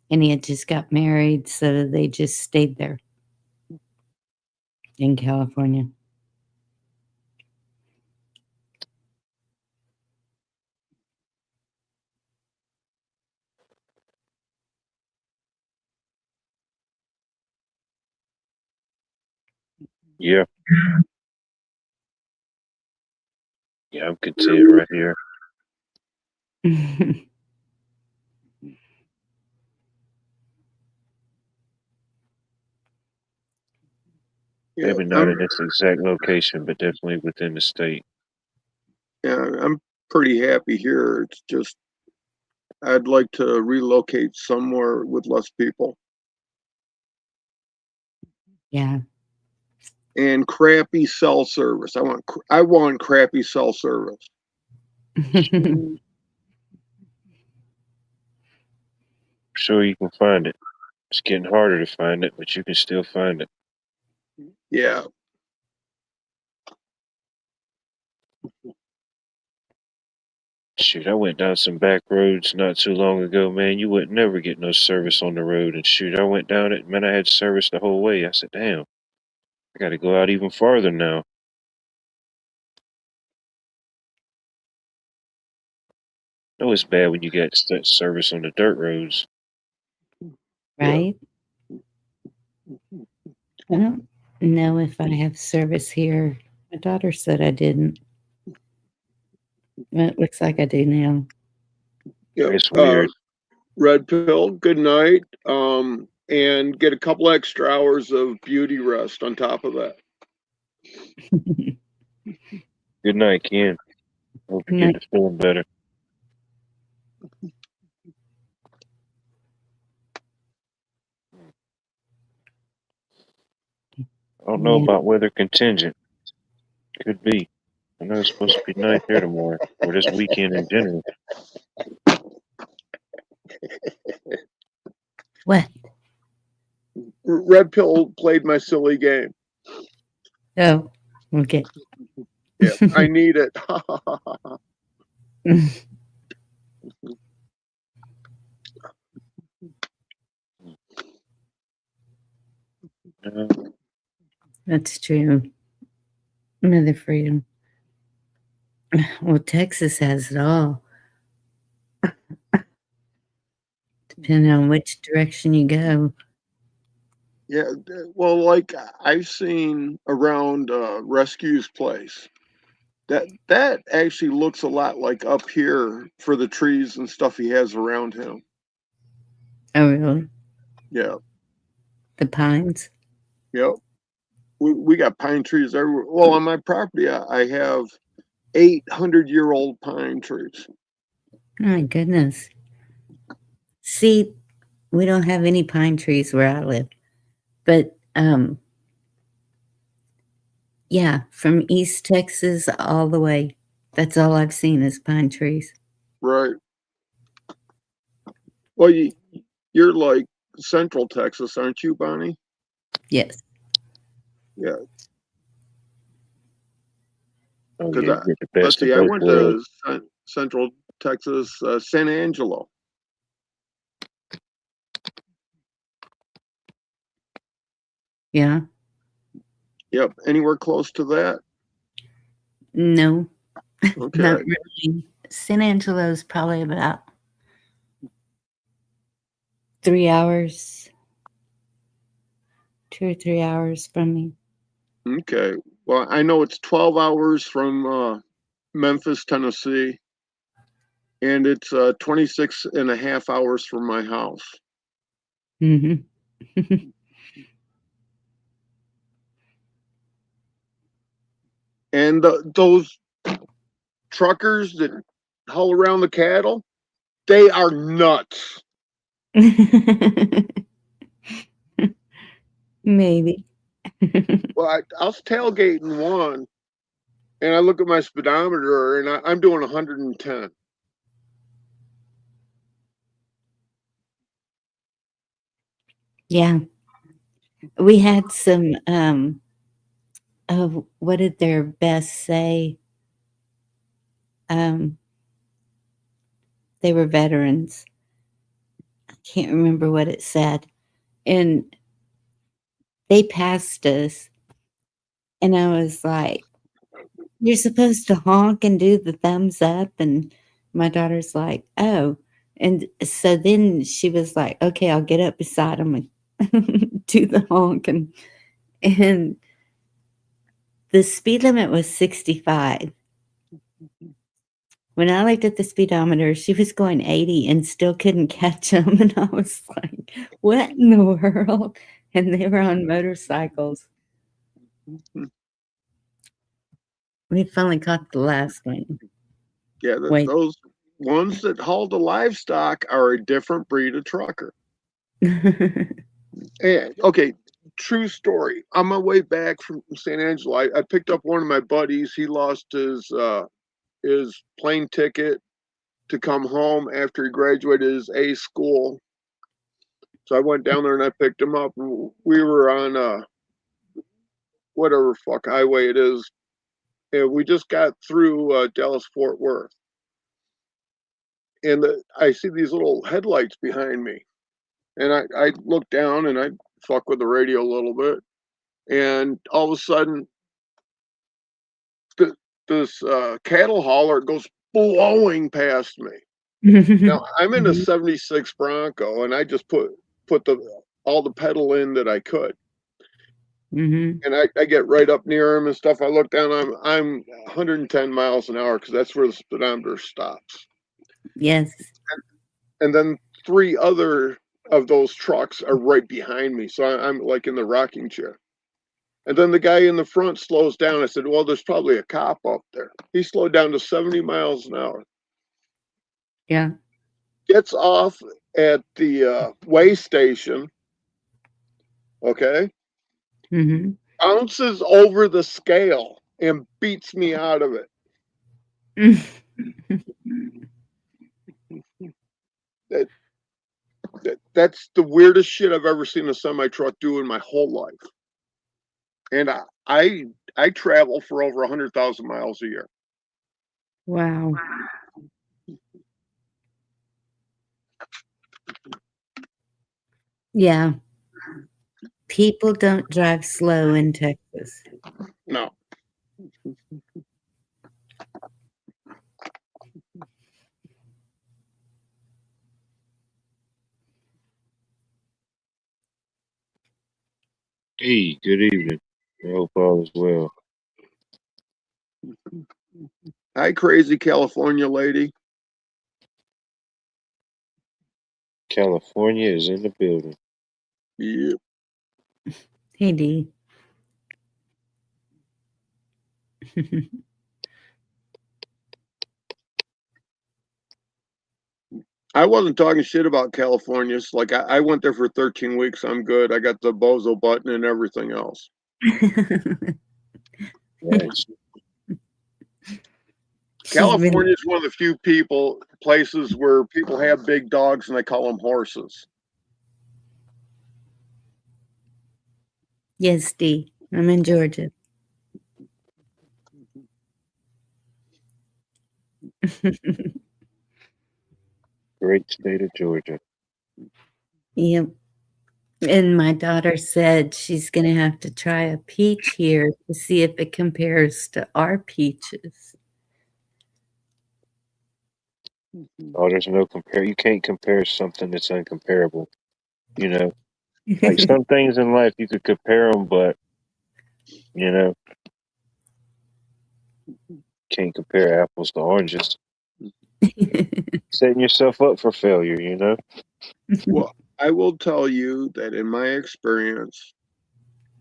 And he had just got married, so they just stayed there in California. Yeah. Yeah, I'm content right here. Yeah, Maybe not in this exact location, but definitely within the state. I'm pretty happy here. It's just I'd like to relocate somewhere with less people. Yeah. And crappy cell service. I want crappy cell service. Sure, you can find it. It's getting harder to find it, but you can still find it. Yeah. Shoot, I went down some back roads not too long ago, man. You would never get no service on the road. And shoot, I went down it, man. I had service the whole way. I said, damn, I got to go out even farther now. No, it's bad when you get service on the dirt roads. Right? I don't know if I have service here. My daughter said I didn't. Well, it looks like I do now. Yeah. It's weird. Red pill, good night. And get a couple extra hours of beauty rest on top of that. Good night, Ken. Hope you Night. get feeling better. I don't know Yeah. about weather contingent. Could be. I know it's supposed to be nice here tomorrow, or this weekend in general. What? Red pill played my silly game. Oh, okay. Yeah, I need it. That's true. Mother freedom. Well, Texas has it all. Depending on which direction you go. Yeah, well, like I've seen around Rescue's place. That actually looks a lot like up here for the trees and stuff he has around him. Oh, really? Yeah, The pines? yep. We got pine trees everywhere. Well, on my property, I have 800-year-old pine trees. Oh, my goodness. See, we don't have any pine trees where I live. But, yeah, from East Texas all the way, that's all I've seen is pine trees. Right. Well, you're like Central Texas, aren't you, Bonnie? Yes. Yeah. Oh, Because yeah, you get the let's best of see, I both went worlds. to Central Texas, San Angelo. Yeah. Yep. Anywhere close to that? No, Okay. not really. San Angelo's probably about 3 hours, 2 or 3 hours from me. Okay. Well, I know it's 12 hours from Memphis, Tennessee, and it's 26 and a half hours from my house. Mm-hmm. And those truckers that haul around the cattle, they are nuts. Maybe. Well, I was tailgating one, and I look at my speedometer, and I'm doing 110. Yeah. We had some, oh, what did their best say? They were veterans. I can't remember what it said. And they passed us, and I was like, "You're supposed to honk and do the thumbs up." And my daughter's like, "Oh." And so then she was like, "Okay, I'll get up beside him and do the honk." And the speed limit was 65. When I looked at the speedometer, she was going 80 and still couldn't catch him. And I was like, what in the world? And they were on motorcycles. We finally caught the last one. Yeah, Wait. those ones that haul the livestock are a different breed of trucker. And okay, true story. On my way back from San Angelo, I picked up one of my buddies. He lost his plane ticket to come home after he graduated his A school. So I went down there and I picked him up. We were on whatever fuck highway it is. And we just got through Dallas Fort Worth. And I see these little headlights behind me. And I look down and I fuck with the radio a little bit. And all of a sudden, this cattle hauler goes blowing past me. Now I'm in a '76 Bronco, and I just put all the pedal in that I could, and I get right up near him and stuff. I look down. I'm 110 miles an hour because that's where the speedometer stops. Yes. And then 3 other of those trucks are right behind me, so I'm like in the rocking chair. And then the guy in the front slows down. I said, "Well, there's probably a cop up there." He slowed down to 70 miles an hour. Yeah. Gets off at the way station, okay? Mm-hmm. Bounces over the scale and beats me out of it. That's the weirdest shit I've ever seen a semi-truck do in my whole life. And I travel for over 100,000 miles a year. Wow. Yeah. People don't drive slow in Texas. No. Hey, good evening. I hope all is well. Hi, crazy California lady. California is in the building. Yeah. Hey, D. I wasn't talking shit about California. It's like I went there for 13 weeks. I'm good. I got the bozo button and everything else. Nice. California is one of the few places where people have big dogs and they call them horses. Yes, D. I'm in Georgia. Great state of Georgia. Yep. And my daughter said she's going to have to try a peach here to see if it compares to our peaches. Oh, there's no compare. You can't compare something that's uncomparable. You know, like some things in life you could compare them, but you know, can't compare apples to oranges. Setting yourself up for failure. You know. Well, I will tell you that in my experience,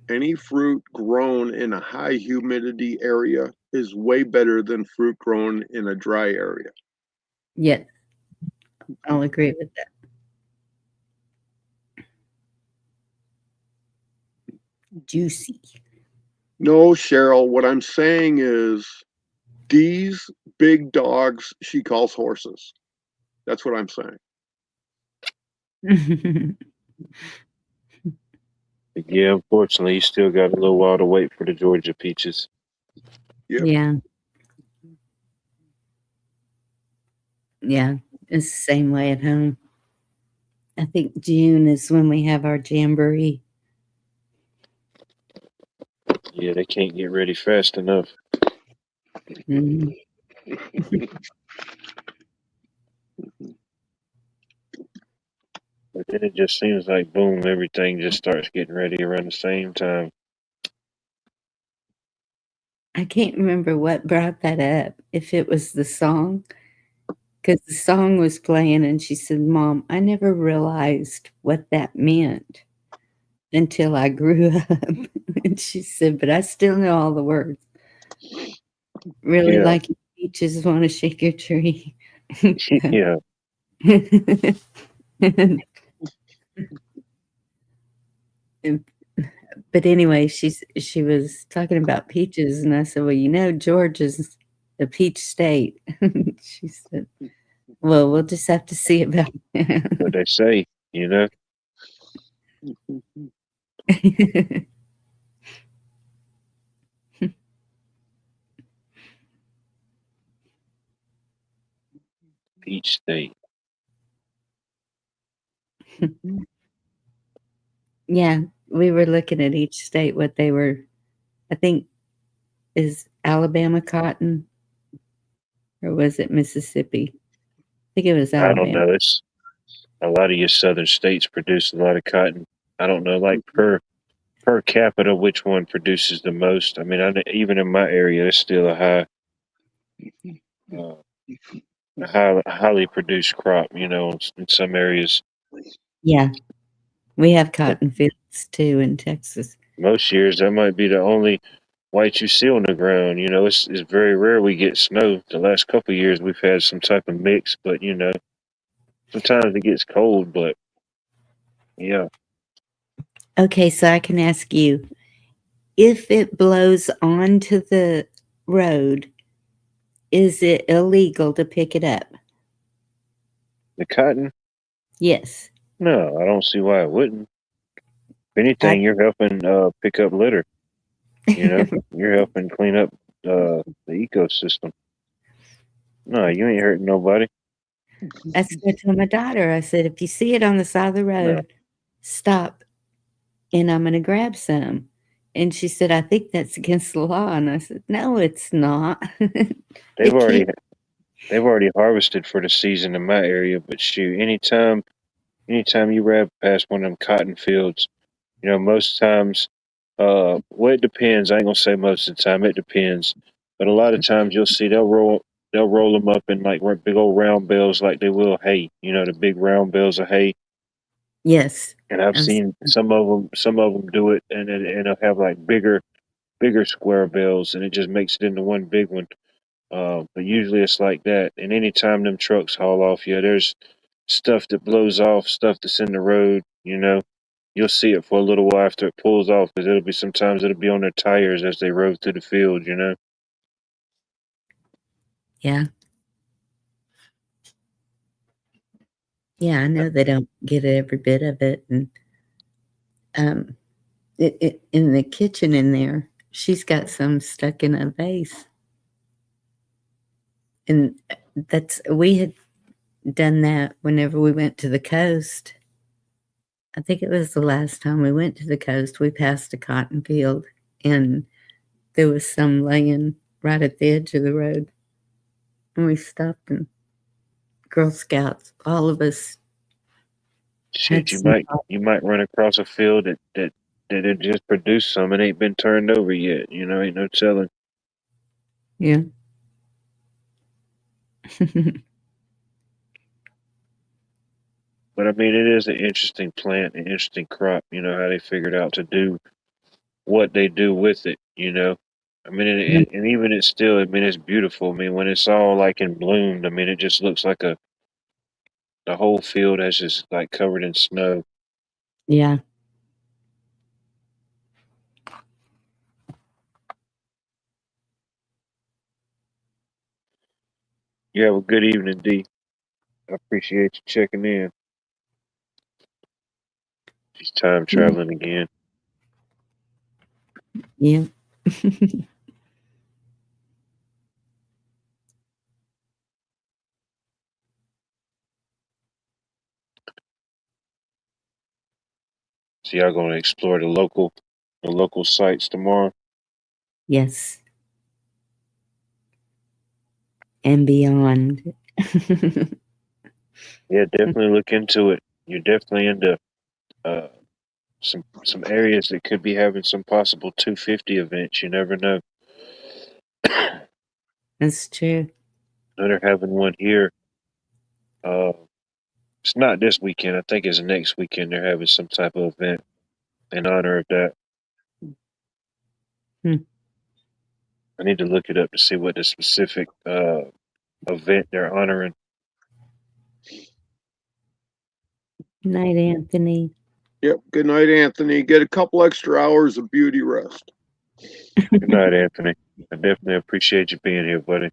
any fruit grown in a high humidity area is way better than fruit grown in a dry area. Yes, I'll agree with that. Juicy. No, Cheryl, what I'm saying is these big dogs she calls horses. That's what I'm saying. Yeah, unfortunately, you still got a little while to wait for the Georgia peaches. Yep. Yeah. Yeah, it's the same way at home. I think June is when we have our jamboree. Yeah, they can't get ready fast enough. Mhm. But then it just seems like boom, everything just starts getting ready around the same time. I can't remember what brought that up, if it was the song, because the song was playing and she said, "Mom, I never realized what that meant until I grew up." And she said, "But I still know all the words. Really Yeah. like your peaches, want to shake your tree." Yeah. But anyway, she was talking about peaches, and I said, "Well, you know, Georgia's a peach state." She said, "Well, we'll just have to see about that." What they say, you know. Each state. Yeah, we were looking at each state what they were. I think is Alabama cotton or was it Mississippi? I think it was I don't Alabama. know. It's a lot of your southern states produce a lot of cotton. I don't know, like per capita, which one produces the most. I mean, even in my area, it's still uh, a highly produced crop. You know, in some areas. Yeah, we have cotton fields too in Texas. Most years, that might be the only white you see on the ground. You know, it's very rare we get snow. The last couple of years, we've had some type of mix, but you know, sometimes it gets cold. But yeah, Okay, so I can ask you if it blows onto the road, is it illegal to pick it up? the cotton. Yes. No, I don't see why it wouldn't. If I, anything, you're helping pick up litter. You know, you're helping clean up the ecosystem. No, you ain't hurting nobody. That's what I told my daughter. I said, if you see it on the side of the No, road, stop and I'm going to grab some. And she said, I think that's against the law. And I said, no, it's not. they've It already can't. they've already harvested for the season in my area. But shoot, anytime you ride past one of them cotton fields, you know, most times, well, it depends. I ain't gonna say most of the time. It depends, but a lot of times you'll see they'll roll them up in like big old round bales like they will hay. You know, the big round bales of hay. Yes. And I've I've seen some of them do it, and they'll have like bigger square bales, and it just makes it into one big one. But usually it's like that. And anytime them trucks haul off, yeah, there's stuff that blows off, stuff that's in the road. You know, you'll see it for a little while after it pulls off, because sometimes it'll be on their tires as they rode through the field. You know, Yeah. Yeah, I know they don't get every bit of it. And um, in the kitchen in there, she's got some stuck in a vase. And we had done that whenever we went to the coast. I think it was the last time we went to the coast. We passed a cotton field and there was some laying right at the edge of the road. And we stopped and Girl Scouts, all of us had shit, some. you might run across a field that it just produced some and ain't been turned over yet. You know, ain't no telling. Yeah. But I mean, it is an interesting plant, an interesting crop. You know how they figured out to do what they do with it. You know, I mean, and even it's still, I mean, it's beautiful. I mean, when it's all like in bloomed, I mean, it just looks like the whole field has just like covered in snow. Yeah. You have a good evening, D. I appreciate you checking in. She's time traveling again. Yeah. So y'all gonna explore the local sites tomorrow? Yes. And beyond. Yeah, definitely look into it. You're definitely into uh, some areas that could be having some possible 250 events. You never know. That's true. Know they're having one here. Uh, it's not this weekend. I think it's next weekend. They're having some type of event in honor of that. Hmm. I need to look it up to see what the specific event they're honoring. Night, Anthony. Yep. Good night, Anthony. Get a couple extra hours of beauty rest. Good night, Anthony. I definitely appreciate you being here, buddy.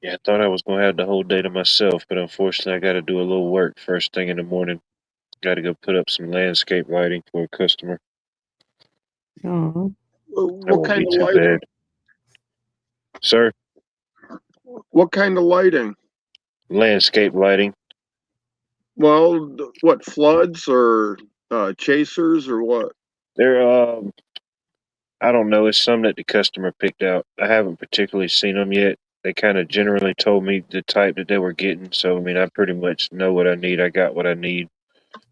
Yeah, I thought I was gonna have the whole day to myself, but unfortunately, I got to do a little work first thing in the morning. Got to go put up some landscape lighting for a customer. Oh, That What won't kind be of too lighting? bad. Sir, What kind of lighting? landscape lighting. Well, what, floods or chasers or what? They're I don't know. It's some that the customer picked out. I haven't particularly seen them yet. They kind of generally told me the type that they were getting. So, I mean, I pretty much know what I need. I got what I need.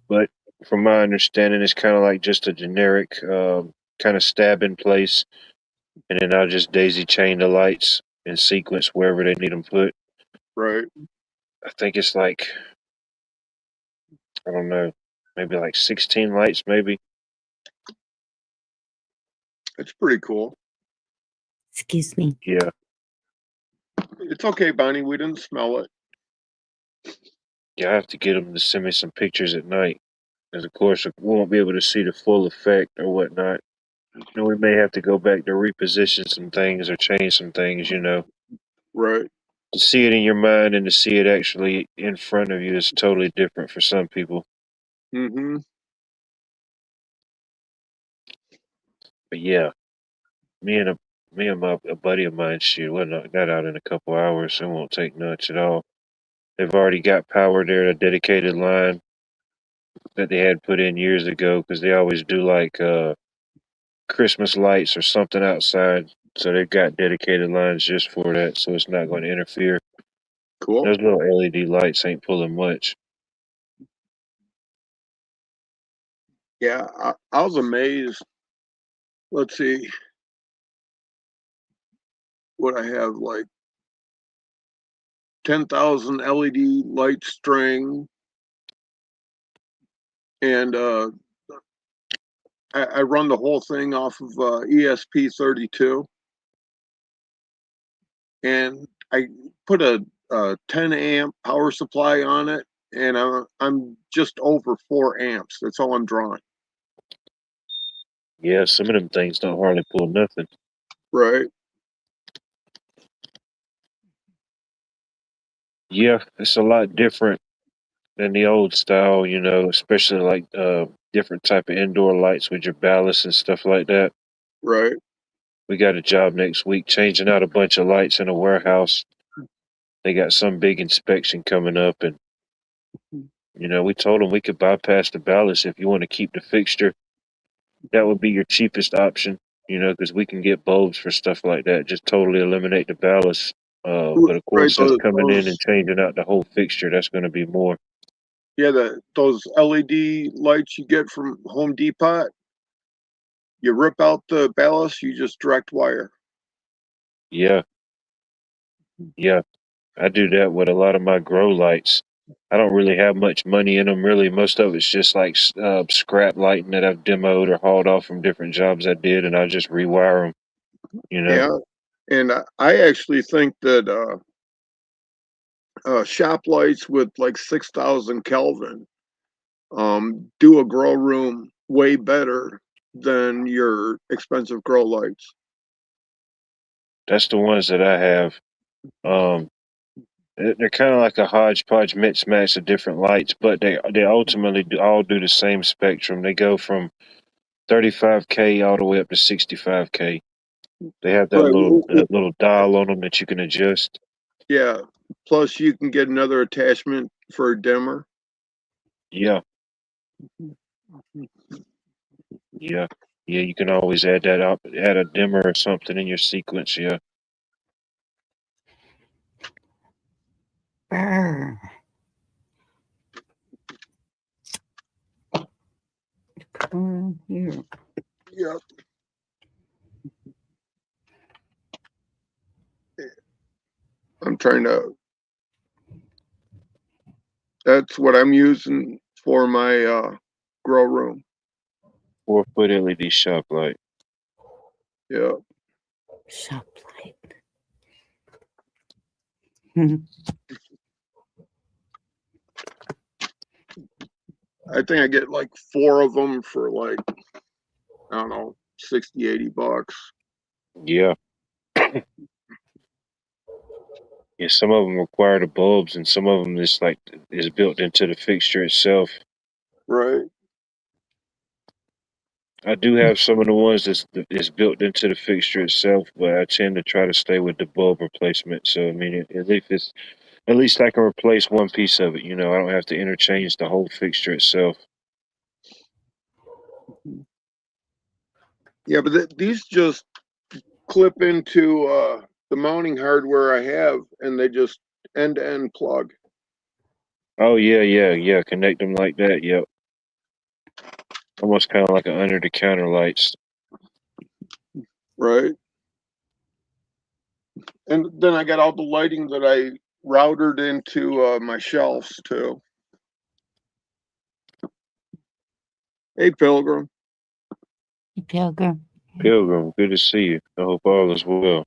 But from my understanding, it's kind of like just a generic kind of stab in place. And then I'll just daisy chain the lights in sequence wherever they need them put. Right. I think it's like, I don't know, maybe like 16 lights, maybe. It's pretty cool. excuse me. Yeah. It's okay, Bonnie. We didn't smell it. Yeah, I have to get them to send me some pictures at night. Because, of course, we won't be able to see the full effect or whatnot. And we may have to go back to reposition some things or change some things, Right. To see it in your mind and to see it actually in front of you is totally different for some people. Mm-hmm. But yeah, me and a a buddy of mine, shoot, we'll knock that out in a couple hours. It won't take much at all. They've already got power there, a dedicated line that they had put in years ago because they always do like Christmas lights or something outside. So they've got dedicated lines just for that, so it's not going to interfere. Cool. Those little LED lights ain't pulling much. Yeah, I was amazed. Let's see what I have, like 10,000 LED light string, and I run the whole thing off of ESP32, and I put a 10 amp power supply on it, and I'm just over 4 amps. That's all I'm drawing. Yeah, some of them things don't hardly pull nothing. Right. Yeah, it's a lot different than the old style, especially like different type of indoor lights with your ballast and stuff like that. Right. We got a job next week changing out a bunch of lights in a warehouse. They got some big inspection coming up, and we told them we could bypass the ballast if you want to keep the fixture. That would be your cheapest option, because we can get bulbs for stuff like that. Just totally eliminate the ballast. But of Right. course, us coming in and changing out the whole fixture, that's going to be more. Yeah, those LED lights you get from Home Depot, you rip out the ballast, you just direct wire. Yeah, yeah. I do that with a lot of my grow lights. I don't really have much money in them, really. Most of it's just like scrap lighting that I've demoed or hauled off from different jobs I did, and I just rewire them. Yeah, and I actually think that shop lights with like 6,000 Kelvin do a grow room way better than your expensive grow lights. That's the ones that I have. Um, they're kind of like a hodgepodge mix match of different lights, but they ultimately all do the same spectrum. They go from 35K all the way up to 65K. They have Right. that little dial on them that you can adjust. Yeah. Plus, you can get another attachment for a dimmer. Yeah, yeah, yeah. You can always add that up, add a dimmer or something in your sequence. Yeah. Brr. Come on here. Yeah. I'm trying to. That's what I'm using for my grow room. 4-foot LED shop light. Yeah. Shop light. Hmm. I think I get like 4 of them for like, I don't know, 60, 80 bucks. Yeah. Yeah, some of them require the bulbs, and some of them is built into the fixture itself. Right. I do have some of the ones that's built into the fixture itself, but I tend to try to stay with the bulb replacement. So I mean, at least I can replace one piece of it. You know, I don't have to interchange the whole fixture itself. Yeah, but these just clip into the mounting hardware I have, and they just end-to-end plug. Oh yeah. Connect them like that. Yep. Almost kind of like an under the counter lights. Right. And then I got all the lighting that I routed into my shelves too. Hey, Pilgrim. Pilgrim. Pilgrim, good to see you. I hope all is well.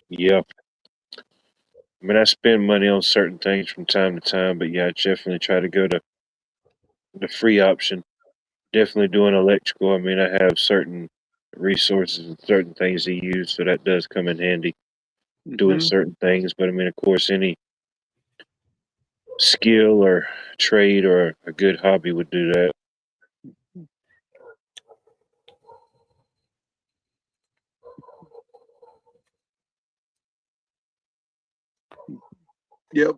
Yeah. I mean, I spend money on certain things from time to time, but yeah, I definitely try to go to the free option. Definitely doing electrical. I mean, I have certain resources and certain things to use, so that does come in handy doing certain things. But I mean, of course, any skill or trade or a good hobby would do that. Yep.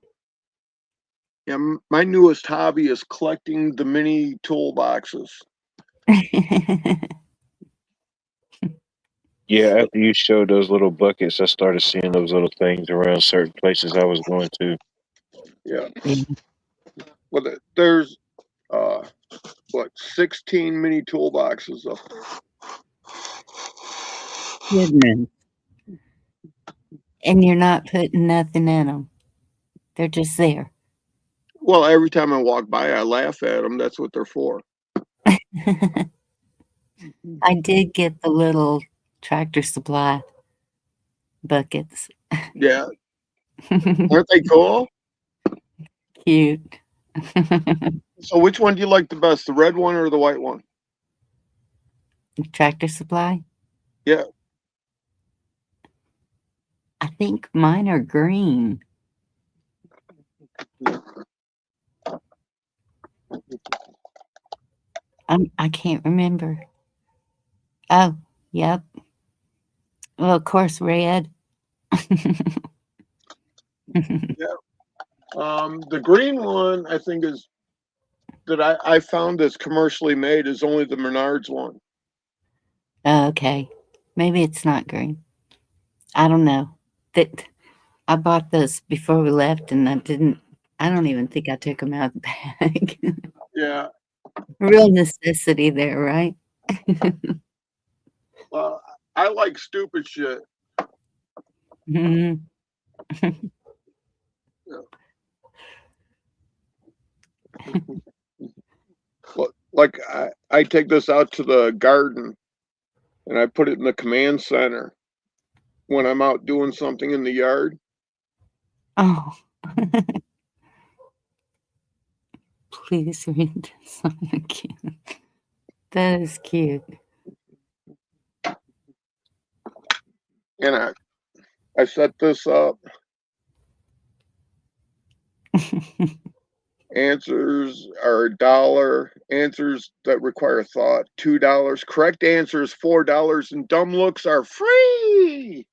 Yeah, my newest hobby is collecting the mini toolboxes. Yeah, after you showed those little buckets, I started seeing those little things around certain places I was going to. Yeah. Yeah. Well, there's what 16 mini toolboxes up there. Goodness. And you're not putting nothing in them. They're just there. Well, every time I walk by, I laugh at them. That's what they're for. I did get the little Tractor Supply buckets. Yeah. Aren't they cool? Cute. So which one do you like the best, the red one or the white one? Tractor Supply? Yeah. I think mine are green. I can't remember. Oh, yep. Well, of course, red. Yeah. The green one, I think, is that I found that's commercially made is only the Menards one. Okay. Maybe it's not green. I don't know. That I bought those before we left and I don't even think I took them out of the bag. Yeah. Real necessity there, right? I like stupid shit. Mhm. Like I take this out to the garden and I put it in the command center when I'm out doing something in the yard. Oh. Please read this one again. That is cute. And I set this up. Answers are $1. Answers that require thought, $2. Correct answers, $4. And dumb looks are free.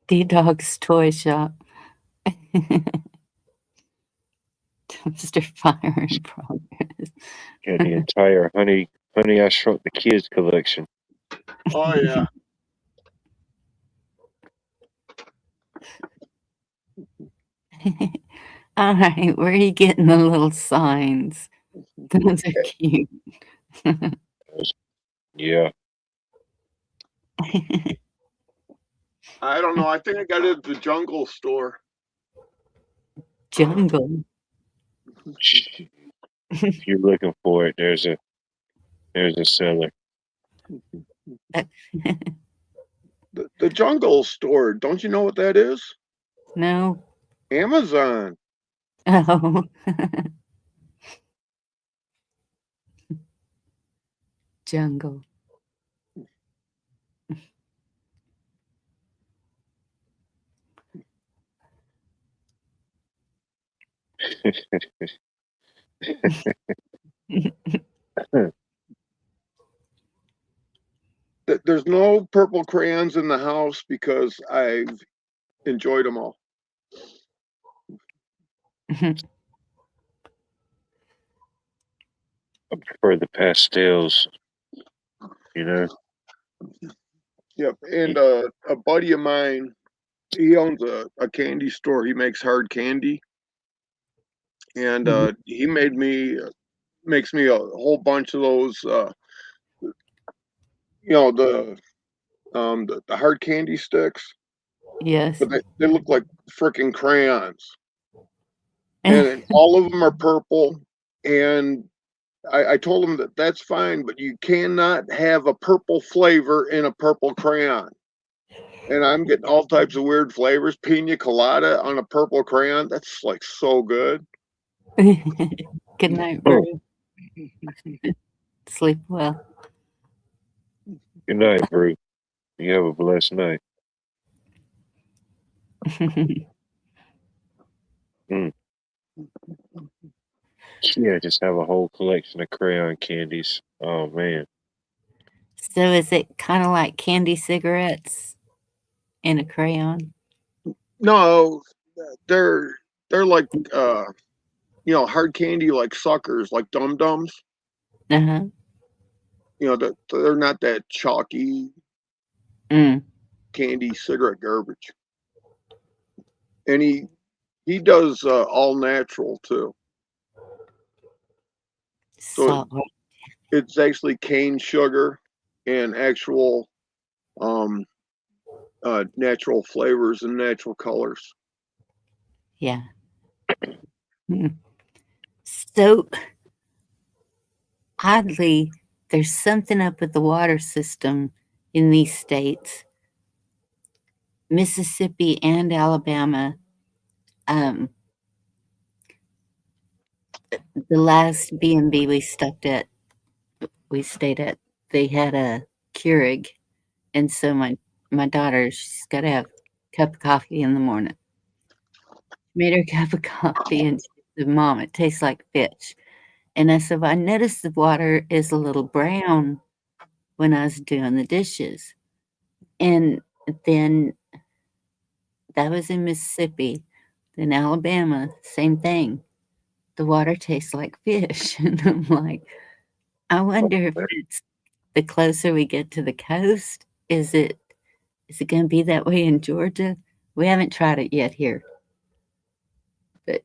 D-Dog's Toy Shop. Dumpster fire in progress. Yeah, the entire Honey I Shrunk the Kids collection. Oh yeah. All right, where are you getting the little signs? Those are cute. Yeah. I don't know. I think I got it at the Jungle store. Jungle. If you're looking for it, there's a seller. The Jungle store. Don't you know what that is? No. Amazon. Oh. Jungle. There's no purple crayons in the house because I've enjoyed them all. I prefer the pastels, you know. Yep. And a buddy of mine, he owns a candy store. He makes hard candy, and he makes me a whole bunch of those. You know the hard candy sticks, Yes. but they look like freaking crayons, and all of them are purple. And I told him that that's fine, but you cannot have a purple flavor in a purple crayon. And I'm getting all types of weird flavors. Pina colada on a purple crayon. That's like so good. Good night, Oh, Brew. Sleep well. good night, Brew. You have a blessed night. Mm. Yeah, just have a whole collection of crayon candies. Oh man. So is it kind of like candy cigarettes in a crayon? No, they're like hard candy like suckers, like dum dums. Uh-huh. They're not that chalky Mm. candy cigarette garbage. And he does all natural too. So Salt. it's actually cane sugar and actual natural flavors and natural colors. Yeah. Mm. So oddly, there's something up with the water system in these states, Mississippi and Alabama. Um, the last B&B we stayed at, they had a Keurig, and so my daughter, she's got to have a cup of coffee in the morning. Made her a cup of coffee, and she said, "Mom, it tastes like fish." And I said, "Well, I noticed the water is a little brown when I was doing the dishes." And then that was in Mississippi. Then Alabama, same thing. The water tastes like fish. And I'm like, I wonder if it's the closer we get to the coast, is it going to be that way in Georgia? We haven't tried it yet here, but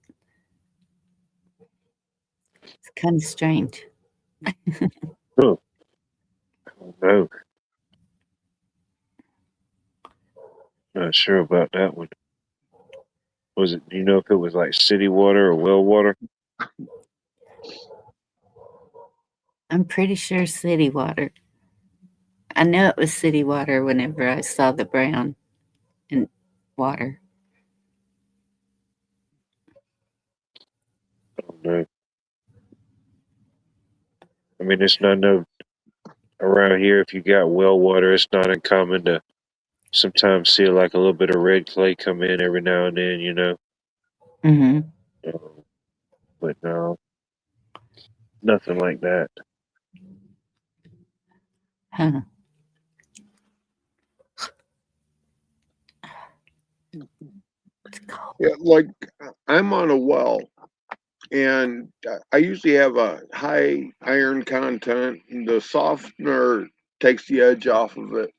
it's kind of strange. Oh, no. Not sure about that one. Was it? Do you know if it was like city water or well water? I'm pretty sure city water. I know it was city water whenever I saw the brown in water. I don't know. I mean, it's not no around here. If you got well water, it's not uncommon to sometimes see like a little bit of red clay come in every now and then. Hmm. Um, but no, nothing like that. Huh. It's cold. Yeah, like I'm on a well, and I usually have a high iron content. And the softener takes the edge off of it.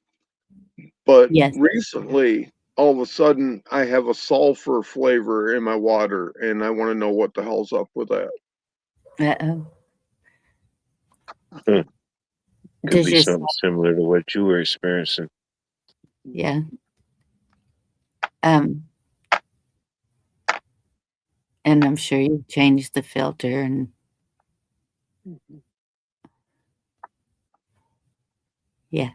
But Yes. recently, all of a sudden, I have a sulfur flavor in my water, and I want to know what the hell's up with that. Uh-oh. Huh. Could Does be your something similar to what you were experiencing. yeah. Um, and I'm sure you changed the filter and yeah.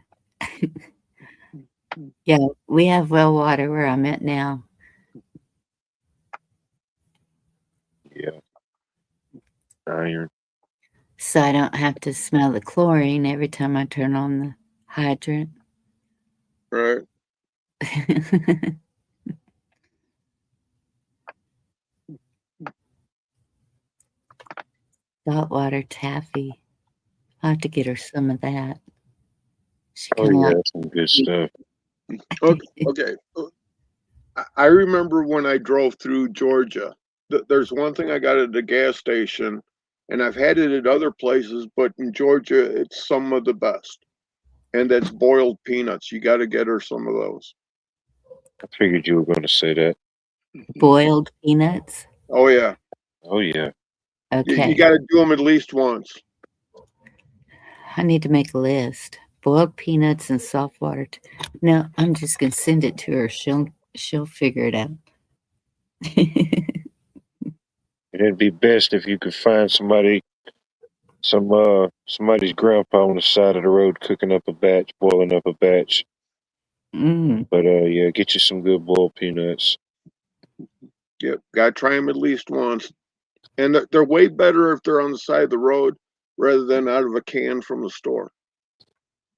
Yeah, we have well water where I'm at now. Iron. So I don't have to smell the chlorine every time I turn on the hydrant. Right. Saltwater taffy. I'll have to get her some of that. She Oh kind of yeah, like that's some good stuff. Okay. I remember when I drove through Georgia. There's one thing I got at the gas station, and I've had it at other places, but in Georgia, it's some of the best. And that's boiled peanuts. You got to get her some of those. I figured you were going to say that. boiled peanuts. Oh yeah, Oh yeah. you Okay. got to do them at least once. I need to make a list. Boiled peanuts and saltwater. No, I'm just gonna send it to her. She'll figure it out. It'd be best if you could find somebody's grandpa on the side of the road cooking up a batch, boiling up a batch. Mm, But yeah, get you some good boiled peanuts. Yep, got to try them at least once. And they're way better if they're on the side of the road rather than out of a can from the store.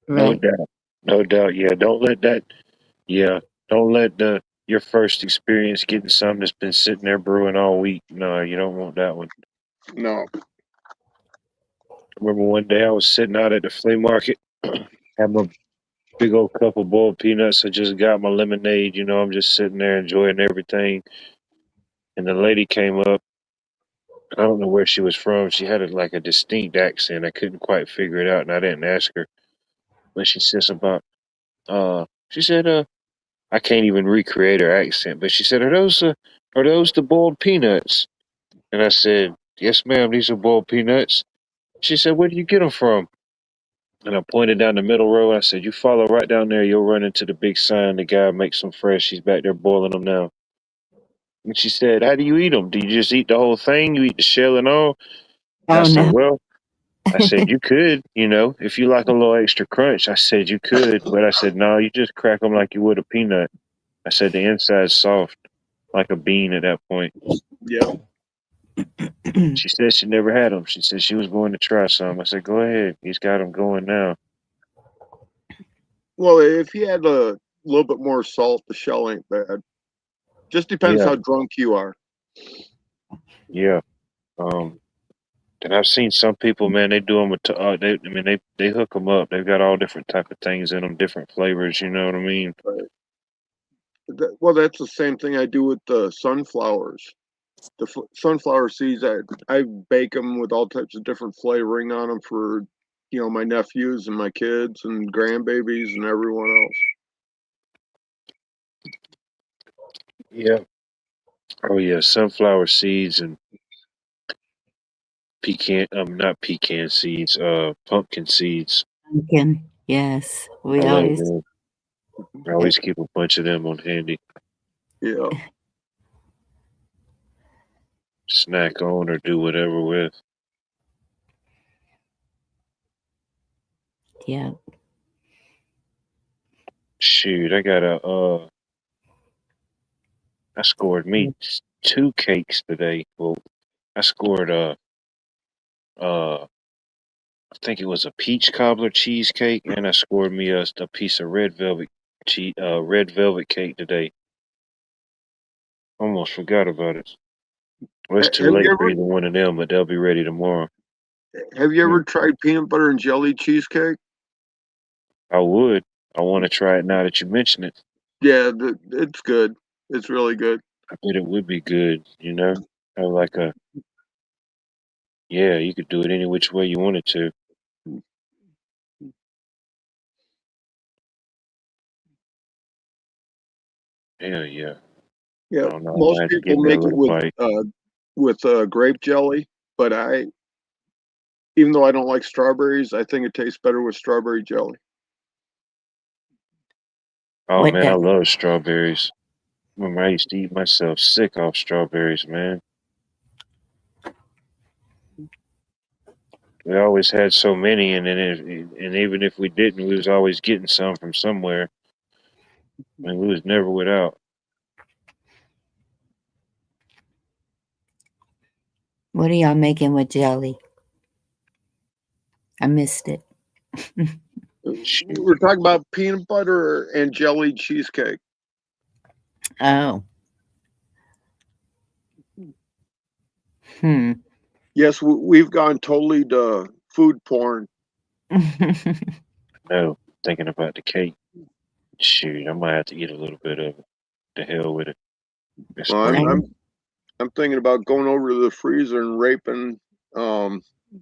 No right. doubt. No doubt. Yeah, don't let that. Yeah, don't let your first experience getting something that's been sitting there brewing all week. No, you don't want that one. No. Remember one day I was sitting out at the flea market, had my big old cup of boiled peanuts. I just got my lemonade. I'm just sitting there enjoying everything. And the lady came up. I don't know where she was from. She had like a distinct accent. I couldn't quite figure it out, and I didn't ask her. But she says about she said I can't even recreate her accent, but she said, are those the boiled peanuts? And I said, yes, ma'am, these are boiled peanuts. She said, where do you get them from? And I pointed down the middle row. I said, you follow right down there, you'll run into the big sign. The guy makes them fresh. He's back there boiling them now. And she said, how do you eat them? Do you just eat the whole thing? You eat the shell and all? And I Oh said, no. well, I said, you could, if you like a little extra crunch. I said, you could. But I said, no, you just crack them like you would a peanut. I said, the inside's soft, like a bean at that point. Yeah. She said she never had them. She said she was going to try some. I said, go ahead. He's got them going now. Well, if you add a little bit more salt, the shell ain't bad. Just depends Yeah, how drunk you are. yeah. And I've seen some people, man. They do them with. They hook them up. They've got all different type of things in them, different flavors. You know what I mean? Well, that's the same thing I do with the sunflowers. The sunflower seeds, I bake them with all types of different flavoring on them for, my nephews and my kids and grandbabies and everyone else. Yeah. Oh yeah, sunflower seeds and not pecan seeds. Pumpkin seeds. Pumpkin. Yes. I We love always them. I always keep a bunch of them on handy. Yeah. Snack on or do whatever with. yeah. Shoot, I scored me 2 cakes today. Well, I scored I think it was a peach cobbler cheesecake, and I scored me a piece of red velvet cake today. Almost forgot about it. Well, it's too Have late you for ever either one of them, but they'll be ready tomorrow. have you Hmm. ever tried peanut butter and jelly cheesecake? I would. I want to try it now that you mention it. Yeah, it's good. It's really good. I bet it would be good. Have like yeah, you could do it any which way you wanted to. Hell yeah. I Yeah, don't know. I might most have to people give me a make it little bite. with grape jelly, but even though I don't like strawberries, I think it tastes better with strawberry jelly. Oh What man, I does? love strawberries. Remember, I used to eat myself sick off strawberries, man. We always had so many, and even if we didn't, we was always getting some from somewhere. I mean, we was never without. What are y'all making with jelly? I missed it. We're talking about peanut butter and jelly cheesecake. Oh. Hmm. Yes, we've gone totally to food porn. No, thinking about the cake. Shoot, I might have to eat a little bit of it. The hell with it. It's Well, crazy. I'm thinking about going over to the freezer and raping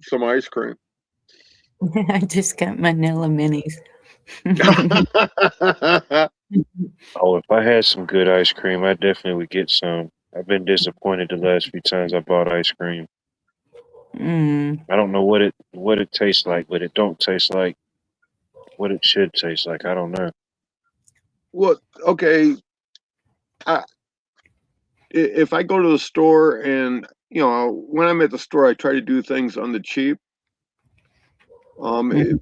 some ice cream. I just got vanilla minis. Oh, if I had some good ice cream, I definitely would get some. I've been disappointed the last few times I bought ice cream. Mm. I don't know what it tastes like, but it don't taste like what it should taste like. I don't know. Well, okay. If I go to the store and when I'm at the store, I try to do things on the cheap.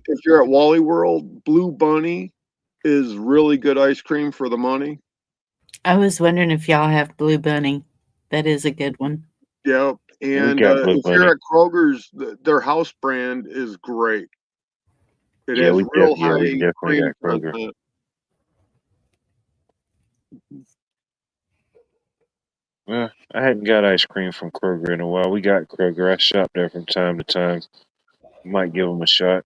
If you're at Wally World, Blue Bunny is really good ice cream for the money. I was wondering if y'all have Blue Bunny. That is a good one. Yep. We And got Blue if you're Bunny. at Kroger's, their house brand is great. It has real We high definitely cream got Kroger. content. Well, I hadn't got ice cream from Kroger in a while. We got Kroger. I shop there from time to time. Might give them a shot.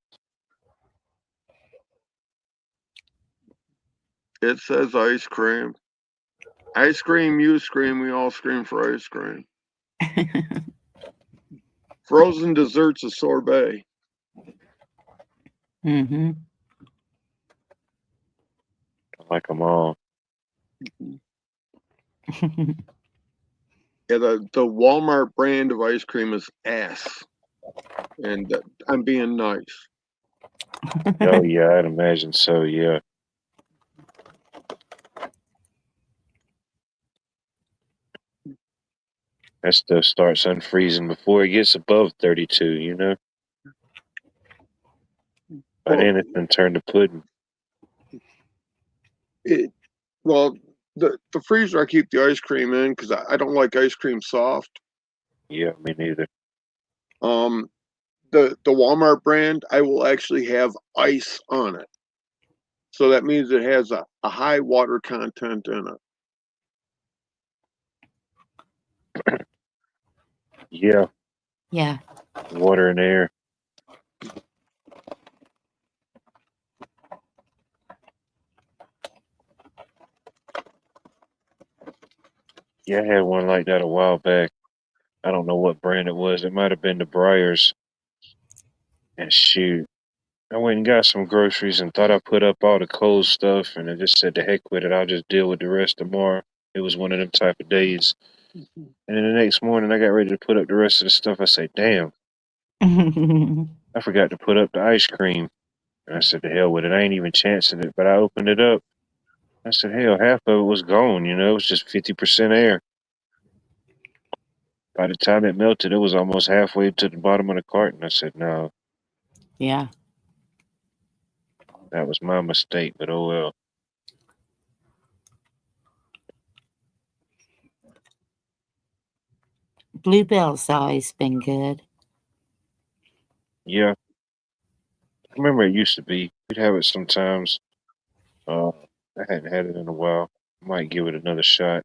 It says ice cream. Ice cream, you scream, we all scream for ice cream. Frozen desserts, a sorbet. Mm-hmm. I like them all. Yeah, the Walmart brand of ice cream is ass. And I'm being nice. Oh yeah, I'd imagine so. Yeah. That stuff starts unfreezing before it gets above 32, you know? By Well, then it's been turned to pudding. well, the freezer I keep the ice cream in because I don't like ice cream soft. Yeah, me neither. The Walmart brand, I will actually have ice on it. So that means it has a high water content in it. Yeah, Yeah. water and air. Yeah, I had one like that a while back. I don't know what brand it was. It might have been the Briars. And shoot, I went and got some groceries and thought I put up all the cold stuff, and I just said, "The heck with it. I'll just deal with the rest tomorrow." It was one of them type of days. And then the next morning, I got ready to put up the rest of the stuff. I said, "Damn, I forgot to put up the ice cream." And I said, "The hell with it. I ain't even chancing it." But I opened it up. I said, "Hell, half of it was gone. You know, it was just 50% air." By the time it melted, it was almost halfway to the bottom of the carton. I said, "No, Yeah. that was my mistake." But oh well. Bluebell's always been good. Yeah, I remember it used to be. We'd have it sometimes. I hadn't had it in a while. Might give it another shot.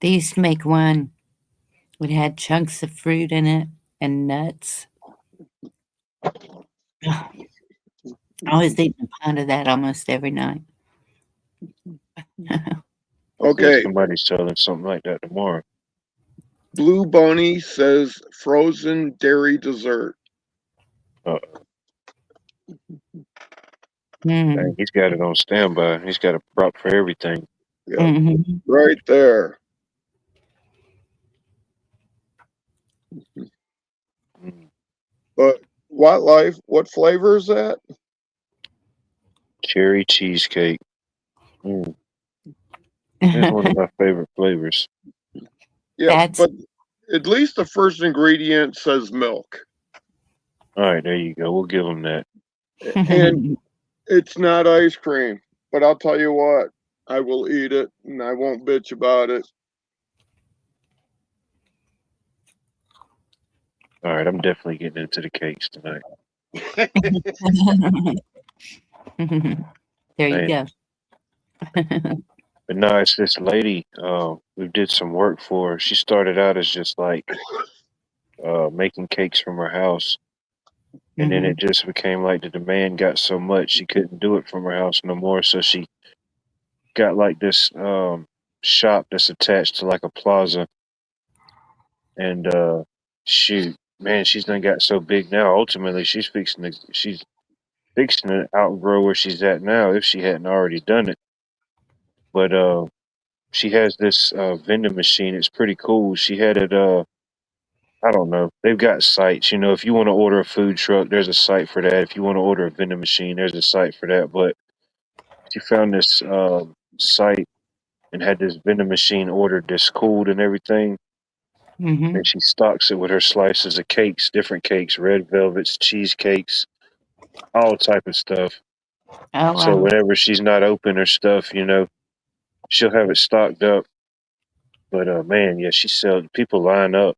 They used to make one that had chunks of fruit in it and nuts. I was eating a pound of that almost every night. Hopefully Okay, somebody's selling something like that tomorrow. Blue Bunny says frozen dairy dessert. Dang, he's got it on standby. He's got a prop for everything. Yeah, Mm-hmm. right there. Mm, But what flavor is that? cherry cheesecake. Mm, it's one of my favorite flavors. Yeah, That's but at least the first ingredient says milk. All right, there you go. We'll give him that. And it's not ice cream. But I'll tell you what, I will eat it and I won't bitch about it. All right, I'm definitely getting into the cakes tonight. There you Man. go. But no, it's this lady. We did some work for her. She started out as just like making cakes from her house, and then Mhm. it just became like the demand got so much she couldn't do it from her house no more. So she got like this shop that's attached to like a plaza, and shoot, man, she's done got so big now. Ultimately, she's fixing to outgrow where she's at now if she hadn't already done it. But she has this vending machine. It's pretty cool. She had it. I don't know. They've got sites. You know, if you want to order a food truck, there's a site for that. If you want to order a vending machine, there's a site for that. But she found this site and had this vending machine ordered that's cooled and everything. Mhm. And she stocks it with her slices of cakes, different cakes, red velvets, cheesecakes, all type of stuff. Oh So wow. whenever she's not open or stuff, you know, she'll have it stocked up. But man, yeah, she sells. People line up.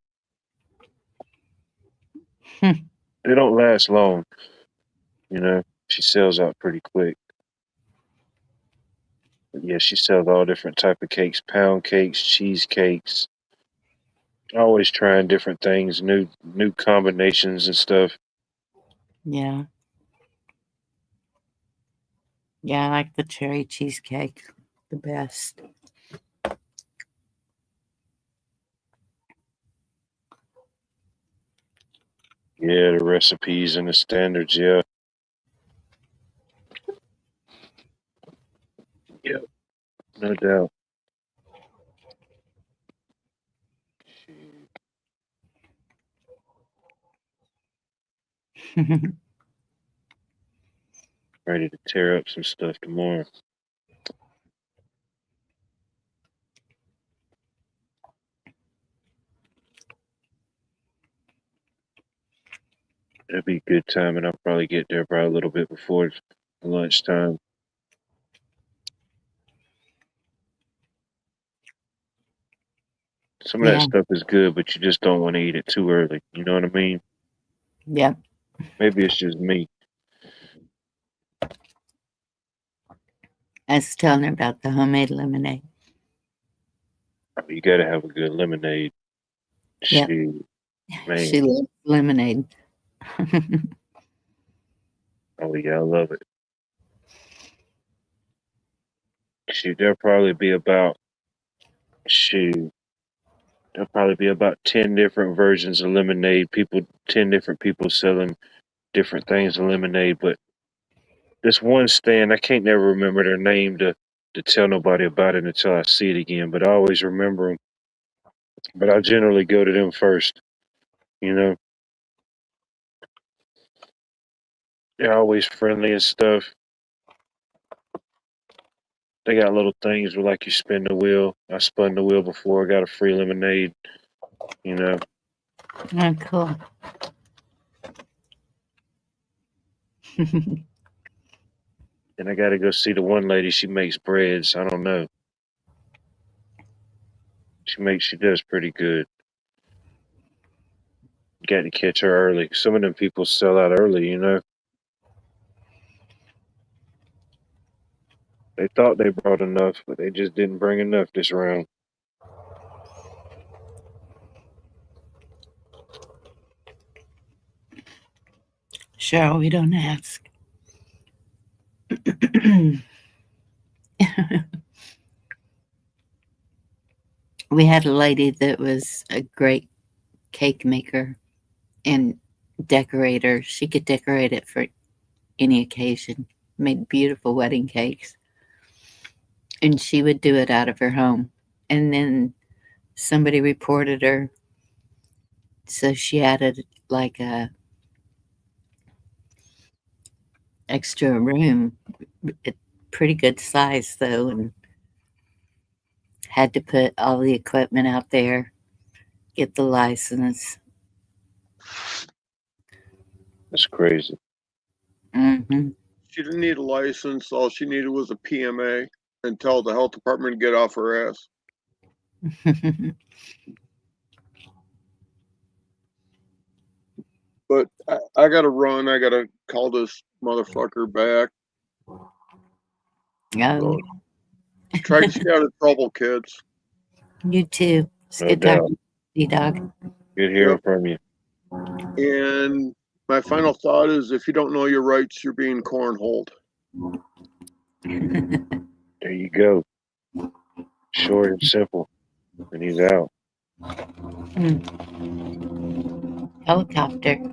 Hmm. They don't last long, you know. She sells out pretty quick. But yeah, she sells all different type of cakes, pound cakes, cheesecakes. Always trying different things, new combinations and stuff. Yeah. Yeah, I like the cherry cheesecake the best. Yeah, the recipes and the standards. Yeah, yeah, no doubt. Ready to tear up some stuff tomorrow. It'll be a good time, and I'll probably get there probably a little bit before lunchtime. Some of that Yeah. stuff is good, but you just don't want to eat it too early. You know what I mean? Yep. Maybe it's just me. I was telling her about the homemade lemonade. You got to have a good lemonade. Yep. Shoot, She man. loves lemonade. Oh yeah, I love it. Shoot, shoot, there'll probably be about 10 different versions of lemonade. 10 different people selling different things of lemonade. But this one stand, I can't never remember their name to tell nobody about it until I see it again. But I always remember them. But I generally go to them first. You know, they're always friendly and stuff. They got little things where like you spin the wheel. I spun the wheel before. I got a free lemonade. You know, Oh, cool. and I got to go see the one lady. She makes breads. I don't know. She does pretty good. Got to catch her early. Some of them people sell out early. You know, they thought they brought enough, but they just didn't bring enough this round. Cheryl, we don't ask. We had a lady that was a great cake maker and decorator. She could decorate it for any occasion, made beautiful wedding cakes. And she would do it out of her home. And then somebody reported her. So she added like a extra room, a pretty good size though, and had to put all the equipment out there, get the license. That's crazy. Hmm. She didn't need a license. All she needed was a PMA and tell the health department to get off her ass. But I gotta run. I gotta call this motherfucker back. Oh, So try to stay out of trouble, kids. you too. It's No good doubt. talking to you, dog. Good hearing from you. And my final thought is, if you don't know your rights, you're being cornholed. There you go. Short and simple. And he's out. Helicopter.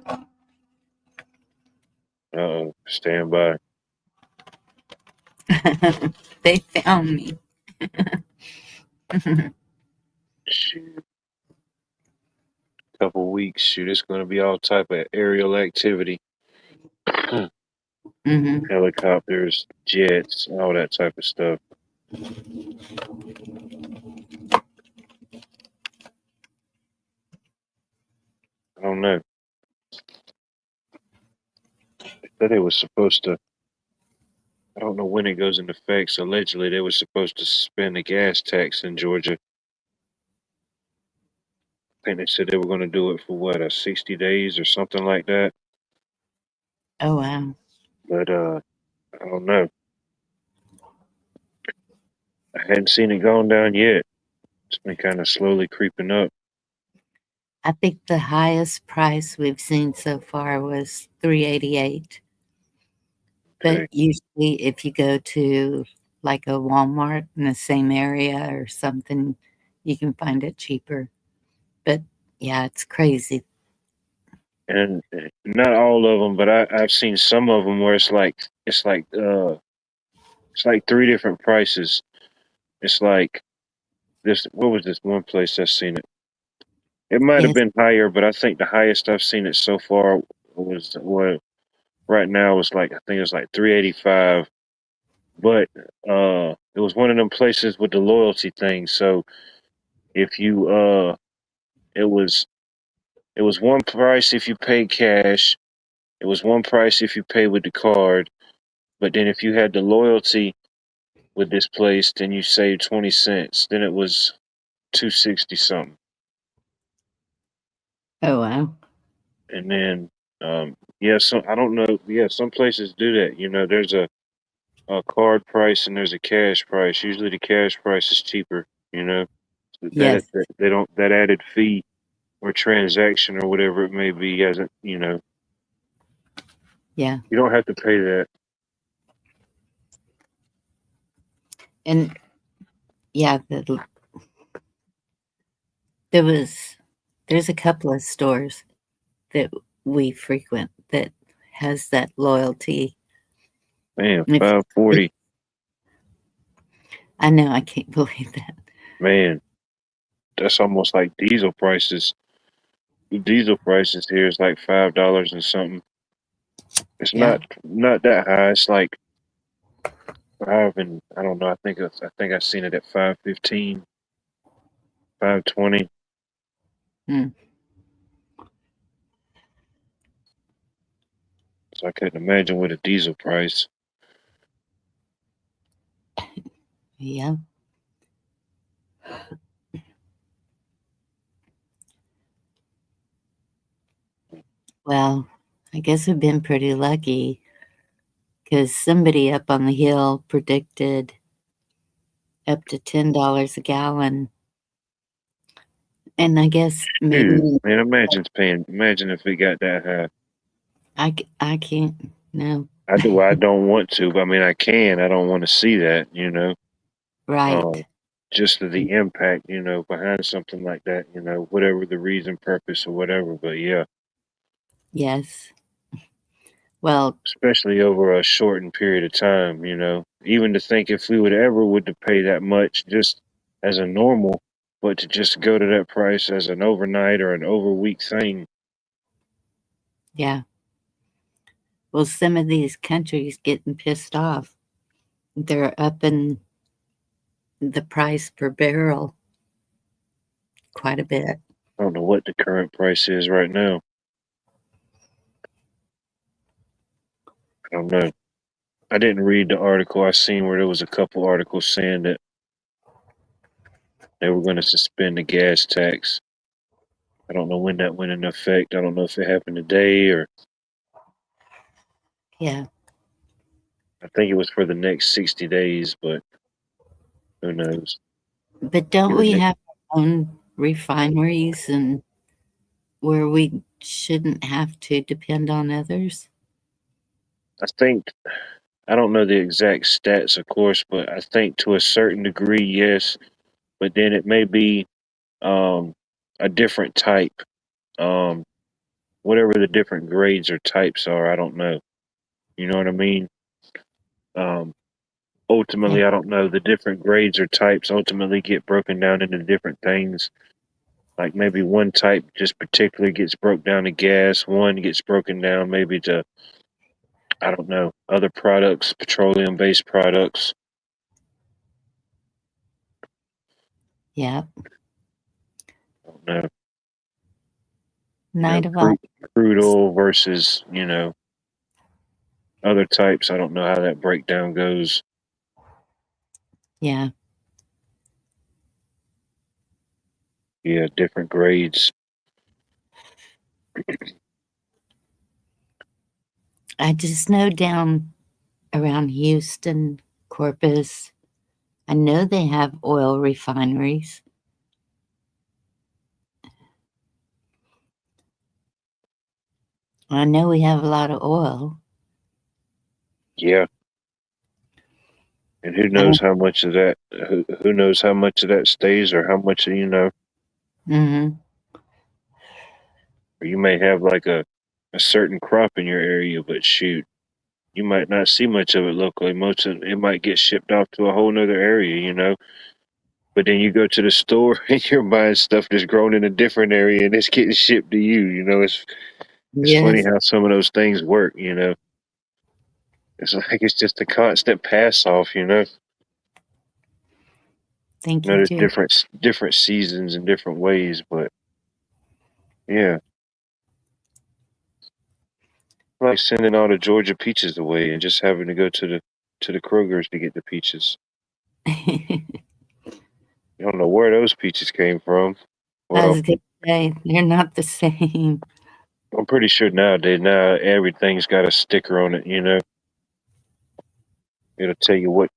Uh-oh. Stand by. They found me. Shoot. Couple weeks. Shoot, it's going to be all type of aerial activity. Hmm. Helicopters, jets, all that type of stuff. I don't know. They said it was supposed to. I don't know when it goes into effect. So allegedly, they were supposed to suspend the gas tax in Georgia. I think they said they were going to do it for what, 60 days or something like that. Oh, wow. But I don't know. I hadn't seen it going down yet. It's been kind of slowly creeping up. I think the highest price we've seen so far was $3.88. Okay. But usually, if you go to like a Walmart in the same area or something, you can find it cheaper. But yeah, it's crazy. And not all of them, but I've seen some of them where it's like three different prices. It's like this. What was this one place I've seen it? It might have Yes, been higher, but I think the highest I've seen it so far was what right now is like I think it's like 385. But it was one of them places with the loyalty thing. So if you it was one price if you pay cash. It was one price if you pay with the card. But then if you had the loyalty with this place, then you saved 20 cents. Then it was 260 something. oh, wow. And then yeah, so I don't know. Yeah, some places do that. You know, there's a card price and there's a cash price. Usually the cash price is cheaper, you know. Yes. That they don't that added fee or transaction or whatever it may be hasn't, you know, Yeah. you don't have to pay that. And yeah, there's a couple of stores that we frequent that has that loyalty. Man, And if 540. I know, I can't believe that. Man, that's almost like diesel prices. The diesel prices here is like $5 and something. It's Yeah. not that high. It's like five and I don't know. I think I've seen it at 515, 520. Hmm. So I couldn't imagine with a diesel price. Yeah. Well, I guess we've been pretty lucky because somebody up on the hill predicted up to $10 a gallon. And I guess maybe Dude, man, imagine if it got that high. I can't. No. I don't want to, but I mean, I can. I don't want to see that, you know. Right. Just the impact, you know, behind something like that, you know, whatever the reason, purpose, or whatever. But yeah, Yes. Well, especially over a shortened period of time, you know. Even to think if we would to pay that much just as a normal, but to just go to that price as an overnight or an overweek thing. yeah. Well, some of these countries getting pissed off. They're upping the price per barrel quite a bit. I don't know what the current price is right now. I don't know. I didn't read the article. I seen where there was a couple articles saying that they were going to suspend the gas tax. I don't know when that went into effect. I don't know if it happened today or Yeah. I think it was for the next 60 days, but who knows? But don't Either we next, have our own refineries and where we shouldn't have to depend on others? I think, I don't know the exact stats, of course, but I think to a certain degree, yes. But then it may be um, a different type. Um, whatever the different grades or types are, I don't know. You know what I mean? Um, Yeah. ultimately, I don't know. The different grades or types ultimately get broken down into different things. Like maybe one type just particularly gets broke down to gas, one gets broken down maybe to, I don't know, other products, petroleum based products. Yeah. I don't know. Night of all. Crude oil versus, other types. I don't know how that breakdown goes. Yeah. Yeah, different grades. I just know down around Houston, Corpus, I know they have oil refineries. I know we have a lot of oil. Yeah. And who And knows how much of that, who knows how much of that stays or how much, mm-hmm. or you may have like a certain crop in your area, but shoot, you might not see much of it locally. Most of it might get shipped off to a whole nother area. But then you go to the store and you're buying stuff that's grown in a different area and it's getting shipped to you. It's funny Yes. how some of those things work. It's like it's just a constant pass off. Thank you, There's Jerry. different seasons and different ways, but yeah, like sending all the Georgia peaches away and just having to go to the Kroger's to get the peaches. I You don't know where those peaches came from. was Well, going to say, they're not the same. I'm pretty sure nowadays now everything's got a sticker on it. It'll tell you what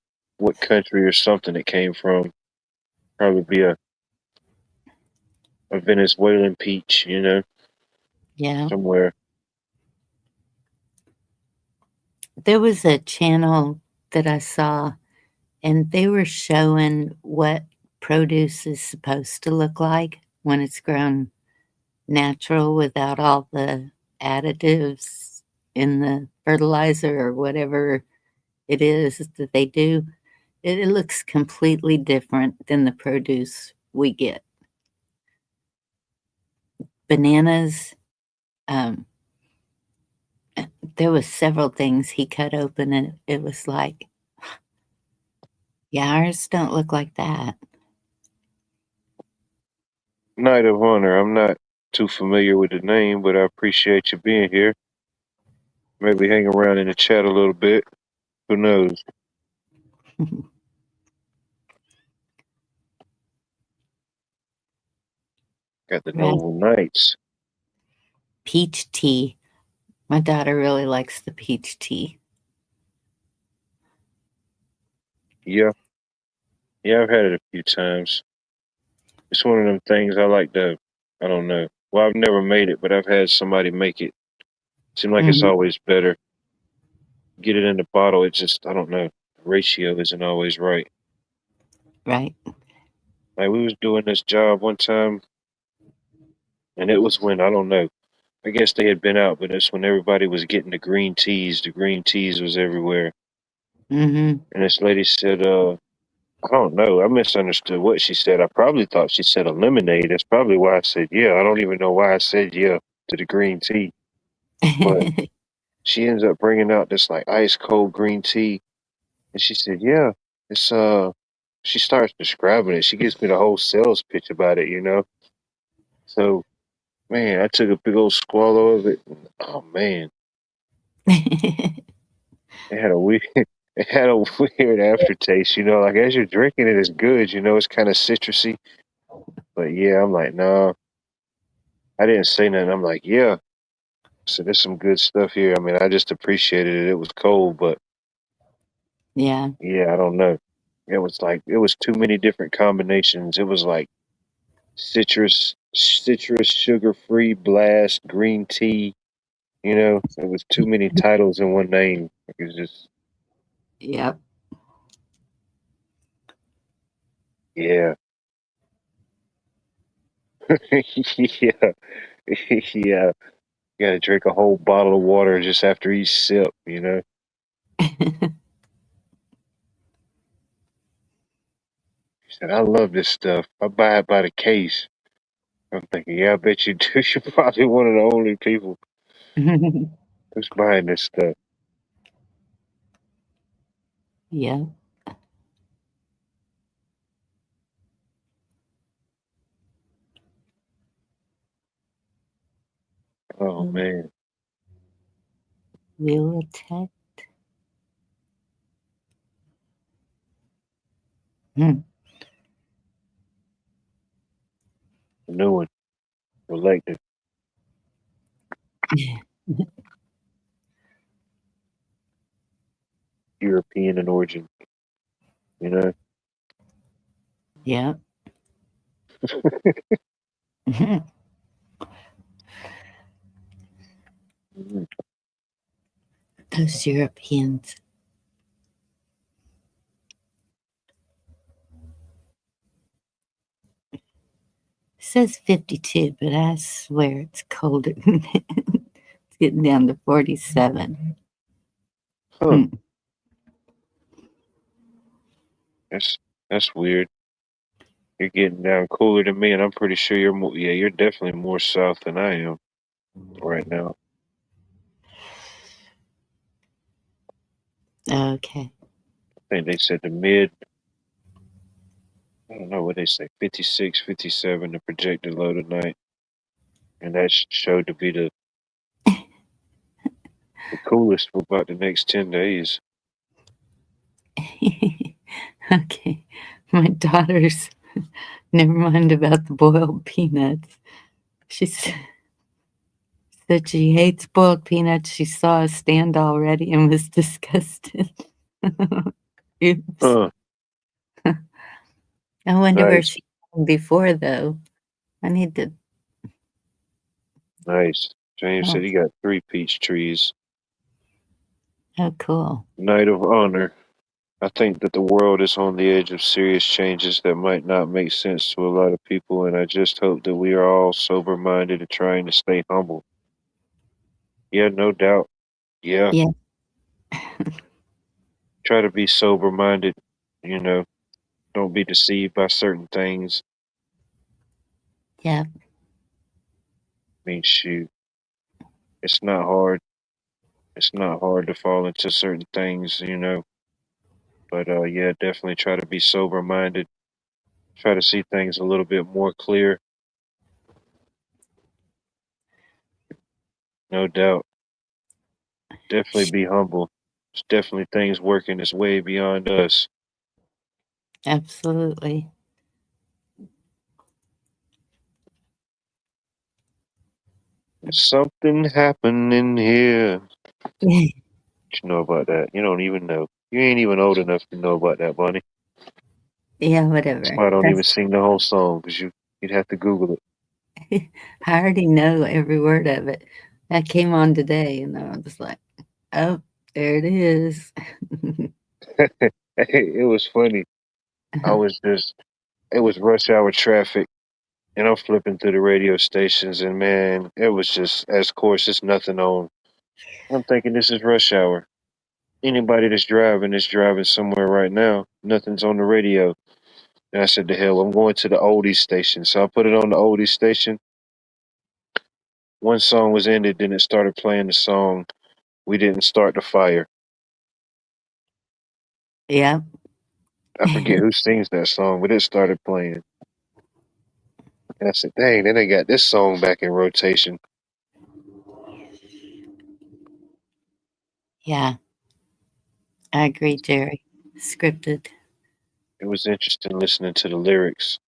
country or something it came from. Probably be a Venezuelan peach, Yeah. somewhere. There was a channel that I saw, and they were showing what produce is supposed to look like when it's grown natural without all the additives in the fertilizer or whatever it is that they do. It looks completely different than the produce we get. Bananas, um, there was several things he cut open and it was like, yeah, ours don't look like that. Knight of Honor. I'm not too familiar with the name, but I appreciate you being here. Maybe hang around in the chat a little bit. Who knows? Got the Right. Noble Knights. Peach tea. My daughter really likes the peach tea. Yeah, yeah, I've had it a few times. It's one of them things I like to. I don't know. Well, I've never made it, but I've had somebody make it. Seem like it's Mhm. always better. Get it in the bottle. It just, I don't know. The ratio isn't always right. Right. Like we was doing this job one time, and it was when I don't know. I guess they had been out, but it's when everybody was getting the green teas. The green teas was everywhere. Hmm. And this lady said, I don't know. I misunderstood what she said. I probably thought she said a lemonade. That's probably why I said yeah. I don't even know why I said yeah to the green tea. But she ends up bringing out this like ice cold green tea. And she said, yeah, it's, she starts describing it. She gives me the whole sales pitch about it. So, man, I took a big old swallow of it. And, oh, man, it had a weird, it had a weird aftertaste. Like as you're drinking it, it's good. It's kind of citrusy. But yeah, I'm like, no, I didn't say nothing. I'm like, yeah. So there's some good stuff here. I mean, I just appreciated it. It was cold, but Yeah. yeah, I don't know. It was too many different combinations. It was like citrus, sugar free blast, green tea. It was too many titles in one name. It was just Yep. yeah. Yeah. Yeah. You gotta drink a whole bottle of water just after each sip. He said, I love this stuff. I buy it by the case. I'm thinking, yeah, I bet you do. You're probably one of the only people who's buying this stuff. Yeah. Oh man. Wheel attack. Hmm. A new one. Selected. European in origin. You know? Yep. Mhm. Those Europeans. It says 52, but I swear it's colder than that. It's getting down to 47. Huh. Hmm. That's that's weird. You're getting down cooler than me, and I'm pretty sure you're more. Yeah, you're definitely more south than I am right now. Okay. I think they said the mid. I don't know what they say. 56, 57, the projected low tonight, and that showed to be the coolest for about the next 10 days. Okay. My daughter's, never mind about the boiled peanuts. She said she hates boiled peanuts. She saw a stand already and was disgusted. Oops. Huh. I wonder where Nice, she been before, though. I need to. nice. James Oh, said he got 3 peach trees. oh, cool. Night of honor. I think that the world is on the edge of serious changes that might not make sense to a lot of people, and I just hope that we are all sober minded and trying to stay humble. Yeah, no doubt. Yeah, Yeah. try to be sober minded. You know, don't be deceived by certain things. Yeah. I mean, shoot, it's not hard. It's not hard to fall into certain things. But yeah, definitely try to be sober minded. Try to see things a little bit more clear. No doubt. Definitely be humble. There's definitely things working that's way beyond us. Absolutely. There's something happening here. What you know about that? You don't even know. You ain't even old enough to know about that, Bunny. Yeah, That's whatever. why I don't even That's sing the whole song because you'd have to Google I already know every word of it. That came on today, and I was like, "Oh, there it is." it. It was funny. I was just it was rush hour traffic, and I'm flipping through the radio stations, and man, it was just as course it's nothing on. I'm thinking this is rush hour. Anybody that's driving is driving somewhere right now. Nothing's on the radio. And I said, to hell, I'm going to the oldies station. So I put it on the oldies station. One song was ended, then it started playing the song We Didn't Start the Fire. Yeah. I forget who sings that song, but it started playing. And I said, dang, then they got this song back in rotation. Yeah, I agree, Jerry. Scripted. It was interesting listening to the lyrics.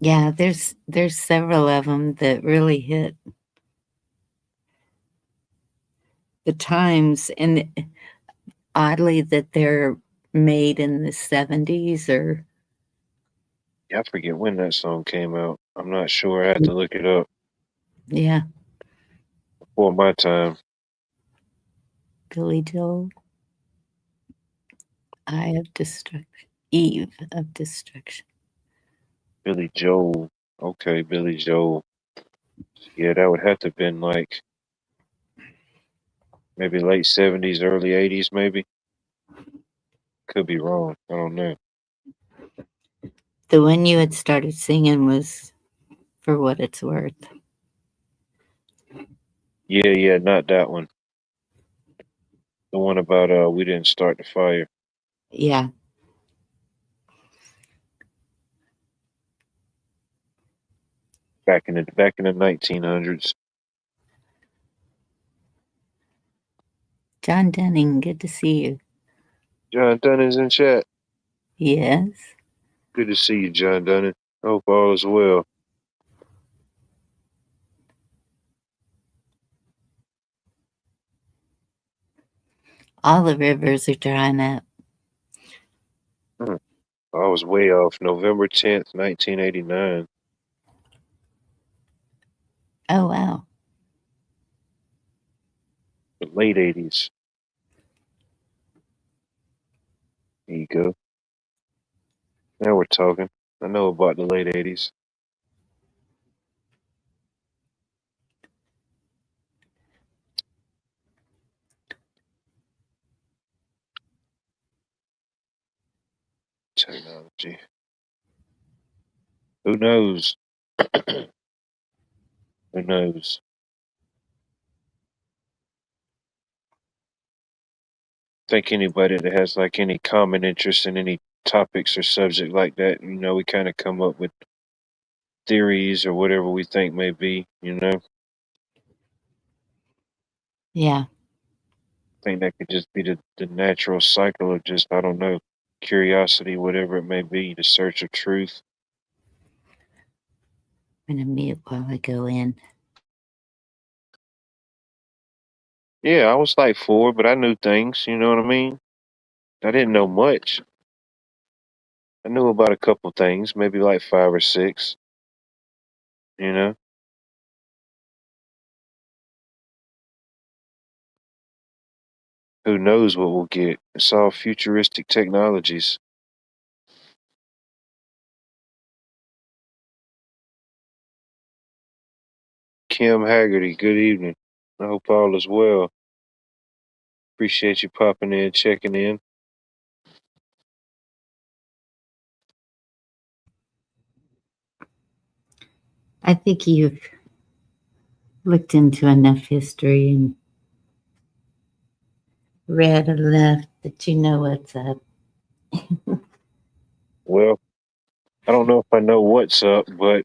Yeah, there's several of them that really hit the times, and oddly that they're made in the 70s or Yeah, I forget when that song came out. I'm not sure. I had to look it up yeah, before my time. Billy Joel, Eye of Destruction, Eve of Destruction. Billy Joel. Okay, Billy Joel. Yeah, that would have to have been like maybe late 70s, early 80s, maybe. Could be wrong. I don't know. The one you had started singing was For What It's Worth. Yeah, not that one. The one about we didn't start the fire. Yeah, Back in the 1900s. John Denning, good to see you. John Dunning's in chat. Yes. Good to see you, John Dunning. Hope all is well. All the rivers are drying up. I was way off. November 10th, 1989. Oh, wow. The late 80s. There you go. Now we're talking. I know about the late 80s. Technology. Who knows? Who knows? Think anybody that has like any common interest in any topics or subject like that, we kind of come up with theories or whatever we think may be. Yeah. I think that could just be the natural cycle of just, I don't know, curiosity, whatever it may be, the search of truth. I'm going to mute while I go in. Yeah, I was like 4, but I knew things, you know what I mean? I didn't know much. I knew about a couple things, maybe like 5 or 6, you know? Who knows what we'll get? It's all futuristic technologies. Kim Haggerty, good evening. I hope all is well. Appreciate you popping in, checking in. I think you've looked into enough history and read enough that you know what's up. Well, I don't know if I know what's up, but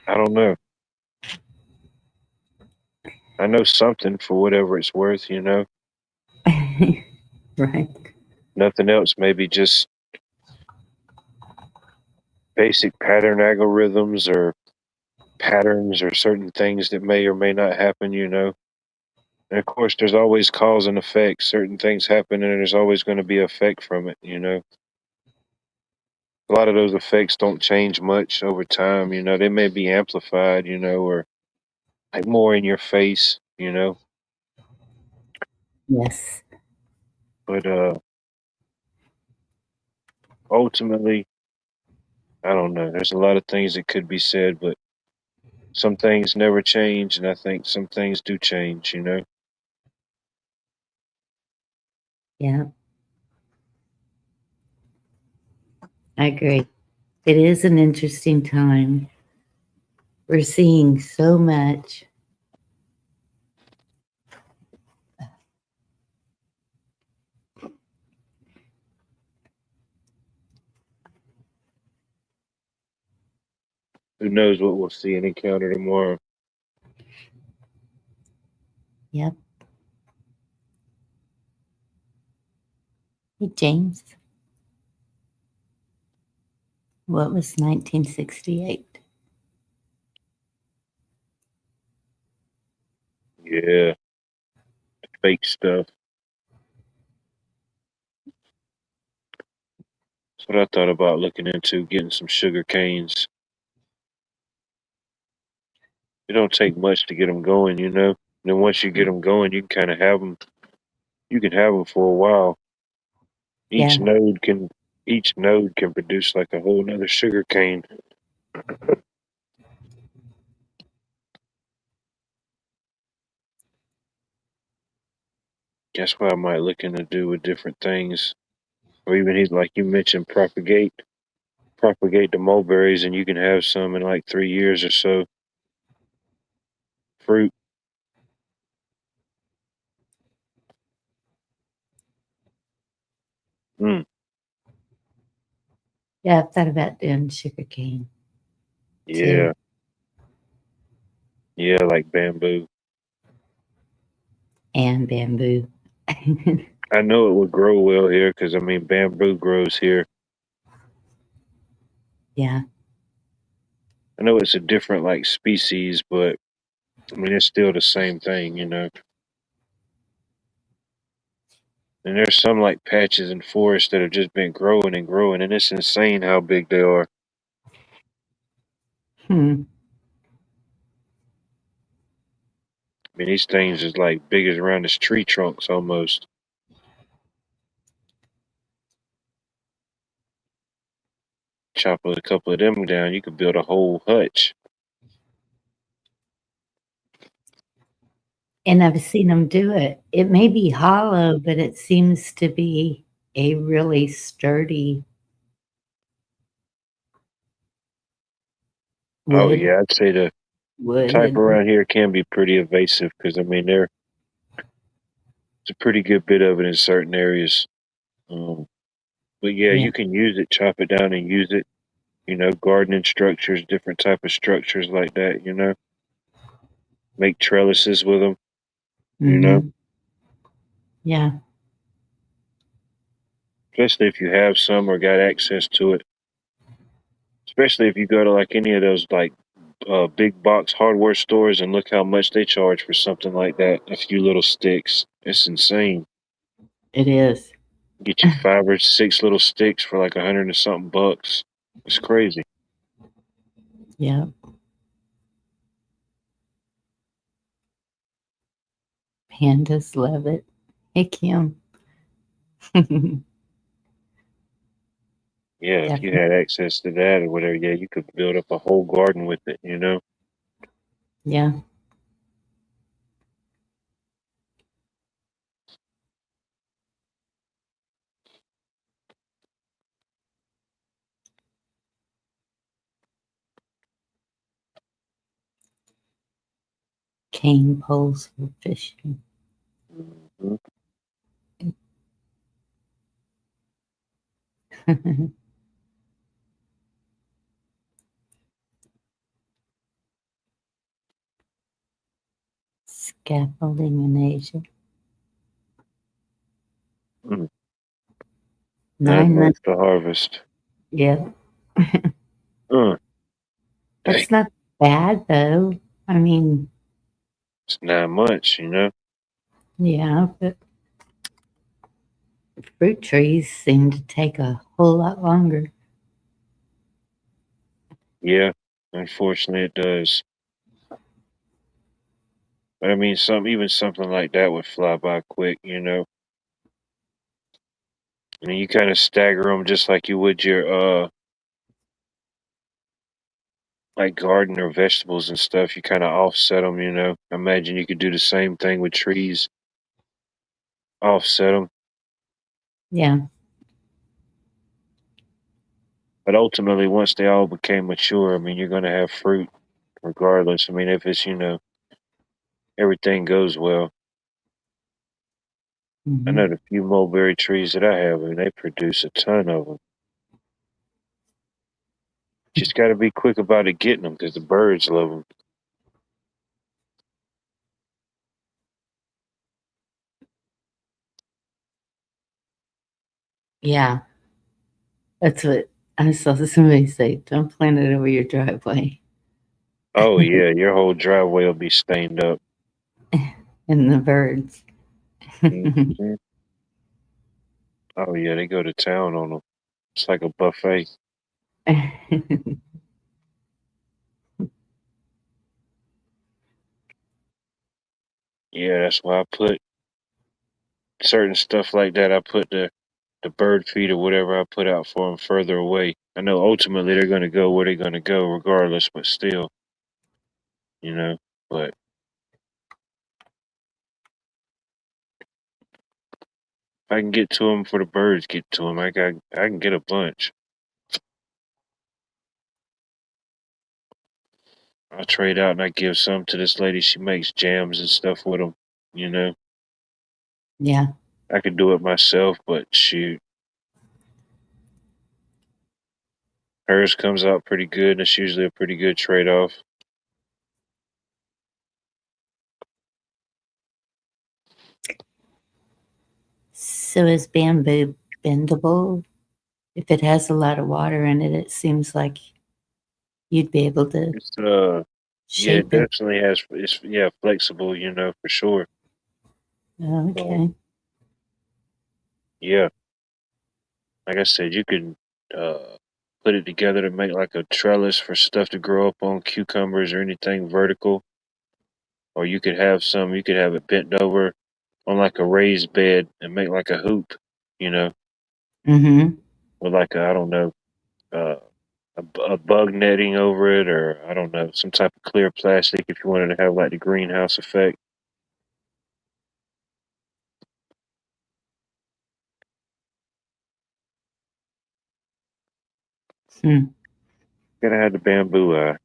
I don't know. I know something for whatever it's worth. Right. Nothing else, maybe just basic pattern algorithms or patterns or certain things that may or may not happen. And of course, there's always cause and effect. Certain things happen and there's always going to be effect from it. A lot of those effects don't change much over time. They may be amplified, or like more in your face. Yes. But ultimately, I don't know. There's a lot of things that could be said, but some things never change, and I think some things do change. Yeah. I agree. It is an interesting time. We're seeing so much. Who knows what we'll see and encounter tomorrow? Yep. Hey, James. What was 1968? Yeah, fake stuff. That's what I thought about looking into, getting some sugar canes. It don't take much to get them going, you know. And then once you get them going, you can kind of have them. You can have them for a while. Yeah. Each node can produce like a whole nother sugar cane. That's what I might look into do with different things, or even like you mentioned, propagate the mulberries, and you can have some in like 3 years or so. Fruit. Mm, Yeah, I've thought about doing sugar cane too. yeah, yeah, like bamboo. And bamboo. I know it would grow well here because I mean bamboo grows here. Yeah. I know it's a different like species, but I mean it's still the same thing, you know. And there's some like patches in forests that have just been growing and growing, and it's insane how big they are. Hmm. I mean these things is like big as around this tree trunks almost. Chop a couple of them down, you could build a whole hutch. And I've seen them do it. It may be hollow, but it seems to be a really sturdy Oh wood. yeah, I'd say the Wood type and around here can be pretty evasive because I mean there's a pretty good bit of it in certain areas. Um, but yeah, yeah. you can use it, chop it down and use it. You know, gardening structures, different type of structures like that. You know, make trellises with them. You know, Hmm. Yeah. especially if you have some or got access to it. Especially if you go to like any of those like big box hardware stores and look how much they charge for something like that. A few little sticks. It's insane. It is. Get you 5 or 6 little sticks for like 100 and something bucks. It's crazy. Yeah. Pandas love it. Hey, Kim. Yeah, if you had access to that or whatever, yeah, you could build up a whole garden with it, you know? Yeah. Cane poles for fishing. Hmm. Scaffolding in Asia. Mm. Not 9 months. much to harvest. Yeah. Uh, dang, That's not bad, though. I mean, it's not much, you know? yeah, but fruit trees seem to take a whole lot longer. Yeah, unfortunately it does. But I mean, even something like that would fly by quick, you know? I mean, you kind of stagger them just like you would your, like garden or vegetables and stuff. You kind of offset them, you know? Imagine you could do the same thing with trees, offset them. Yeah. But ultimately, once they all became mature, I mean, you're going to have fruit regardless. I mean, if it's, you know, everything goes well. I Hmm. know the few mulberry trees that I have, I mean, they produce a ton of them. Just got to be quick about it getting them because the birds love them. Yeah. That's what I saw somebody say, "Don't plant it over your driveway." Oh yeah, your whole driveway will be stained up. And the birds. Mhm. Oh yeah, they go to town on them. It's like a buffet. Yeah, that's why I put certain stuff like that. I put the bird feed or whatever I put out for them further away. I know ultimately they're gonna go where they're gonna go regardless, but still, you know. But if I can get to them for the birds, get to them. I can get a bunch. I trade out and I give some to this lady. She makes jams and stuff with them. You know, Yeah. I could do it myself, but shoot, hers comes out pretty good, and it's usually a pretty good trade off. So is bamboo bendable? If it has a lot of water in it, it seems like you'd be able to It's yeah, it shape it. definitely has. It's yeah, flexible. You know, for sure. Okay. Yeah, like I said, you can uh, put it together to make like a trellis for stuff to grow up on, cucumbers or anything vertical. Or you could have some. You could have it bent over on like a raised bed and make like a hoop. You know, Mm-hmm. with like a, I don't know, uh, a bug netting over it, or I don't know, some type of clear plastic if you wanted to have like the greenhouse effect. Hmm. Gotta have the bamboo eye.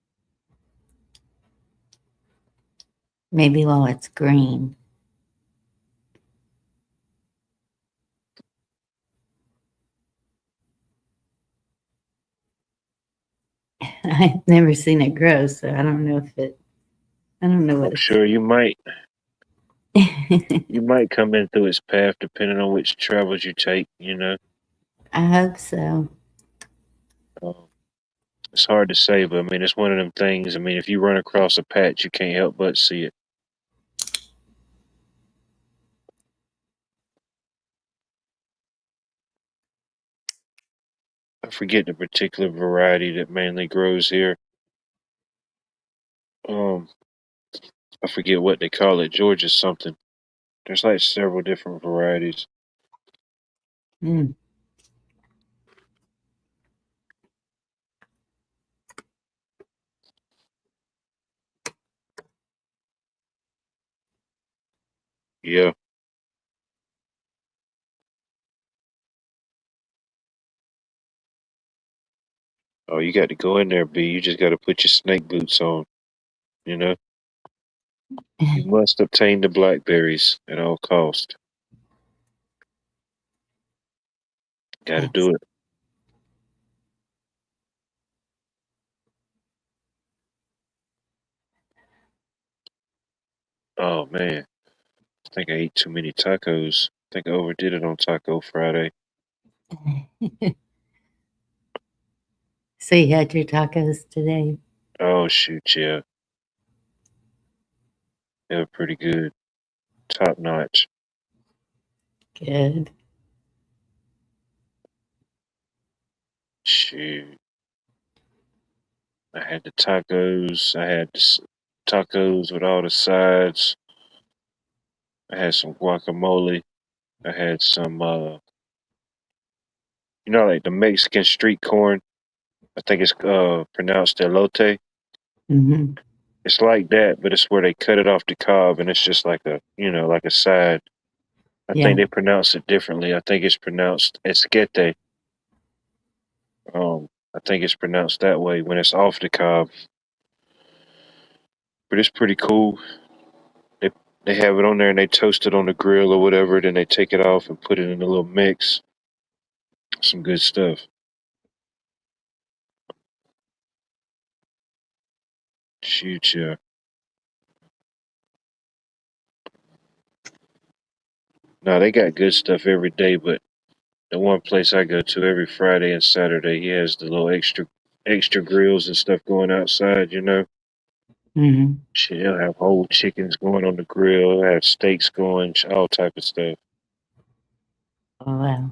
Maybe while it's green. I've never seen it grow, so I don't know if it. I don't know I'm what it's. sure you might come in through its path depending on which travels you take. You know, I hope so. um, it's hard to say, but I mean, it's one of them things. I mean, if you run across a patch, you can't help but see it. I forget the particular variety that mainly grows here. Um, I forget what they call it. Georgia something. There's like several different varieties. Hmm. Yeah. Oh, you got to go in there, B. You just got to put your snake boots on. You know, you must obtain the blackberries at all cost. Got to Yes. do it. Oh man, I think I ate too many tacos. I think I overdid it on Taco Friday. So you had your tacos today. Oh shoot, yeah, they were pretty good, top notch. Good. Shoot, I had the tacos. I had tacos with all the sides. I had some guacamole. I had some, like the Mexican street corn. I think it's pronounced elote. Hmm. It's like that, but it's where they cut it off the cob, and it's just like a, like a side. I think Yeah. they pronounce it differently. I think it's pronounced esquete. I think it's pronounced that way when it's off the cob, but it's pretty cool. They they have it on there and they toast it on the grill or whatever. Then they take it off and put it in a little mix. Some good stuff. Shoot, yeah. No, they got good stuff every day, but The one place I go to every Friday and Saturday, he has the little extra grills and stuff going outside, you know. Hmm. Shit, he'll have whole chickens going on the grill, he'll have steaks going, all type of stuff. Oh, wow.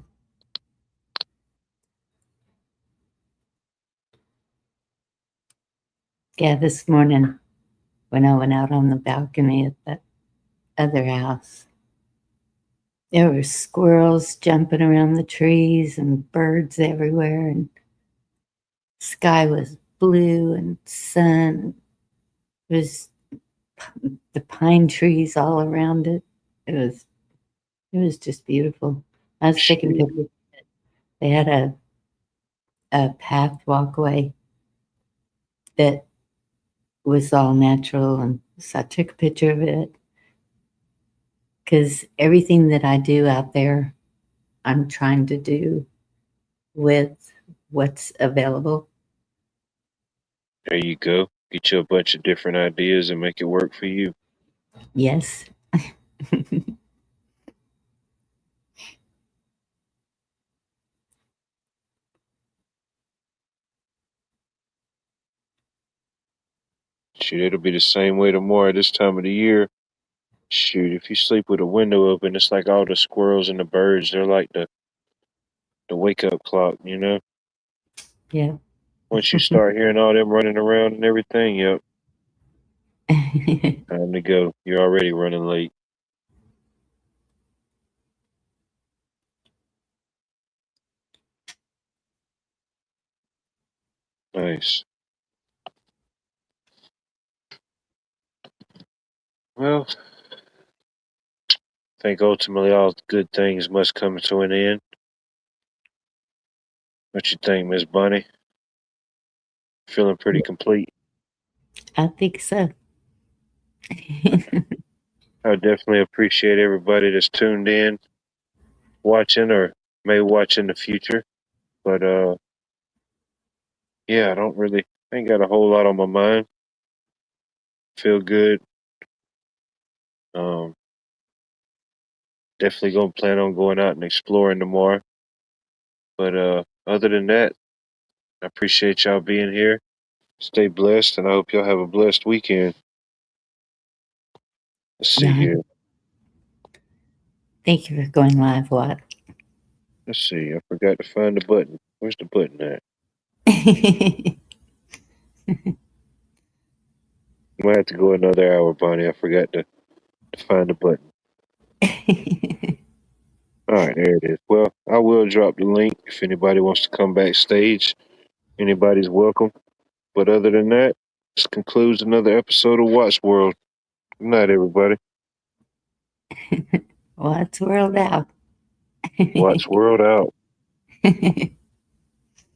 Yeah, this morning when I went out on the balcony at the other house, there were squirrels jumping around the trees and birds everywhere, and sky was blue and sun. It was the pine trees all around it. It was just beautiful. I was taking Shit. pictures. They had a path walkway that was all natural, and so I took a picture of it because everything that I do out there, I'm trying to do with what's available. There you go. Get you a bunch of different ideas and make it work for you. Yes. Shoot, it'll be the same way tomorrow this time of the year. Shoot, if you sleep with a window open, it's like all the squirrels and the birds, they're like the wake up clock, you know? Yeah. Once you start hearing all them running around and everything, yep, time to go. You're already running late. Nice. Well, I think ultimately all good things must come to an end. What you think, Miss Bunny? Feeling pretty complete. I think so. I definitely appreciate everybody that's tuned in, watching, or may watch in the future. But yeah, I ain't got a whole lot on my mind. Feel good. Um, definitely gonna plan on going out and exploring tomorrow. But other than that, I appreciate y'all being here. Stay blessed, and I hope y'all have a blessed weekend. Let's see Yeah. here. Thank you for going live, Watt. Let's see. I forgot to find the button. Where's the button at? Might have to go another hour, Bonnie. I forgot to find the button. All right, there it is. Well, I will drop the link if anybody wants to come backstage. Anybody's welcome. But other than that, this concludes another episode of Watch World. Good night, everybody. Watt's World out. Watch World out.